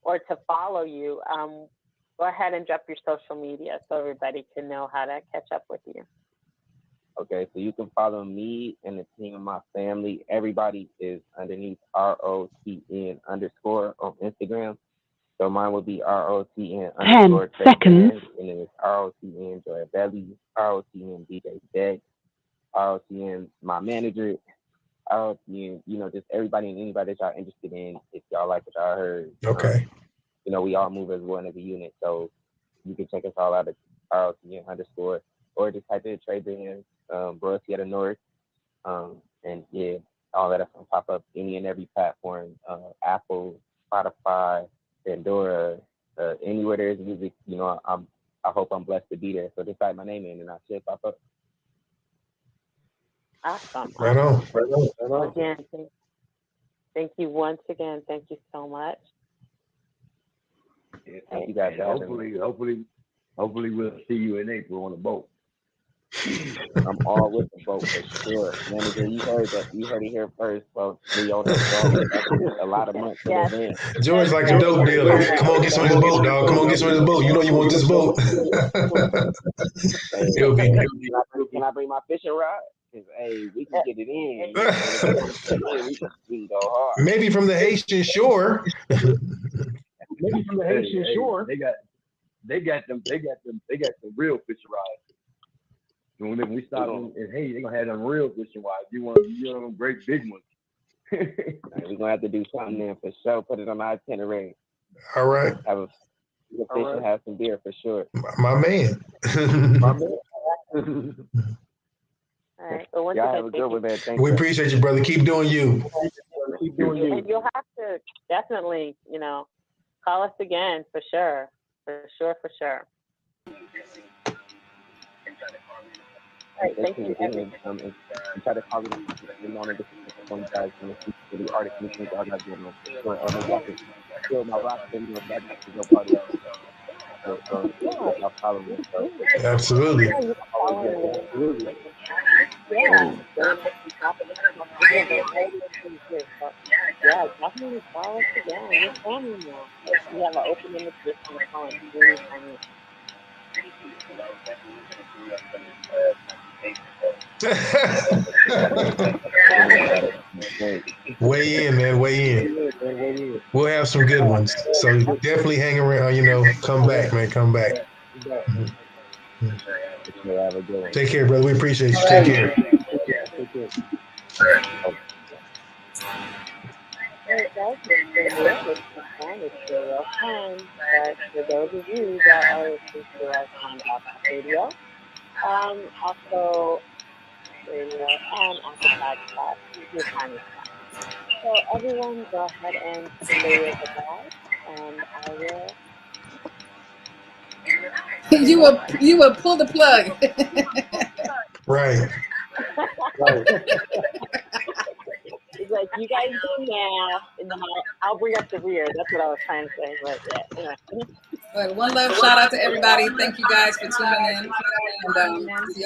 or to follow you, go ahead and drop your social media so everybody can know how to catch up with you. Okay, so you can follow me and the team of my family. Everybody is underneath ROTN _ on Instagram. So mine would be ROTN _ 10 seconds. And then it's ROTN Joy Belly, ROTN DJ Deck, ROTN my manager, ROTN, just everybody and anybody that y'all interested in. If y'all like what y'all heard, Okay. We all move as one as a unit. So you can check us all out at ROTN _ or just type in Trey Bands, Royalty at the North, and yeah, all that's gonna pop up any and every platform, Apple, Spotify, Pandora, anywhere there's music. I hope I'm blessed to be there. So just type my name in and I should pop up. Awesome. Right on. Again, thank you once again. Thank you so much. Yeah, thank you guys. Hopefully we'll see you in April on the boat. I'm all with the boat for sure. Manager, you heard that. You heard it here first, folks. We own a lot of months in advance. George like a dope dealer. Come on, get some of this boat, dog. Come on, get some of this boat. You know you want this boat. It'll be good. Can I bring my fishing rod? Because, hey, we can get it in. We can go hard. Maybe from the Haitian shore. They got some real fishing rods. When we stop in Haiti, they're gonna have them real fishing rods. You want them great big ones. We're gonna have to do something there for sure. Put it on our itinerary. All right. Have a fish and have some beer for sure. My man. My man. All right. So once y'all have a good one, man. Thank we you. appreciate you, brother. Keep doing you. And you'll have to definitely, call us again for sure. For sure. All right, thank you. Try to call it in morning. This is one guys going to speak to the artist meetings. I got to go. My rock and back to go party out. So I'll follow it. Absolutely. Yeah. Yeah, definitely follow us again. We're family now. We have an open invitation to call it really funny. Weigh in, man. Weigh in. We'll have some good ones. So definitely hang around. Come back, man. Come back. Take care, brother. We appreciate you. Take care. It's still real fun, but for those of you that are listening to us on Apple Radio, also radio and Apple Podcast, your time is fine. So everyone go ahead and say your goodbye, and I will. You will pull the plug. Right. It's like, you guys do now, and then I'll bring up the rear. That's what I was trying to say, but yeah. Well, one love shout out to everybody. Thank you guys for tuning in. And see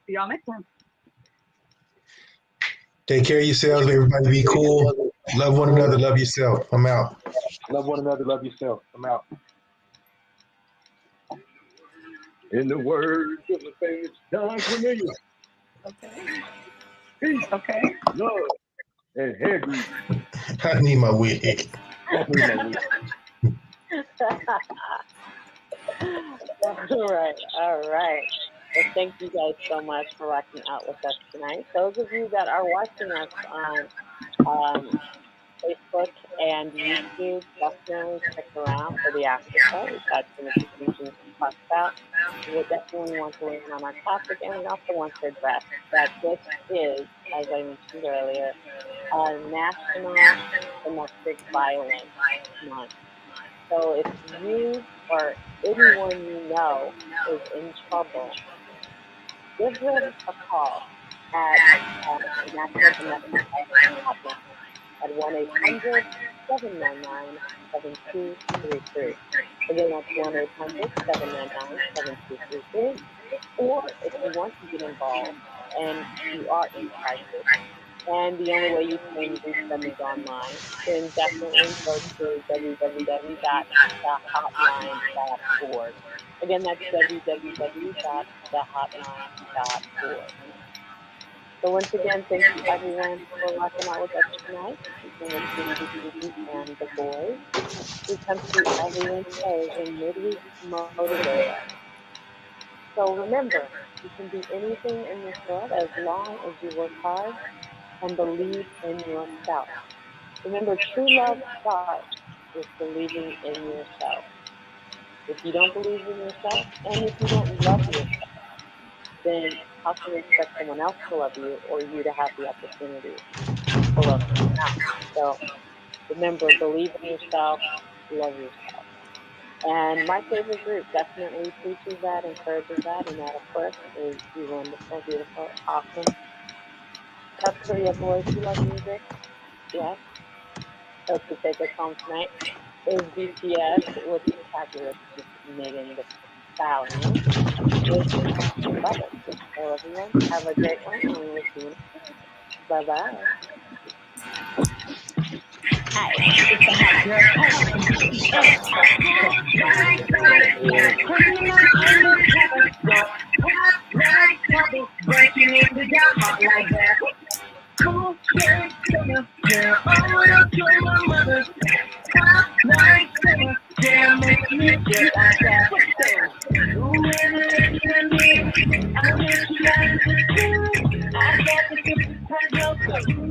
y'all next time. Take care of yourselves. Everybody be cool. Love one another. Love yourself. I'm out. Love one another. Love yourself. I'm out. In the words of the famous Don Cornelius. Okay. Peace. Okay. Love. And hair grease. I need my wig. All right. Well, thank you guys so much for rocking out with us tonight. Those of you that are watching us on Facebook and YouTube, definitely stick around for the after show. We've got some institutions to talk about. We definitely want to lean on our topic, and we also want to address that this is, as I mentioned earlier, National Domestic Violence Month. So if you or anyone you know is in trouble, give them a call at National Domestic Violence Hotline at 1-800-799-7233. Again, that's 1-800-799-7233. Or if you want to get involved and you are in crisis, and the only way you can reach them is online, then definitely go to www.thehotline.org. Again, that's www.thehotline.org. So once again, thank you everyone for rocking out with us tonight. Speaking with CB and the Boyz. We come to you every Wednesday in Midweek Motivator. So remember, you can be anything in this world as long as you work hard and believe in yourself. Remember, true love starts with believing in yourself. If you don't believe in yourself, and if you don't love yourself, then how can you expect someone else to love you or you to have the opportunity to love someone else? So remember, believe in yourself, love yourself. And my favorite group definitely preaches that, encourages that, and that, of course, is you wonderful, beautiful, awesome. Custody of Boyz Who Love Music. Yes. So to take us home tonight is BTS with the fabulous Megan Thee Stallion with Bubbles. So everyone, have a great one, and we will see you next time. Bye-bye. Hey, it's the hot girl. Breaking into your heart like that. Cool, yeah, yeah, I wanna show my mother. Hot like summer, yeah, make me get like that. Whoever it can be, I'll make you like this too. I got the gift to turn your soul.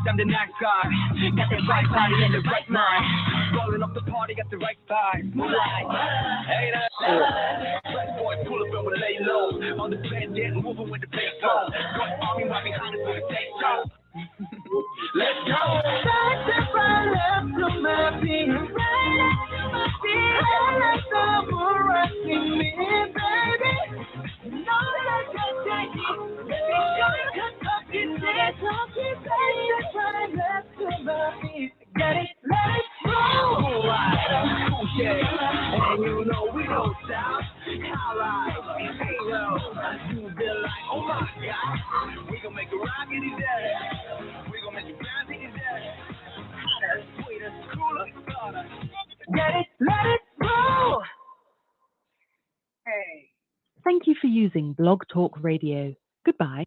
I'm the nice guy. Got the right body and the right mind. Rolling up the party, got the right vibe. Moonlight. Hey, that's Red boy, pull up and we lay low. On the bed, getting moving with the bass go. Got army right behind us with the take show. Let's go. Right step right up to my feet. Right up to my feet. I like the moon rushing me, baby. You know that I just got you. Baby, you're talk it, baby. Right up to my feet. Get it, let it go. Alright, yeah. And you know we don't stop. Alright, hey yo, you feel like, oh my God, we gon' make a rock any day. We gon' make it bounce any day. Hotter, sweeter, cooler, hotter. Get it, let it go. Hey. Thank you for using Blog Talk Radio. Goodbye.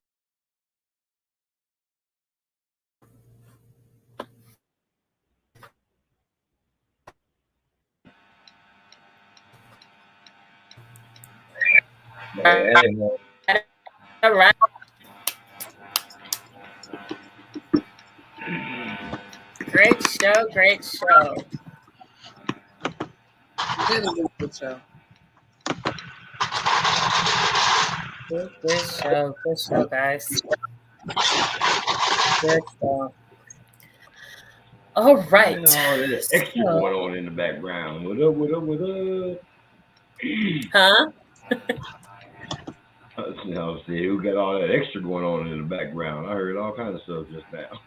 All right. Great show, great show. Really good show. Good show, guys. Good show. All right. There's extra going on in the background. What up, what up, what up? Huh? I see who got all that extra going on in the background. I heard all kinds of stuff just now.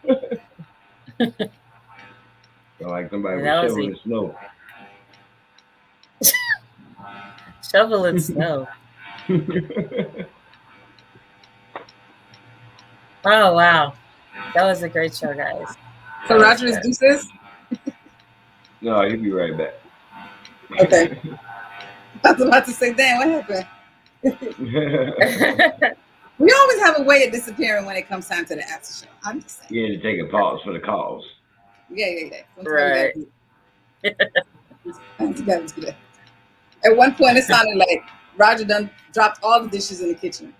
Sound like somebody was shoveling snow. Shoveling snow. Oh, wow. That was a great show, guys. So Roger is deuces? No, he'll be right back. Okay. I was about to say, damn, what happened? We always have a way of disappearing when it comes time to the after show. I'm just saying. You had to take a pause for the calls. Yeah. Right. Sometimes you gotta do that. At one point, it sounded like Roger done dropped all the dishes in the kitchen.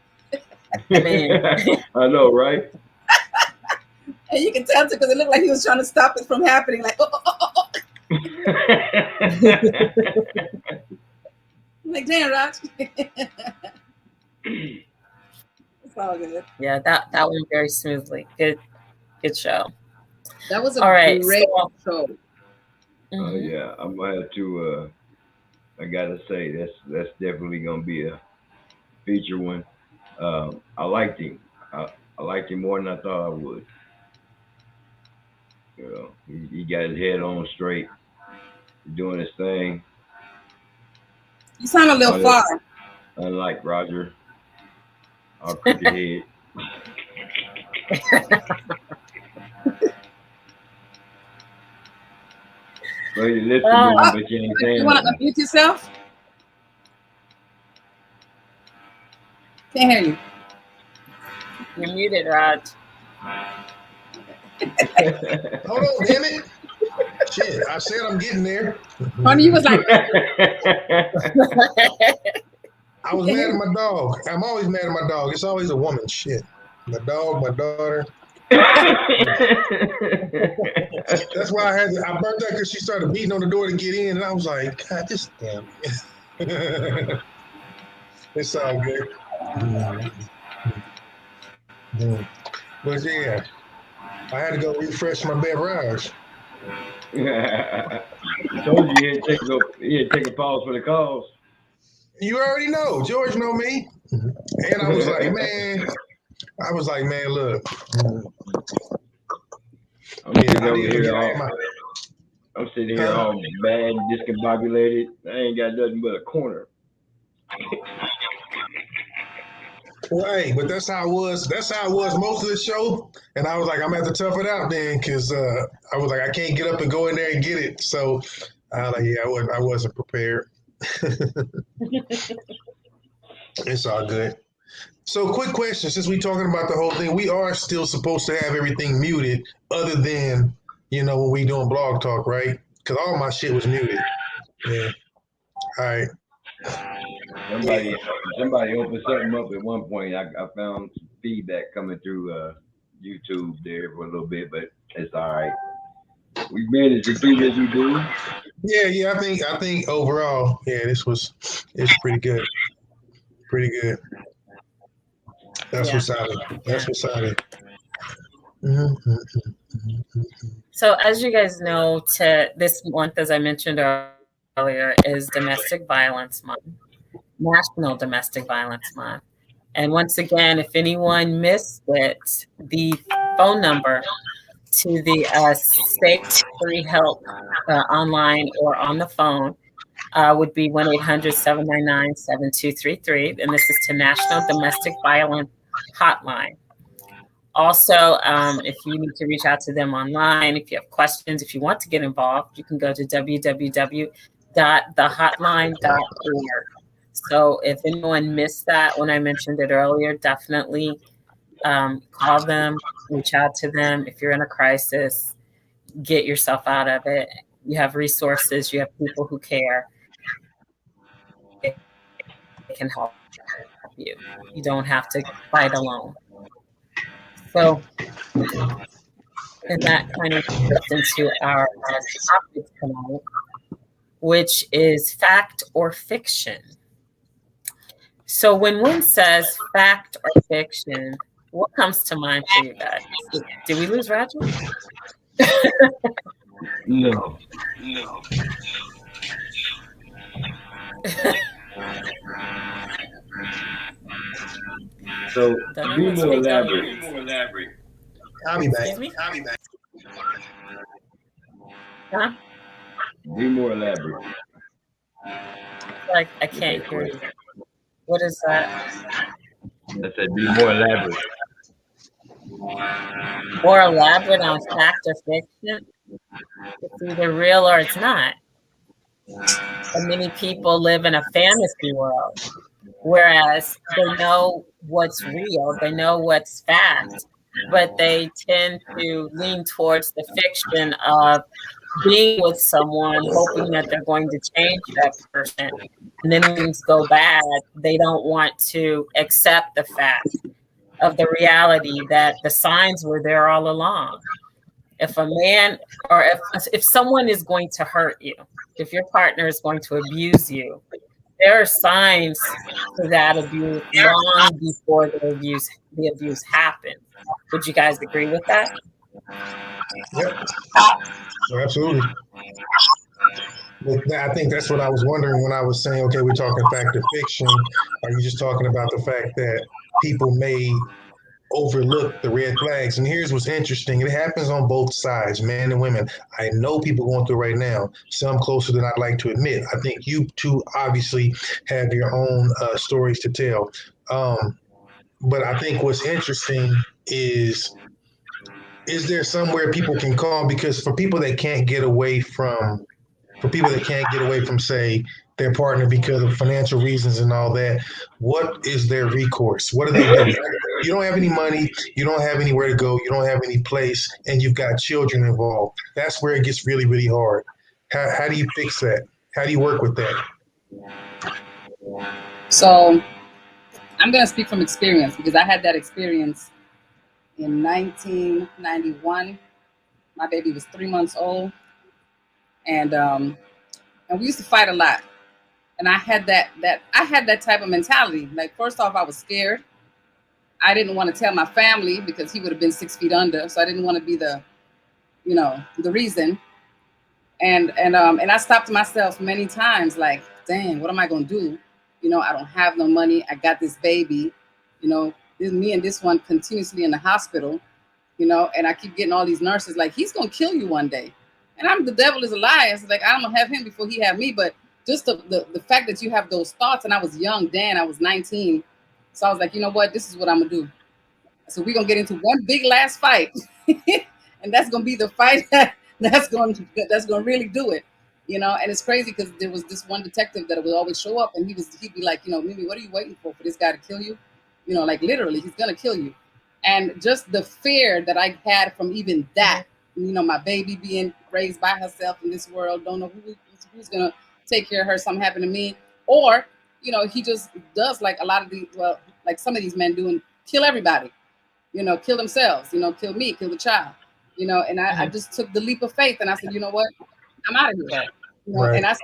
I know, right? And you can tell because it looked like he was trying to stop it from happening. Like, oh. I'm like, damn, Roger. It's all good. Yeah, that went very smoothly. Good show. That was a all right, great so, show. Oh yeah, I'm gonna have to. I gotta say that's definitely gonna be a feature one. I liked him. I liked him more than I thought I would. You know, he got his head on straight, doing his thing. You sound a little far. Unlike Roger, our crooked head. Well, you listening, but you ain't saying. You want to unmute yourself? Can't hear you. You're muted, Raj. Hold on, damn it. Shit, I said I'm getting there. Honey, you was like. I was mad at my dog. I'm always mad at my dog. It's always a woman. Shit. My dog, my daughter. That's why I burnt that because she started beating on the door to get in, and I was like, God, this damn. It's all good. But yeah, I had to go refresh my beverage. I told you he'd take a pause for the calls. You already know. George know me. And I was like, man, look. I'm sitting here all bad, discombobulated. I ain't got nothing but a corner. Right, but that's how it was. That's how it was most of the show. And I was like, I'm gonna have to tough it out then, because I was like, I can't get up and go in there and get it. So I wasn't prepared. It's all good. So quick question, since we're talking about the whole thing, we are still supposed to have everything muted other than, when we doing blog talk, right? Because all my shit was muted. Yeah. All right. Somebody opened something up at one point. I found some feedback coming through YouTube there for a little bit, but it's all right. We managed to do what we do. Yeah. I think overall, it's pretty good. Pretty good. That's what's out of it. That's what's out of it. So as you guys know, this month, as I mentioned earlier, is Domestic Violence Month, National Domestic Violence Month. And once again, if anyone missed it, the phone number to the state free help online or on the phone would be 1-800-799-7233. And this is to National Domestic Violence Hotline. Also, if you need to reach out to them online, if you have questions, if you want to get involved, you can go to www.thehotline.org. So if anyone missed that when I mentioned it earlier, definitely call them, reach out to them. If you're in a crisis, get yourself out of it. You have resources, you have people who care. It can help you. You don't have to fight alone. So, and that kind of gets into our topic tonight, which is fact or fiction. So when one says fact or fiction, what comes to mind for you guys? Did we lose Roger? No. So be more elaborate. I'll be back. Huh? Be more elaborate. Like I can't hear you. What is that? I said be more elaborate. more elaborate on fact or fiction. It's either real or it's not. And many people live in a fantasy world, whereas they know what's real, they know what's fact, but they tend to lean towards the fiction of being with someone, hoping that they're going to change that person. And then when things go bad, they don't want to accept the fact of the reality that the signs were there all along. If a man or if someone is going to hurt you, if your partner is going to abuse you, there are signs for that abuse long before the abuse happens. Would you guys agree with that? Yep. Absolutely. But I think that's what I was wondering when I was saying, okay, we're talking fact or fiction. Are you just talking about the fact that people may overlook the red flags? And here's what's interesting. It happens on both sides, men and women. I know people going through it right now, some closer than I'd like to admit. I think you two obviously have your own stories to tell. But I think what's interesting is there somewhere people can call? Because for people that can't get away from, say, their partner because of financial reasons and all that, what is their recourse? What do they do? You don't have any money, you don't have anywhere to go, you don't have any place, and you've got children involved. That's where it gets really, really hard. How do you fix that? How do you work with that? So I'm going to speak from experience because I had that experience in 1991. My baby was 3 months old, and we used to fight a lot. And I had that type of mentality. Like, first off, I was scared. I didn't want to tell my family because he would have been 6 feet under. So I didn't want to be the reason. And I stopped myself many times, like, dang, what am I going to do? I don't have no money. I got this baby, this me and this one continuously in the hospital, and I keep getting all these nurses like, he's going to kill you one day. And the devil is a liar. It's like, I'm going to have him before he have me. But just the fact that you have those thoughts, and I was young then, I was 19. So I was like, you know what, this is what I'm going to do. So we're going to get into one big last fight. And that's going to be the fight that's going to really do it. And it's crazy because there was this one detective that would always show up, and he'd be like, Mimi, what are you waiting for this guy to kill you? Like literally, he's going to kill you. And just the fear that I had from even that, my baby being raised by herself in this world, don't know who's going to take care of her, something happened to me. Or, he just does like a lot of like some of these men do, and kill everybody, kill themselves, kill me, kill the child, and I just took the leap of faith, and I said, you know what, I'm out of here. Right. And I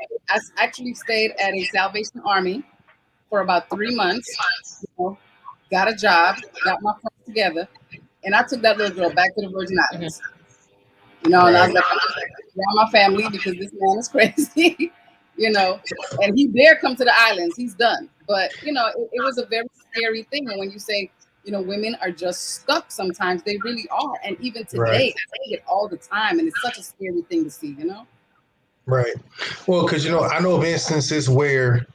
actually stayed at a Salvation Army for about 3 months, got a job, got my friends together, and I took that little girl back to the Virgin Islands. And I was like, I'm around my family because this man is crazy, and he dare come to the islands, he's done. But, it was a very scary thing. And when you say, women are just stuck sometimes, they really are. And even today, I see it all the time. And it's such a scary thing to see, Right. Well, because, I know of instances where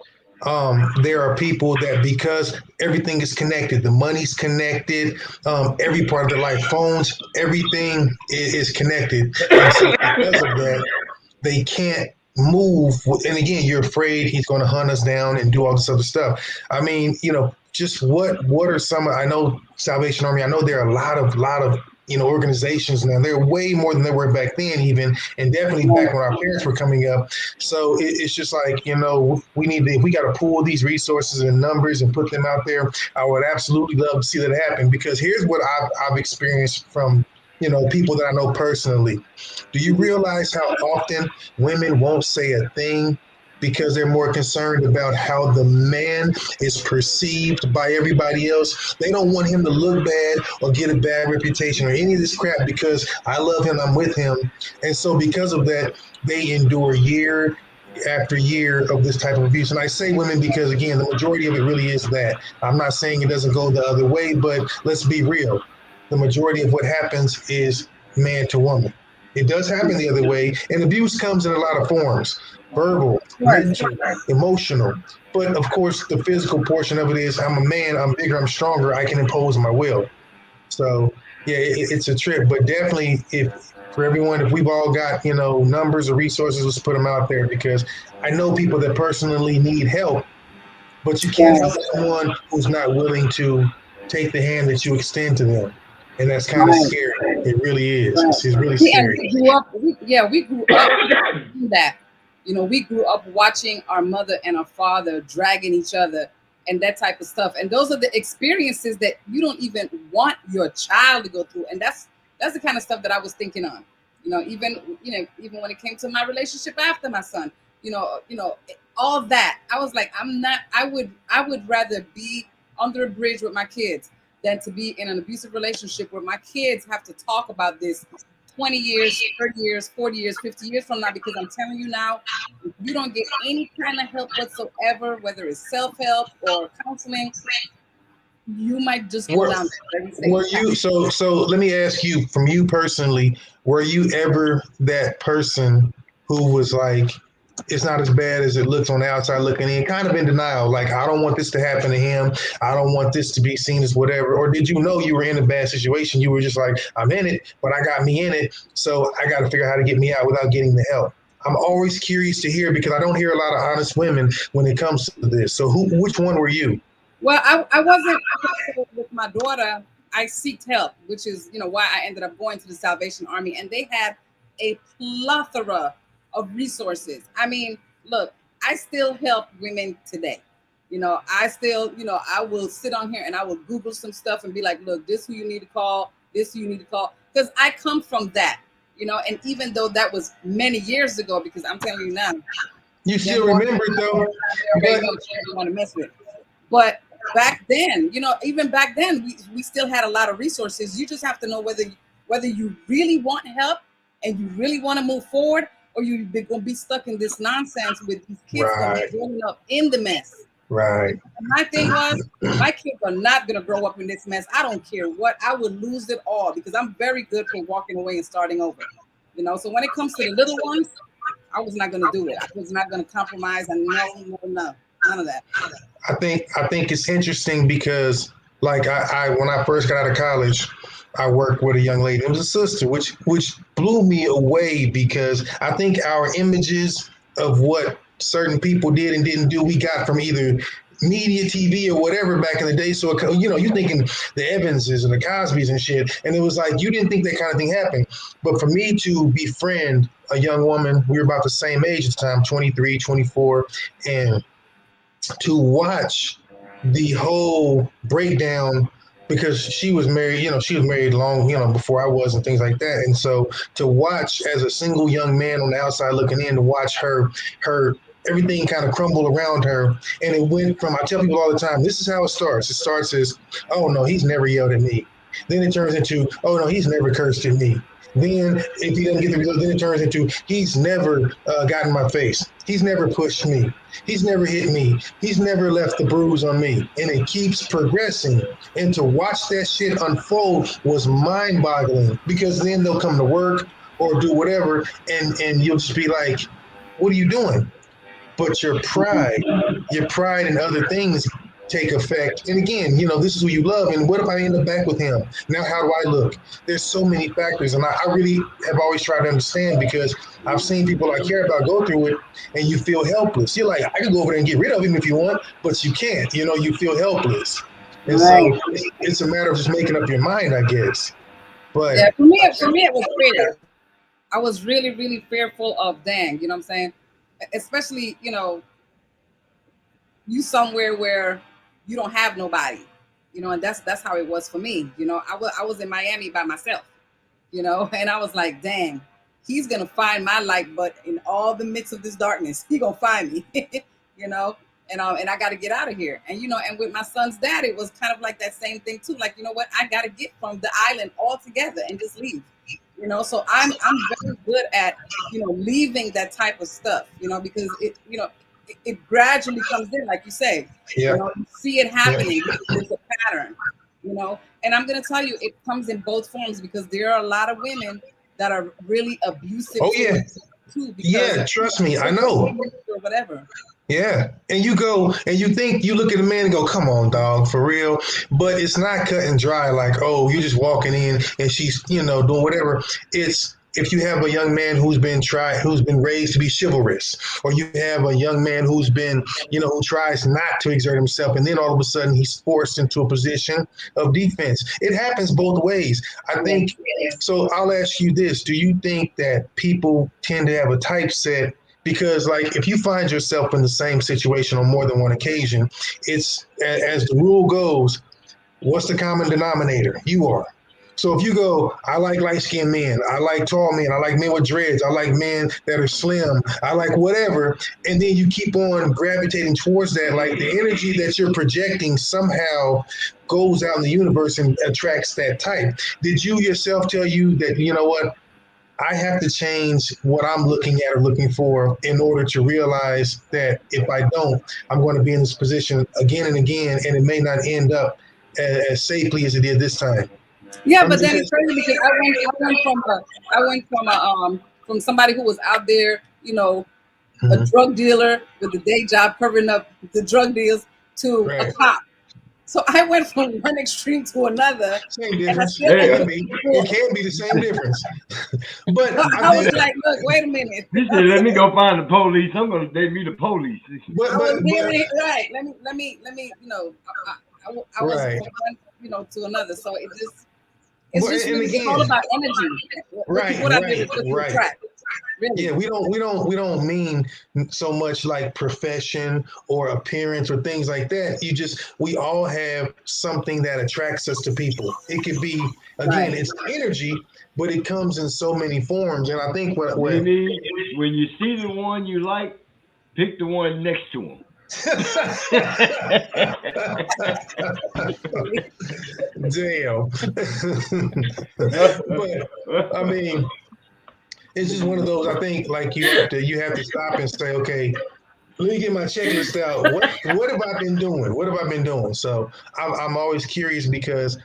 there are people that, because everything is connected, the money's connected, every part of their life, phones, everything is connected. And so because of that, they can't move. And again, you're afraid he's going to hunt us down and do all this other stuff. I mean, just what are some, I know Salvation Army, I know there are a lot of organizations now. They're way more than they were back then, even, and definitely back when our parents were coming up. So it's just like, we got to pool these resources and numbers and put them out there. I would absolutely love to see that happen, because here's what I've experienced from, people that I know personally. Do you realize how often women won't say a thing because they're more concerned about how the man is perceived by everybody else? They don't want him to look bad or get a bad reputation or any of this crap, because I love him, I'm with him. And so because of that, they endure year after year of this type of abuse. And I say women because, again, the majority of it really is that. I'm not saying it doesn't go the other way, but let's be real. The majority of what happens is man to woman. It does happen the other way, and abuse comes in a lot of forms. Verbal, mental, emotional. But of course, the physical portion of it is, I'm a man, I'm bigger, I'm stronger, I can impose my will. So yeah, it's a trip, but definitely for everyone, if we've all got, numbers or resources, let's put them out there, because I know people that personally need help, but you can't help someone who's not willing to take the hand that you extend to them. And that's kind of scary. It really is. It's really scary. We grew up in that. We grew up watching our mother and our father dragging each other and that type of stuff. And those are the experiences that you don't even want your child to go through. And that's the kind of stuff that I was thinking on. Even when it came to my relationship after my son, all that. I was like, I would rather be under a bridge with my kids than to be in an abusive relationship where my kids have to talk about this 20 years, 30 years, 40 years, 50 years from now, because I'm telling you now, if you don't get any kind of help whatsoever, whether it's self-help or counseling, you might just go down. Were you, so let me ask you, from you personally, were you ever that person who was like, it's not as bad as it looks on the outside looking in, kind of in denial, like, I don't want this to happen to him, I don't want this to be seen as whatever? Or did you know you were in a bad situation? You were just like, I'm in it, but I got me in it, so I got to figure out how to get me out without getting the help. I'm always curious to hear, because I don't hear a lot of honest women when it comes to this. So which one were you? Well, I wasn't with my daughter. I sought help, which is, why I ended up going to the Salvation Army, and they had a plethora of resources. I mean, look, I still help women today. I still, I will sit on here and I will Google some stuff and be like, look, this who you need to call, this who you need to call, because I come from that, and even though that was many years ago, because I'm telling you now, you still remember it though. You want to mess with it. But back then, even back then, we still had a lot of resources. You just have to know whether you really want help and you really want to move forward, or you're going to be stuck in this nonsense with these kids growing up in the mess. Right. And my thing was, my kids are not going to grow up in this mess. I don't care what. I would lose it all, because I'm very good for walking away and starting over. So when it comes to the little ones, I was not going to do it. I was not going to compromise. And no, none of that. I think it's interesting because, like, I when I first got out of college, I worked with a young lady. It was a sister, which blew me away, because I think our images of what certain people did and didn't do, we got from either media, TV, or whatever back in the day. So, you're thinking the Evanses and the Cosbys and shit, and it was like you didn't think that kind of thing happened. But for me to befriend a young woman, we were about the same age at the time, 23, 24, and to watch the whole breakdown, because she was married, she was married long, before I was, and things like that. And so to watch as a single young man on the outside looking in, to watch her everything kind of crumble around her. And it went from, I tell people all the time, this is how it starts. It starts as, oh no, he's never yelled at me. Then it turns into, oh no, he's never cursed at me. Then if he doesn't get the result, then it turns into, he's never got in my face. He's never pushed me. He's never hit me. He's never left the bruise on me. And it keeps progressing. And to watch that shit unfold was mind-boggling, because then they'll come to work or do whatever, and you'll just be like, what are you doing? But your pride in other things take effect. And again, this is who you love. And what if I end up back with him? Now, how do I look? There's so many factors. And I really have always tried to understand, because I've seen people I care about go through it, and you feel helpless. You're like, I can go over there and get rid of him if you want, but you can't. You feel helpless. And so it's a matter of just making up your mind, I guess. But yeah, for me, it was fear. I was really, really fearful of dang, you know what I'm saying? Especially, you somewhere where you don't have nobody, and that's how it was for me. I was in Miami by myself, and I was like, dang, he's gonna find my light, but in all the midst of this darkness, he gonna find me, and I got to get out of here. And and with my son's dad, it was kind of like that same thing too. Like, what, I got to get from the island altogether and just leave. So I'm very good at leaving that type of stuff, because it gradually comes in, like you say. Yeah. You see it happening. There's a pattern, and I'm gonna tell you, it comes in both forms, because there are a lot of women that are really abusive. Oh yeah. Too, yeah, trust me, I know. Or whatever. Yeah. And you go and you think you look at a man and go, come on, dog, for real. But it's not cut and dry like, oh, you're just walking in and she's, doing whatever. It's if you have a young man who's been raised to be chivalrous, or you have a young man who's been, who tries not to exert himself, and then all of a sudden he's forced into a position of defense. It happens both ways. I think so. I'll ask you this. Do you think that people tend to have a typeset? Because, like, if you find yourself in the same situation on more than one occasion, it's as the rule goes, what's the common denominator? You are. So if you go, I like light-skinned men, I like tall men, I like men with dreads, I like men that are slim, I like whatever, and then you keep on gravitating towards that, like the energy that you're projecting somehow goes out in the universe and attracts that type. Did you yourself tell you that, you know what, I have to change what I'm looking at or looking for in order to realize that if I don't, I'm going to be in this position again and again, and it may not end up as safely as it did this time? Yeah, but then it's crazy because I went from somebody who was out there, a drug dealer with a day job covering up the drug deals to a cop. So I went from one extreme to another. Same difference. It can be the same difference. But I was like, look, wait a minute. He said, let me go find the police. I'm going to take me the police. Right. Let me, I was from one, to another. So it's all about energy. Right. Really. Yeah, we don't mean so much like profession or appearance or things like that. We all have something that attracts us to people. It could be, again, it's energy, but it comes in so many forms. And I think when you see the one you like, pick the one next to him. Damn. But I mean, it's just one of those. I think like you have to stop and say, okay, let me get my checklist out. What have I been doing? What have I been doing? So I'm always curious because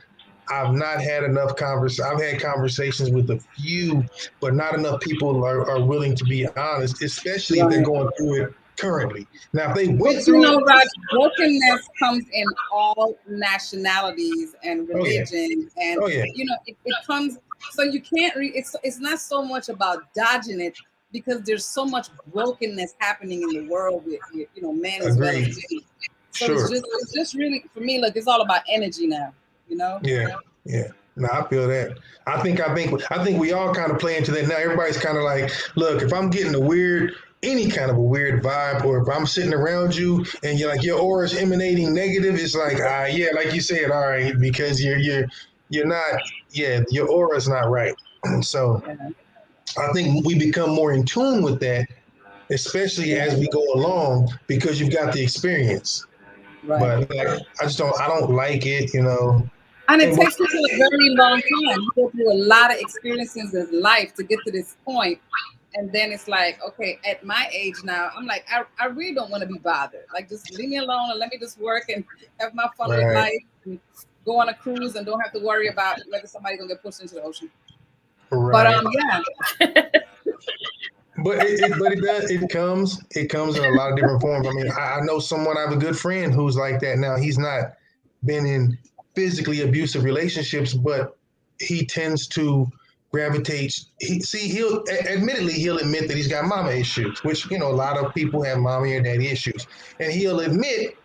I've not had enough I've had conversations with a few, but not enough people are willing to be honest, especially if they're going through it currently. Now, if they went through Raj, brokenness comes in all nationalities and religion, and it comes. So you can't. It's not so much about dodging it because there's so much brokenness happening in the world with men as well as women. So it's just really for me. Look, it's all about energy now. Yeah. No, I feel that. I think we all kind of play into that now. Everybody's kind of like, look, if I'm getting any kind of a weird vibe, or if I'm sitting around you and you're like your aura is emanating negative, it's like, like you said, all right, because you're not, your aura is not right. So I think we become more in tune with that, especially as we go along, because you've got the experience. Right. But I don't like it, And it takes people a very long time. You go through a lot of experiences in life to get to this point. And then it's like, okay, at my age now, I'm like, I really don't want to be bothered. Like, just leave me alone and let me just work and have my fun with life and go on a cruise and don't have to worry about whether somebody's going to get pushed into the ocean. Right. But, But it comes in a lot of different forms. I mean, I know someone, I have a good friend who's like that now. He's not been in physically abusive relationships, but he tends to gravitate. He'll admit that he's got mama issues, which, a lot of people have mommy or daddy issues. And he'll admit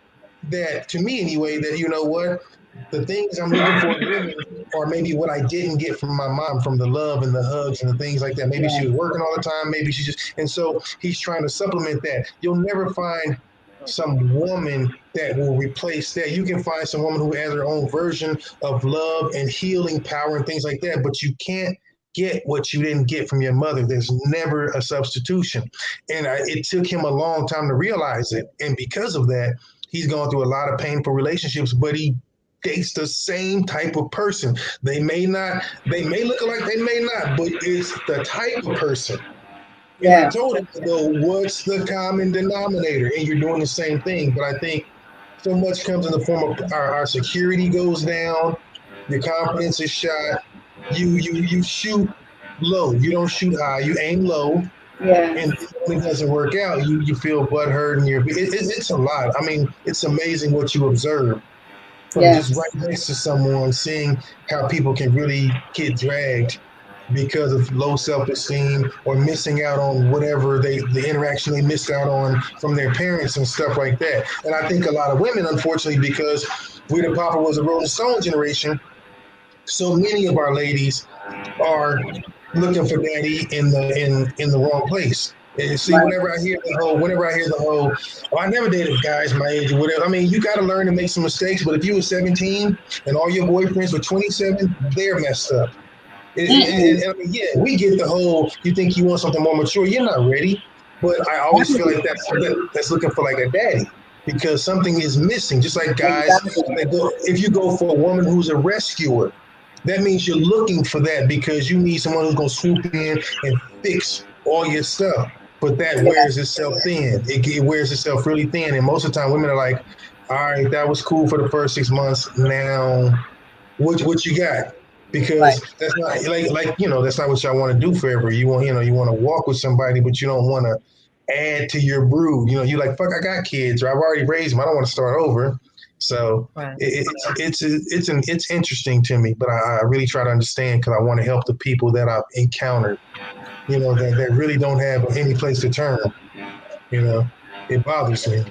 that, to me anyway, that, you know what, the things I'm looking for in women are maybe what I didn't get from my mom, from the love and the hugs and the things like that. Maybe she was working all the time. Maybe she and so he's trying to supplement that. You'll never find some woman that will replace that. You can find some woman who has her own version of love and healing power and things like that, but you can't get what you didn't get from your mother. There's never a substitution. And it took him a long time to realize it. And because of that, he's gone through a lot of painful relationships, but he dates the same type of person. They may look alike, they may not, but it's the type of person. Yeah. And I told him, what's the common denominator? And you're doing the same thing. But I think so much comes in the form of our security goes down, your confidence is shot. You shoot low. You don't shoot high. You aim low. Yeah. And when it doesn't work out, you feel butthurt, and it's a lot. I mean, it's amazing what you observe from Yeah. just right next to someone, seeing how people can really get dragged because of low self-esteem or missing out on whatever the interaction they missed out on from their parents and stuff like that. And I think a lot of women, unfortunately, because we the Papa was a Rolling Stone generation, so many of our ladies are looking for daddy in the wrong place. And see, Right. whenever I hear the whole, oh, I never dated guys my age or whatever. I mean, you got to learn to make some mistakes. But if you were 17 and all your boyfriends were 27, they're messed up. And I mean, yeah, we get the whole, you think you want something more mature, you're not ready. But I always feel like that's looking for like a daddy because something is missing. Just like guys, if you go for a woman who's a rescuer, that means you're looking for that because you need someone who's going to swoop in and fix all your stuff. But that wears itself thin. It wears itself really thin. And most of the time, women are like, all right, that was cool for the first 6 months. Now, what you got? Because that's not that's not what y'all want to do forever. You want to walk with somebody, but you don't want to add to your brood. You're like, fuck, I got kids, or I've already raised them. I don't want to start over. So it's interesting to me, but I really try to understand because I want to help the people that I've encountered. That really don't have any place to turn. It bothers me.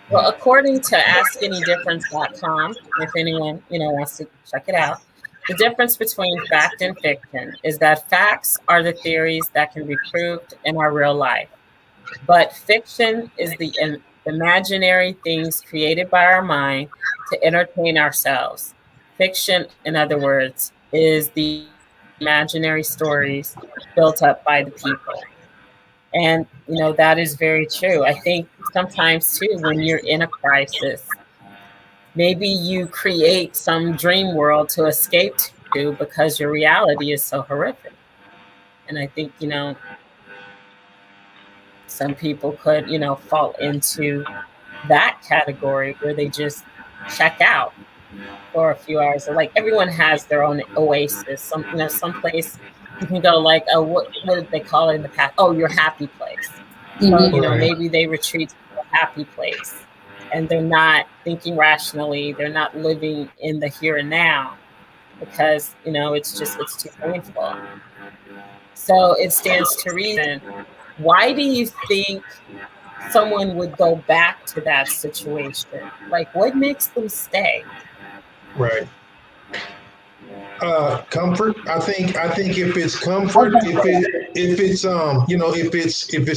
Well, according to AskAnyDifference.com, if anyone wants to check it out, the difference between fact and fiction is that facts are the theories that can be proved in our real life, but fiction is the imaginary things created by our mind to entertain ourselves. Fiction, in other words, is the imaginary stories built up by the people. And, that is very true. I think sometimes too, when you're in a crisis, maybe you create some dream world to escape to because your reality is so horrific. And I think, some people could, fall into that category where they just check out for a few hours. Like everyone has their own oasis. Some place you can go like, oh, what did they call it in the past? Oh, your happy place. So, maybe they retreat to a happy place and they're not thinking rationally. They're not living in the here and now because, it's too painful. So it stands to reason. Why do you think someone would go back to that situation? Like, what makes them stay? Right. Comfort. I think if it's comfort, if it's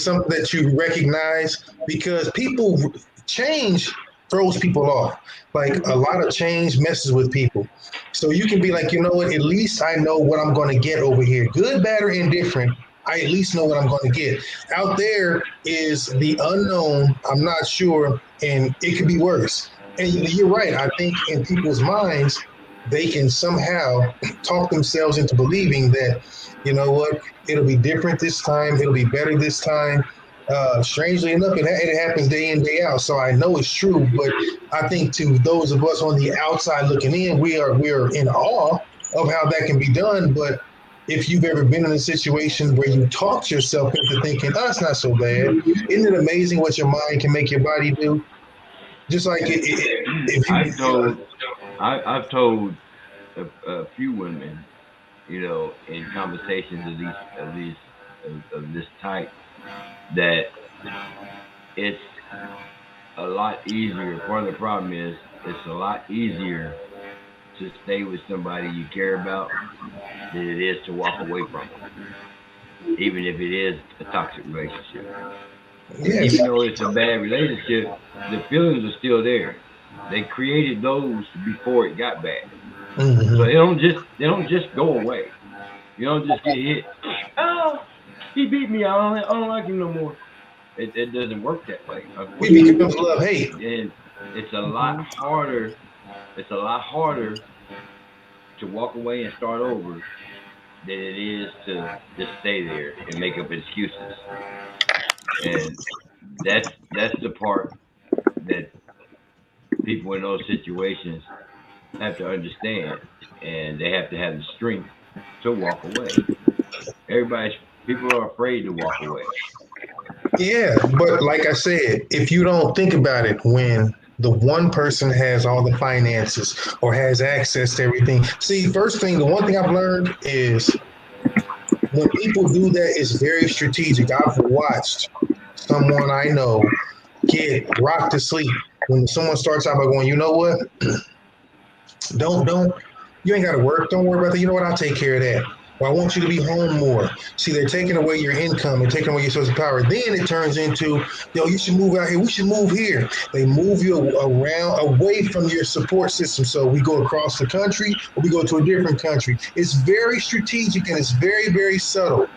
something that you recognize, because people change throws people off. Like a lot of change messes with people. So you can be like, you know what? At least I know what I'm going to get over here. Good, bad, or indifferent. I at least know what I'm going to get. Out there is the unknown. I'm not sure, and it could be worse. And you're right. I think in people's minds, they can somehow talk themselves into believing that, you know what, it'll be different this time. It'll be better this time. Strangely enough, it happens day in, day out. So I know it's true, but I think to those of us on the outside looking in, we are in awe of how that can be done. But if you've ever been in a situation where you talked yourself into thinking, oh, it's not so bad. Isn't it amazing what your mind can make your body do? Just like I've told a few women, in conversations of this type, that it's a lot easier. Part of the problem is it's a lot easier to stay with somebody you care about than it is to walk away from them, even if it is a toxic relationship. Yes. Even though it's a bad relationship, the feelings are still there. They created those before it got bad. Mm-hmm. So they don't just go away. You don't just get hit. Oh, he beat me. I don't like him no more. It doesn't work that way. It becomes love-hate. And it's a lot harder. It's a lot harder to walk away and start over than it is to just stay there and make up excuses. And that's the part that people in those situations have to understand, and they have to have the strength to walk away. Everybody's People are afraid to walk away. Yeah, but like I said, if you don't think about it, when the one person has all the finances or has access to everything. See, the one thing I've learned is when people do that, it's very strategic. I've watched someone I know get rocked to sleep when someone starts out by going, you know what? Don't, you ain't got to work. Don't worry about that. You know what? I'll take care of that. Or I want you to be home more. See, they're taking away your income and taking away your source of power. Then it turns into, yo, you should move out here. We should move here. They move you around, away from your support system. So we go across the country or we go to a different country. It's very strategic and it's very, very subtle.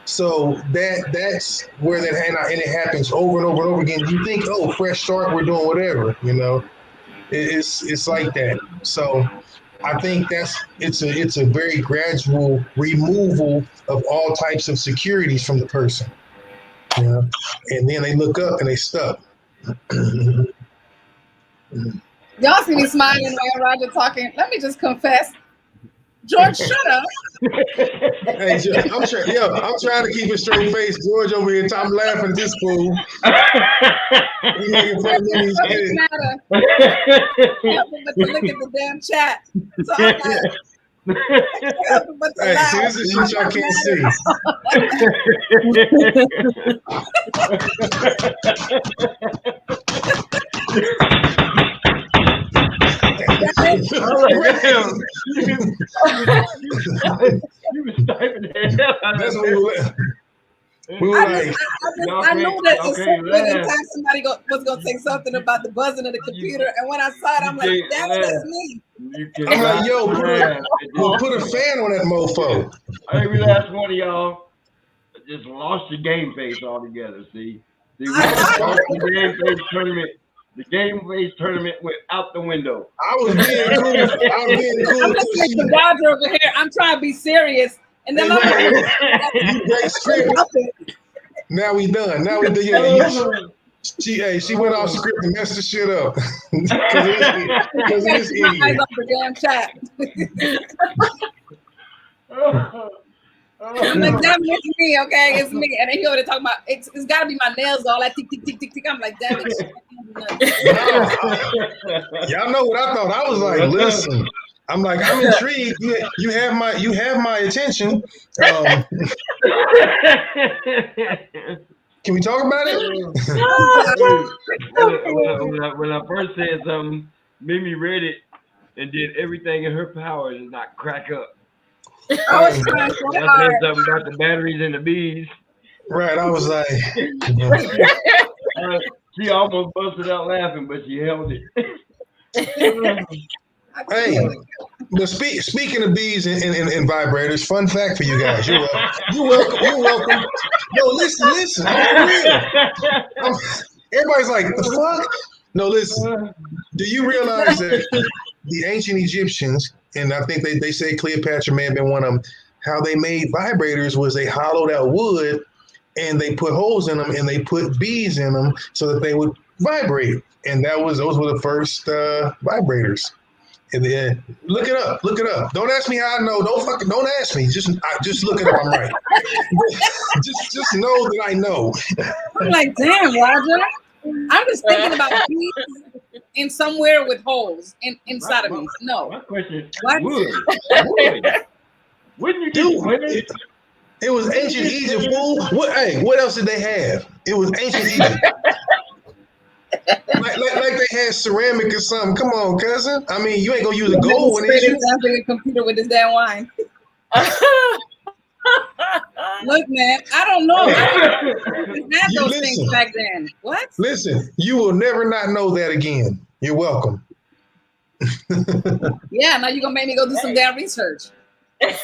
So that's where that, and it happens over and over and over again. You think, oh, fresh start, we're doing whatever, you know. It's like that. So I think it's a very gradual removal of all types of securities from the person. You know? And then they look up and they stuck. Y'all see me smiling while Roger talking. Let me just confess. George, shut up. Hey, I'm trying to keep a straight face. George over here, I'm laughing at this fool. He making fun of me. Doesn't matter. But to look at the damn chat. So I'm like, hey, see, this is shit y'all can't see. You was typing the hell out of That's what we were like. I knew that at some point in time somebody was going to say something about the buzzing of the computer, and when I saw it, I'm like, damn it, that's me. I'm like, yo, put a fan on that mofo. Every last one of y'all just lost your game face altogether, see? We lost the game face tournament. The game face tournament went out the window. I was being cool. I'm listening to Roger over here. I'm trying to be serious. And then I'm like, now we done. Now we done. Yeah, she went off script and messed the shit up. Because it is idiot. My eyes off the damn chat. I'm like, damn, it's me, okay? It's me. And then he over there talking about, it's got to be my nails, all that tick, tick, tick, tick, tick. I'm like, damn it. Y'all know what I thought. I was like, listen. I'm like, I'm intrigued. You have my attention. Can we talk about it? When I first said something, Mimi read it and did everything in her power to not crack up. I was trying so I hard. said something about the batteries and the bees. Right, I was like, she almost busted out laughing, but she held it. Hey, but speaking of bees and vibrators, fun fact for you guys. You're welcome. No, listen. I'm real. Everybody's like, the fuck? No, listen. Do you realize that the ancient Egyptians, and I think they say Cleopatra may have been one of them, how they made vibrators was they hollowed out wood and they put holes in them and they put bees in them so that they would vibrate. And those were the first vibrators. And then look it up. Don't ask me how I know. Don't ask me. Just look it up. I'm right. just know that I know. I'm like, damn, Roger. I'm just thinking about bees in somewhere with holes inside of me. No. My question is, what? Wouldn't you do women? It was ancient Egypt, fool. What else did they have? It was ancient Egypt. like they had ceramic or something. Come on, cousin. I mean, you ain't gonna use a gold one, is you? A computer with this damn wine. Look, man, I don't know. I didn't have those things back then. What? Listen, you will never not know that again. You're welcome. Yeah, now you're gonna make me go do some damn research.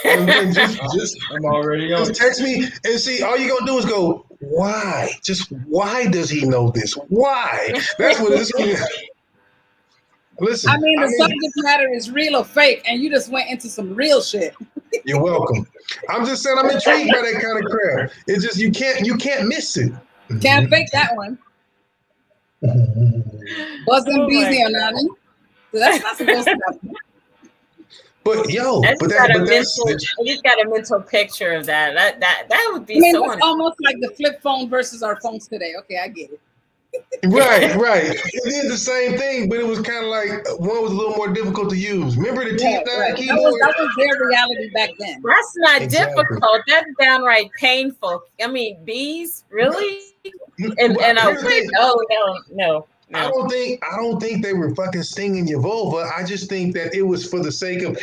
And just I'm already on. Just text me and see. All you're gonna do is go, why? Just why does he know this? Why? That's what it's. Listen. I mean, the subject matter is real or fake, and you just went into some real shit. You're welcome. I'm just saying I'm intrigued by that kind of crap. It's just you can't miss it. Can't fake that one. Buzzing busy or nothing. So that's not supposed to happen. But yo, I just got a mental picture of that. That would be so. It's almost like the flip phone versus our phones today. Okay, I get it. Right. It did the same thing, but it was kind of like one was a little more difficult to use. Remember the T9 keyboard? That was their reality back then. That's not difficult. That's downright painful. I mean, bees, really? And I went, no. I don't think they were fucking stinging your vulva. I just think that it was for the sake of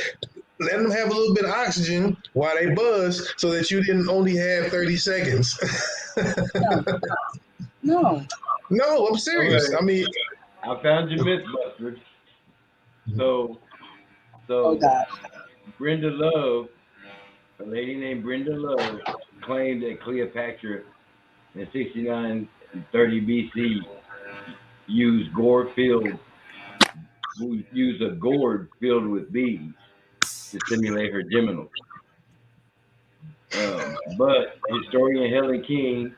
letting them have a little bit of oxygen while they buzz, so that you didn't only have 30 seconds. No, I'm serious. Okay. I mean, I found your Mythbusters. So Brenda Love, a lady named Brenda Love, claimed that Cleopatra in 6930 BC used a gourd filled with bees to stimulate her genitals. But historian Helen King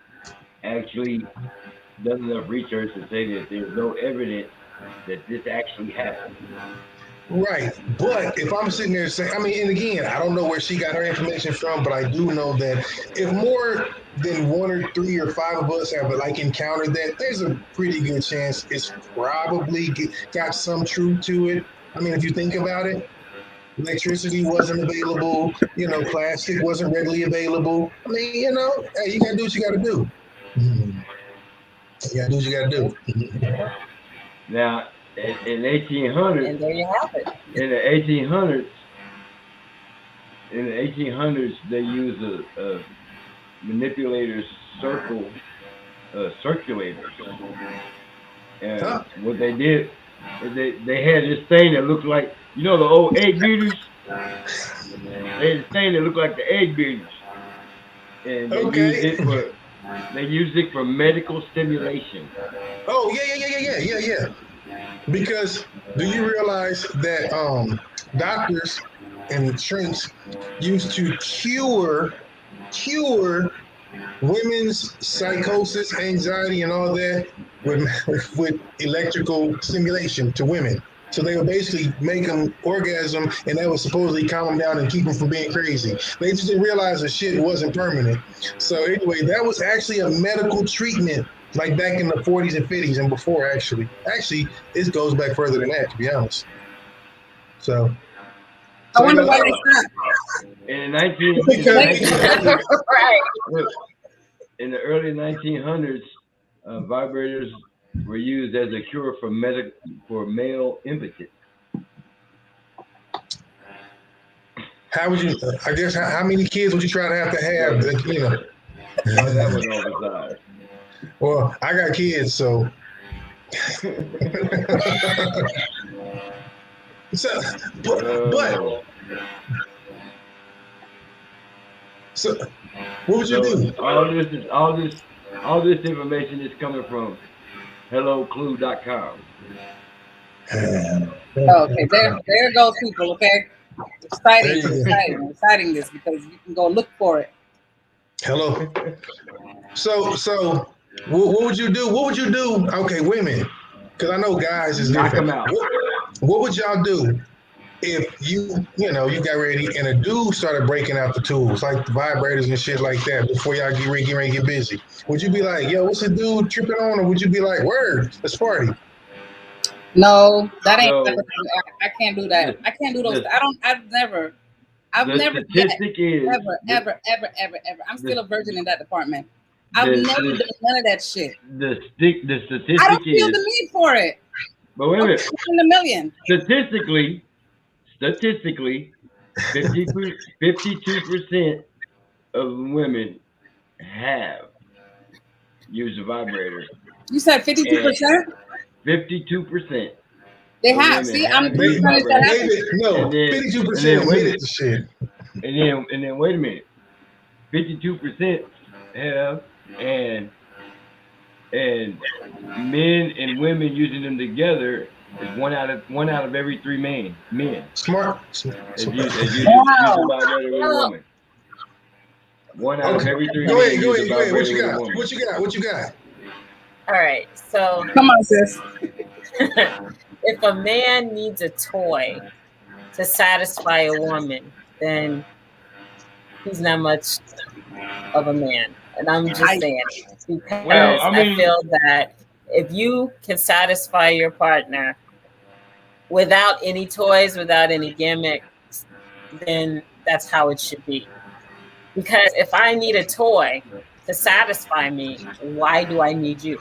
actually does enough research to say that there's no evidence that this actually happened. Right, but if I'm sitting there saying, I mean, and again, I don't know where she got her information from, but I do know that if more than 1 or 3 or 5 of us have encountered that, there's a pretty good chance it's probably got some truth to it. I mean, if you think about it, electricity wasn't available, plastic wasn't readily available. I mean, hey, you gotta do what you gotta do. You gotta do what you gotta do. Now, in 1800s, and there you have it. In the 1800s, they used a manipulator's circulator. And what they did is they had this thing that looked like, the old egg beaters? They had this thing that looked like the egg beaters. And they used it for medical stimulation. Oh, yeah. Because do you realize that doctors and shrinks used to cure women's psychosis, anxiety, and all that with electrical stimulation to women? So they would basically make them orgasm, and that would supposedly calm them down and keep them from being crazy. They just didn't realize the shit wasn't permanent. So anyway, that was actually a medical treatment, like back in the 40s and 50s and before, actually. Actually, this goes back further than that, to be honest. So I wonder why they stopped. In the in the early 1900s, vibrators were used as a cure for male impotence. How would you? I guess how many kids would you try to have? That was oversized. Well, I got kids, so. So, what would you do? All this information is coming from HelloClue.com. Okay, there goes people. Okay, exciting this because you can go look for it. Hello. So, what would you do? What would you do? Okay, women, because I know guys is different. Knock them out. What would y'all do if you got ready and a dude started breaking out the tools like the vibrators and shit like that before y'all get ready to get busy? Would you be like, yo, what's the dude tripping on? Or would you be like, word, let's party? No, that ain't. I can't do that. I can't do those. I've never ever. I'm still a virgin in that department. I've never done none of that shit. The statistic I don't feel the need for it. But wait a minute. In a million. Statistically, 52% of women have used a vibrator. You said 52%? 52%. They have. See, I'm the percentage that happens. No, 52% admitted to shit. And then wait a minute. 52% have, and men and women using them together is one out of every 3 men. Smart. Wow. One out of every 3 men. Go ahead. What you got? All right. So come on, sis. If a man needs a toy to satisfy a woman, then he's not much of a man. And I'm just saying it because I feel that if you can satisfy your partner without any toys, without any gimmicks, then that's how it should be. Because if I need a toy to satisfy me, why do I need you?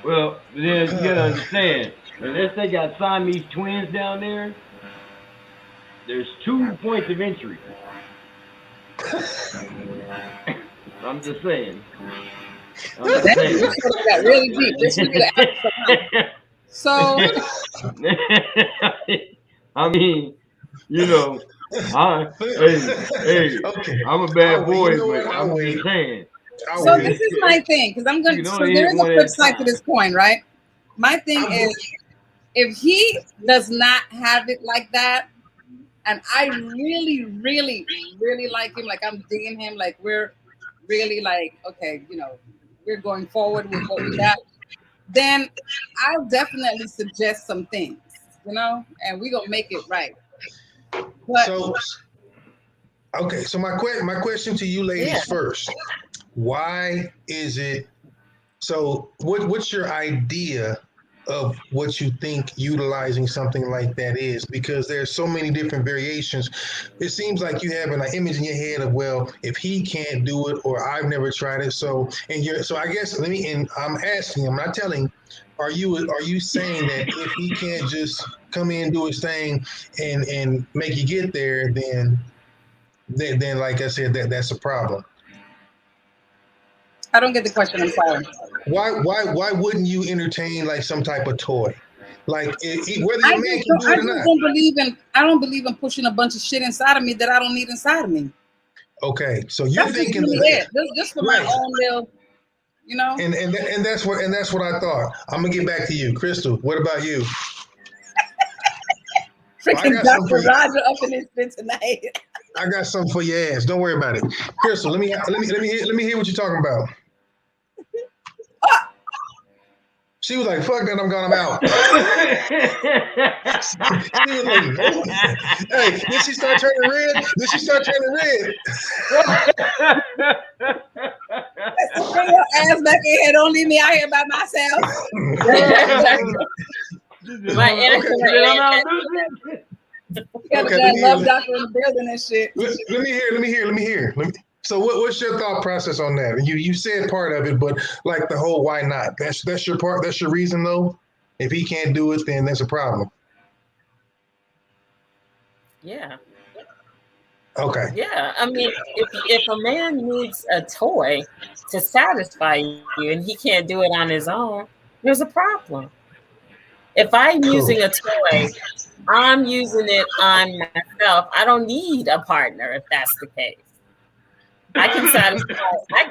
Well, then you gotta understand, unless they got Siamese twins down there, there's 2 points of entry. I'm just saying. This got really deep. This would be so. I mean, you know, hey, I'm a bad boy, but I'm just saying. So this is my thing, because I'm going to. So there is a flip side to this coin, right? My thing is, if he does not have it like that, and I really, really, really like him, like I'm digging him, like we're really like, okay, you know, we're going forward with what we got, then I'll definitely suggest some things, you know, and we're gonna make it right. But so my question to you ladies first. Why is it so what's your idea of what you think utilizing something like that is? Because there's so many different variations. It seems like you have an image in your head of, well, if he can't do it, or I've never tried it. So I guess I'm asking, I'm not telling, are you saying that if he can't just come in, do his thing and make you get there, then like I said, that's a problem? I don't get the question. I'm sorry. Why wouldn't you entertain like some type of toy, like whether your man can do it or not? I don't believe in pushing a bunch of shit inside of me that I don't need inside of me. Okay, so you're thinking just for my own little, you know. And that's what I thought. I'm gonna get back to you, Crystal. What about you? Freaking Dr. Roger up in his bed tonight. I got something for your ass. Don't worry about it, Crystal. Let me hear what you're talking about. She was like, "Fuck that, I'm gone, I'm out." She was like, "Hey, did she start turning red? Bring your ass back in here. Don't leave me out here by myself." Love doctor in the building and shit. Let me hear. So what's your thought process on that? You said part of it, but like the whole why not? That's your part. That's your reason though. If he can't do it, then that's a problem. Yeah. Okay. Yeah, I mean, if a man needs a toy to satisfy you and he can't do it on his own, there's a problem. If I'm using a toy, I'm using it on myself. I don't need a partner if that's the case. I can satisfy.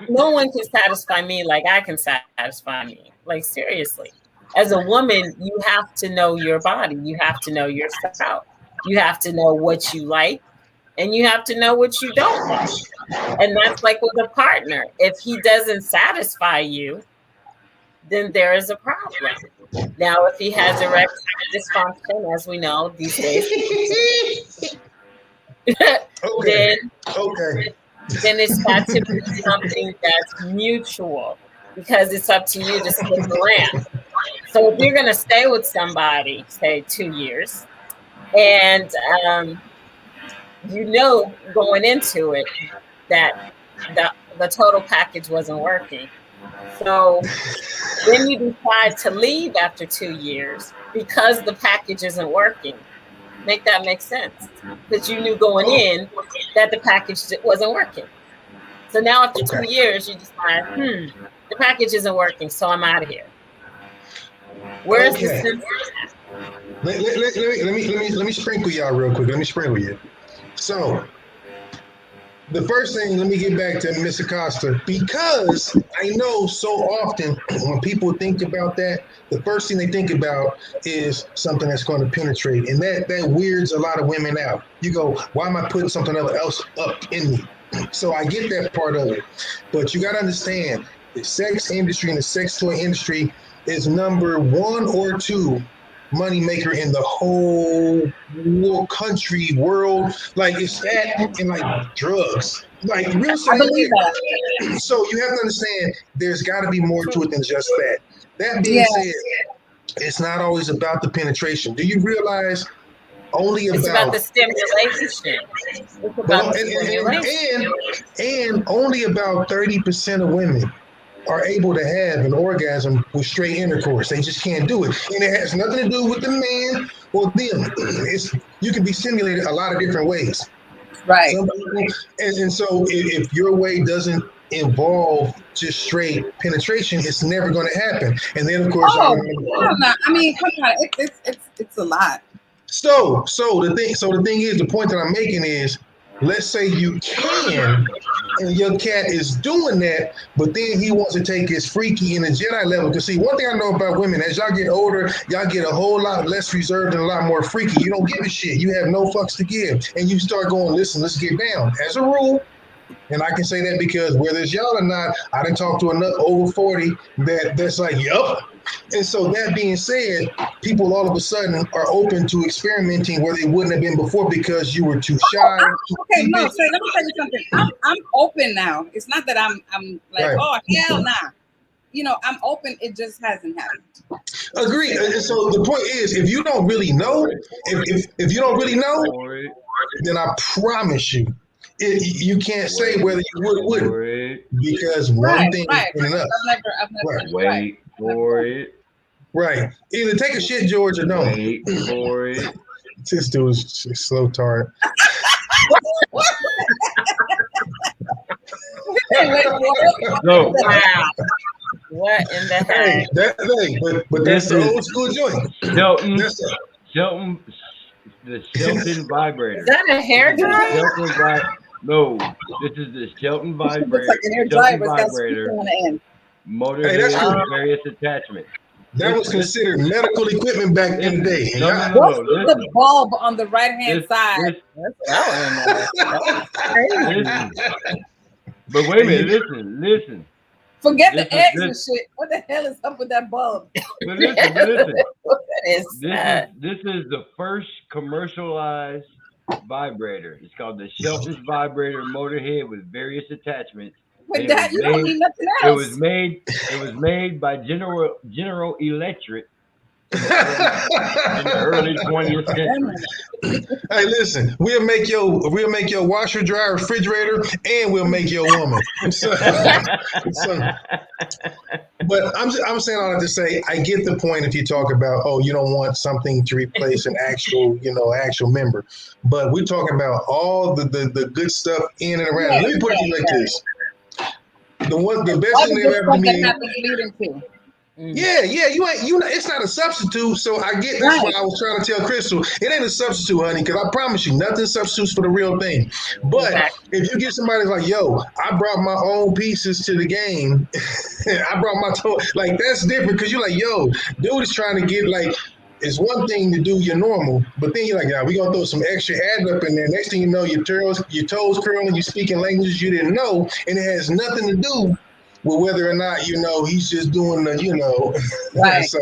No one can satisfy me like I can satisfy me. Like seriously, as a woman, you have to know your body. You have to know yourself. You have to know what you like, and you have to know what you don't like. And that's like with a partner. If he doesn't satisfy you, then there is a problem. Now, if he has erectile dysfunction, as we know these days, then it's got to be something that's mutual, because it's up to you to stick around. So if you're going to stay with somebody, say 2 years, and you know going into it that the total package wasn't working, so then you decide to leave after 2 years because the package isn't working. Make that make sense? Because you knew going in that the package wasn't working. So now after 2 years, you decide, the package isn't working, so I'm out of here. Where's the sense of that? Let me sprinkle y'all real quick. Let me sprinkle you. So the first thing, let me get back to Miss Acosta, because I know so often when people think about that, the first thing they think about is something that's going to penetrate, and that weirds a lot of women out. You go, why am I putting something else up in me? So I get that part of it, but you got to understand the sex industry and the sex toy industry is number 1 or 2 moneymaker in the whole country, world. Like it's that and like drugs. Like real estate. I believe that. So you have to understand there's got to be more to it than just that. That being said, it's not always about the penetration. Do you realize only It's about the stimulation. It's about the stimulation. And only about 30% of women are able to have an orgasm with straight intercourse. They just can't do it. And it has nothing to do with the man or them. You can be stimulated a lot of different ways. Right. And so if your way doesn't involve just straight penetration, it's never going to happen. And then of course, I mean, come on, it's a lot. So the thing is, the point that I'm making is, let's say you can, and your cat is doing that, but then he wants to take his freaky in the Jedi level. Because see, one thing I know about women, as y'all get older, y'all get a whole lot less reserved and a lot more freaky. You don't give a shit. You have no fucks to give. And you start going, listen, let's get down. As a rule, and I can say that because whether it's y'all or not, I done talked to enough over 40 that's like, yup. And so that being said, people all of a sudden are open to experimenting where they wouldn't have been before because you were too shy. Okay, no, so let me tell you something. I'm open now. It's not that I'm like, right. Oh, hell nah. You know, I'm open. It just hasn't happened. Agreed. And so the point is, if you don't really know, if you don't really know, then I promise you, you can't say whether you would or wouldn't because one thing is enough. I've never wait for it. Right. Either take a shit, George, or don't. Wait for it. This dude is slow tart. No. Wow. What in the heck? But that's the old school joint. Shelton, the Shelton vibrator. Is that a hair dryer? No, this is the Shelton vibrator. Like an hair dryer, motor with various attachments. That was considered medical equipment back in the day. What's the bulb on the right-hand side? But wait a minute, listen. Forget the eggs and shit. What the hell is up with that bulb? But listen. What is that? This is the first commercialized vibrator. It's called the Shelton's vibrator motor head with various attachments. With that, you don't need nothing else. It was made by General Electric in the early 20th century. Hey, listen, we'll make your washer, dryer, refrigerator, and we'll make your woman. But I'm saying all that to say, I get the point if you talk about, you don't want something to replace an actual member. But we're talking about all the good stuff in and around. Let me put it like this. The best thing they ever made. Yeah, it's not a substitute. So I get that's why I was trying to tell Crystal, it ain't a substitute, honey, because I promise you, nothing substitutes for the real thing. But if you get somebody like, yo, I brought my own pieces to the game, I brought my like that's different because you're like, yo, dude is trying to get like. It's one thing to do your normal, but then you're like, yeah, we're going to throw some extra add up in there. Next thing you know, your toes curling, you're speaking languages you didn't know, and it has nothing to do with whether or not, he's just doing the, Right. So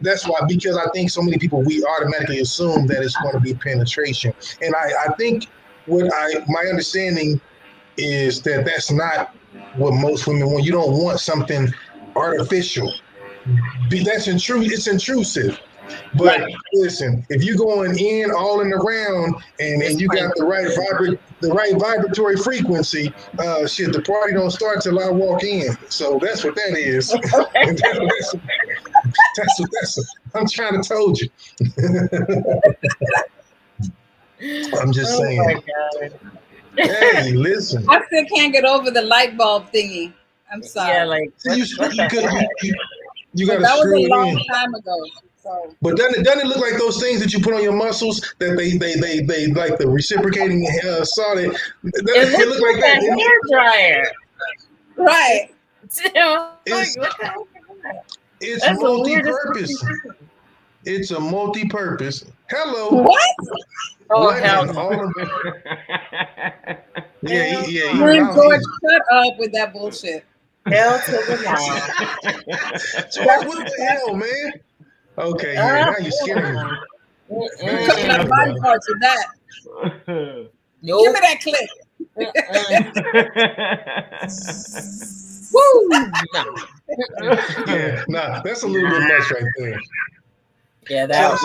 that's why, because I think so many people, we automatically assume that it's going to be penetration. And I think my understanding is that that's not what most women want. You don't want something artificial. It's intrusive. But listen, if you're going in all in the round and you got the right vibratory frequency, the party don't start till I walk in. So that's what that is. that's I'm trying to told you. I'm just saying. My God. Hey, listen. I still can't get over the light bulb thingy. I'm sorry. Yeah, like you got that was a long in. time ago. So. But doesn't it look like those things that you put on your muscles that they like the reciprocating solid? It looks like that hair dryer. Right. It's multi-purpose. It's a multi-purpose. Hello. What? Oh, hell no. All of it. Yeah. George, shut up with that bullshit. Hell to the law. George, what the hell, man? Okay, yeah, now you're scaring me. Cooking up body parts with that. Give me that clip. Woo! Yeah, nah, that's a little bit much right there. Yeah, that.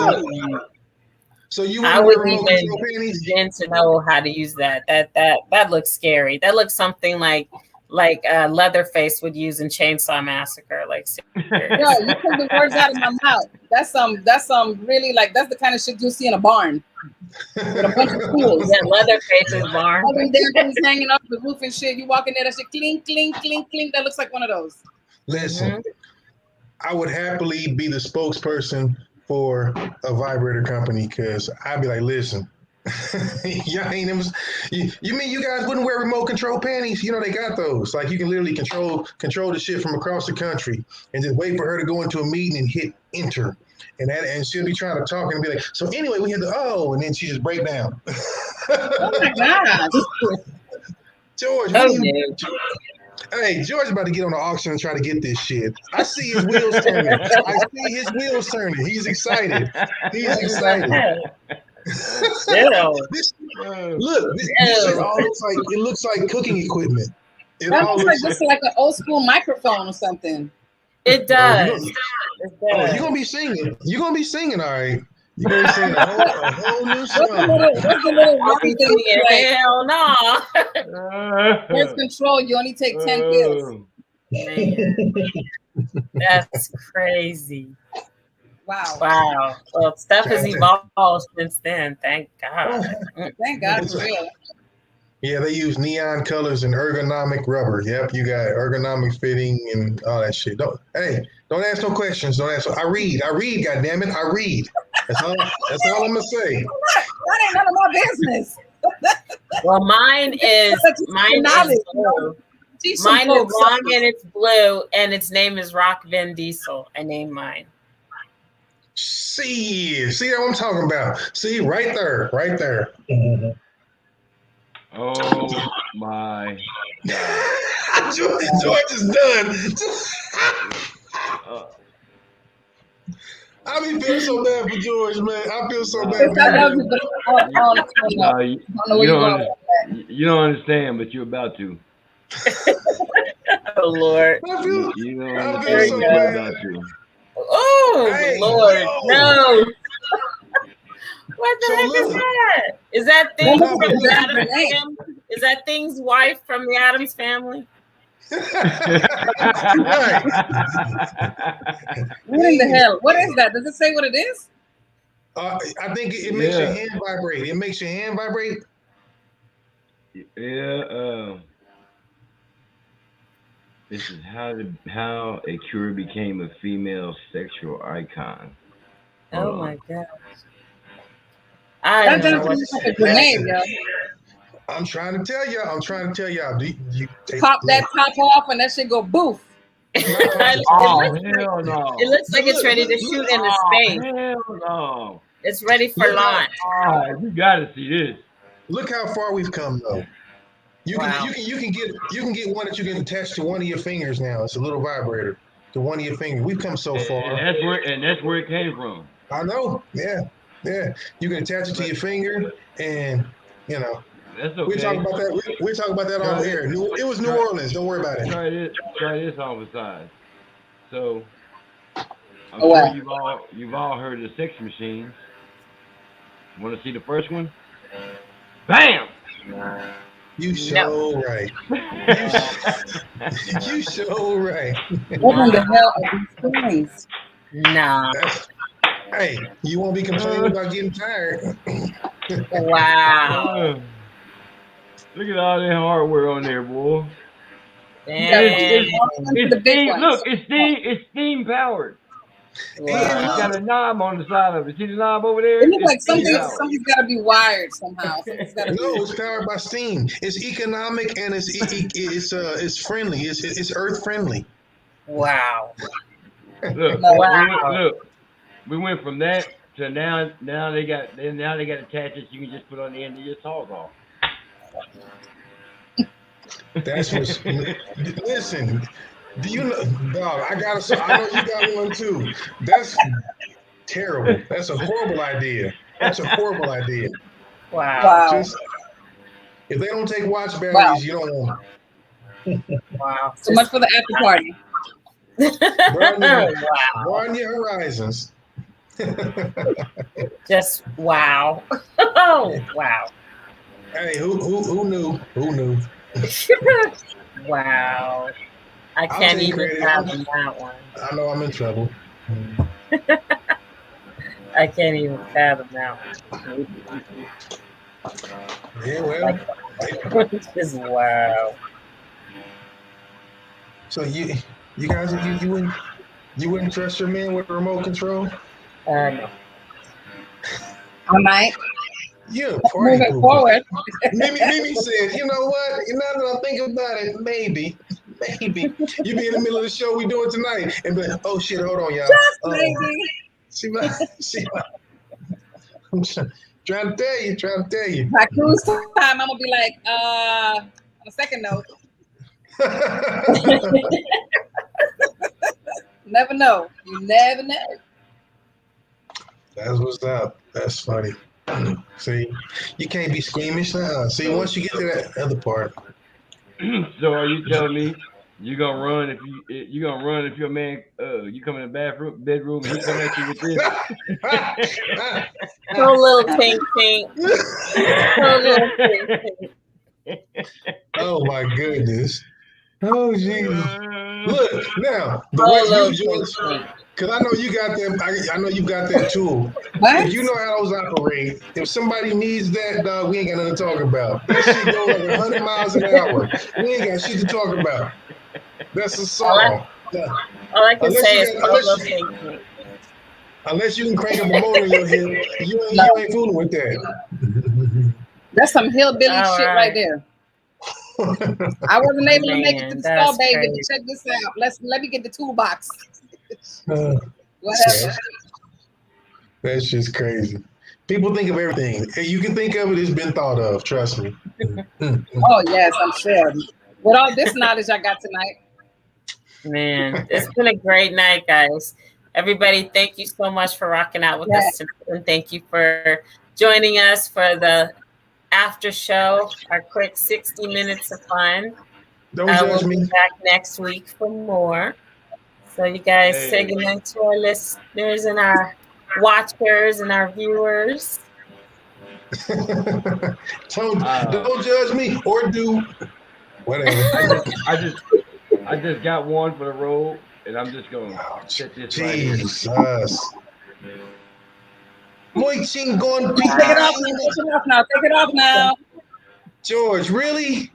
So you I wouldn't wear wouldn't remote even control panties? begin to know how to use that. That looks scary. That looks something like Leatherface would use in Chainsaw Massacre. Like, Yo, you took the words out of my mouth. That's some really like that's the kind of shit you see in a barn with a bunch of tools. Yeah, Leatherface's barn. All them damn things hanging off the roof and shit. You walk in there, that shit clink, clink, clink, clink. That looks like one of those. Listen, I would happily be the spokesperson for a vibrator company because I'd be like, listen, y'all ain't never, you mean you guys wouldn't wear remote control panties? You know, they got those. Like you can literally control the shit from across the country and just wait for her to go into a meeting and hit enter. And she'll be trying to talk and be like, so anyway, we had to, and then she just break down. Oh my gosh. George, hey, George about to get on the auction and try to get this shit. I see his wheels turning. He's excited. This shit all looks like cooking equipment. That looks like just like an old school microphone or something. It does. You're gonna be singing. All right. You're gonna be singing a whole new song. Hell no. Birth control, you only take 10 pills. Man. That's crazy. Wow. Well, stuff has evolved since then. Thank God. Thank God for real. Yeah, they use neon colors and ergonomic rubber. Yep, you got ergonomic fitting and all that shit. Don't ask no questions. I read. Goddammit, I read. That's all I'm gonna say. That ain't none of my business. Well, mine is blue. Mine is long and it's blue, and its name is Rock Vin Diesel. I named mine. See what I'm talking about. See, right there. Oh my God. George is done. I be feeling so bad for George, man. I feel so bad for him. You don't understand, but you're about to. Oh Lord. I feel so bad. Oh Lord, no. What the heck is that? Is that Things from the Addams Family? Is that Things' wife from the Addams Family? What in the hell? What is that? Does it say what it is? I think it makes your hand vibrate. It makes your hand vibrate. Yeah. This is how a cure became a female sexual icon. Oh my gosh. That doesn't look like a grenade, yo. I'm trying to tell y'all. Do you pop that top off and that shit go boof. Hell no. It looks like it's ready to shoot into space. Hell no. It's ready for launch. You gotta see this. Look how far we've come, though. You can get one that you can attach to one of your fingers now. It's a little vibrator to one of your fingers. We've come so far. And that's where it came from. I know. Yeah. You can attach it to your finger, and that's okay. We're talking about that. We're talking about that on air. It was New Orleans. Don't worry about it. Try this on the side. So, I'm sure you've all heard of the sex machines. Want to see the first one? Bam! You so right. You so right. What in the hell are these things? Nah. Hey, you won't be complaining about getting tired. Wow. Look at all that hardware on there, boy. It's steam powered. Wow. It's got a knob on the side of it. See the knob over there? It looks like something's got to be wired somehow. No, it's powered by steam. It's economic and it's friendly. It's earth friendly. Wow. Look. We went from that to now they got attachments you can just put on the end of your saw. That's what's. Listen, do you know, dog? I know you got one too. Terrible. That's a horrible idea. That's a horrible idea. Wow. Just, if they don't take watch batteries, you don't want them. Wow. So much for the after party. Broaden your horizons. Just wow. Oh, wow. Hey, who knew? Who knew? Wow. I can't even fathom that one. I know I'm in trouble. I can't even fathom that one. Yeah, well. Just wow. So you guys, you wouldn't trust your man with a remote control? No. I might. Yeah, moving forward. Mimi said, you know what? Now that I think about it, maybe. You be in the middle of the show we doing tonight and be like, oh shit, hold on, y'all. Just maybe. I'm trying to tell you. My cruise time, I'm gonna be like, on a second note. Never know. You never know. That's what's up. That's funny. See, you can't be squeamish now. See, once you get to that other part. So are you telling me you gonna run if your man you come in the bedroom and he come at you with this? So little pink. Oh my goodness. Oh Jesus. Look now the way you just, because I know you got them. I know you got that tool. If you know how those operate, if somebody needs that, dog, we ain't got nothing to talk about. That shit go like 100 miles an hour. We ain't got shit to talk about. That's a song. All I can say is unless you can crank up a motor in your head, you ain't fooling with that. That's some hillbilly shit right there. I wasn't able to make it to the store, baby. But check this out. Let me get the toolbox. Whatever. That's just crazy. People think of everything. Hey, you can think of it, it's been thought of. Trust me. Oh yes, I'm sure. With all this knowledge I got tonight. Man, it's been a great night, guys. Everybody, thank you so much for rocking out with us tonight. And thank you for joining us for the after show, our quick 60 minutes of fun. Don't judge we'll me. be back next week for more. So you guys say goodnight to our listeners and our watchers and our viewers. Don't judge me or do whatever. I just got one for the road, and I'm just going to set this right here. Jesus. Take it off now. George, really?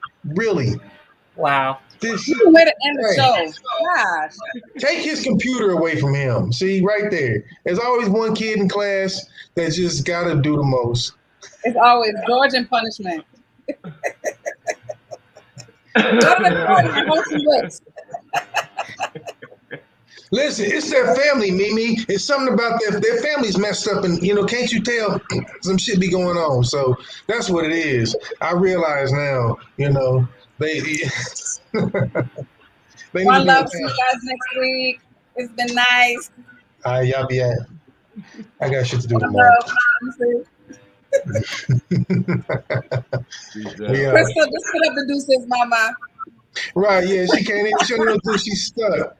Wow. You can wait to end the show. Gosh. Take his computer away from him. See, right there. There's always one kid in class that just got to do the most. It's always George and punishment. Listen, it's their family, Mimi. It's something about their family's messed up, and can't you tell some shit be going on? So that's what it is. I realize now, they One love, see you guys next week. It's been nice. Y'all be at. I got shit to do tomorrow. Crystal, just put up the deuces, mama. Right, yeah, she can't even show no do. She's stuck.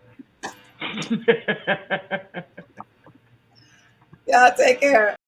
Y'all take care.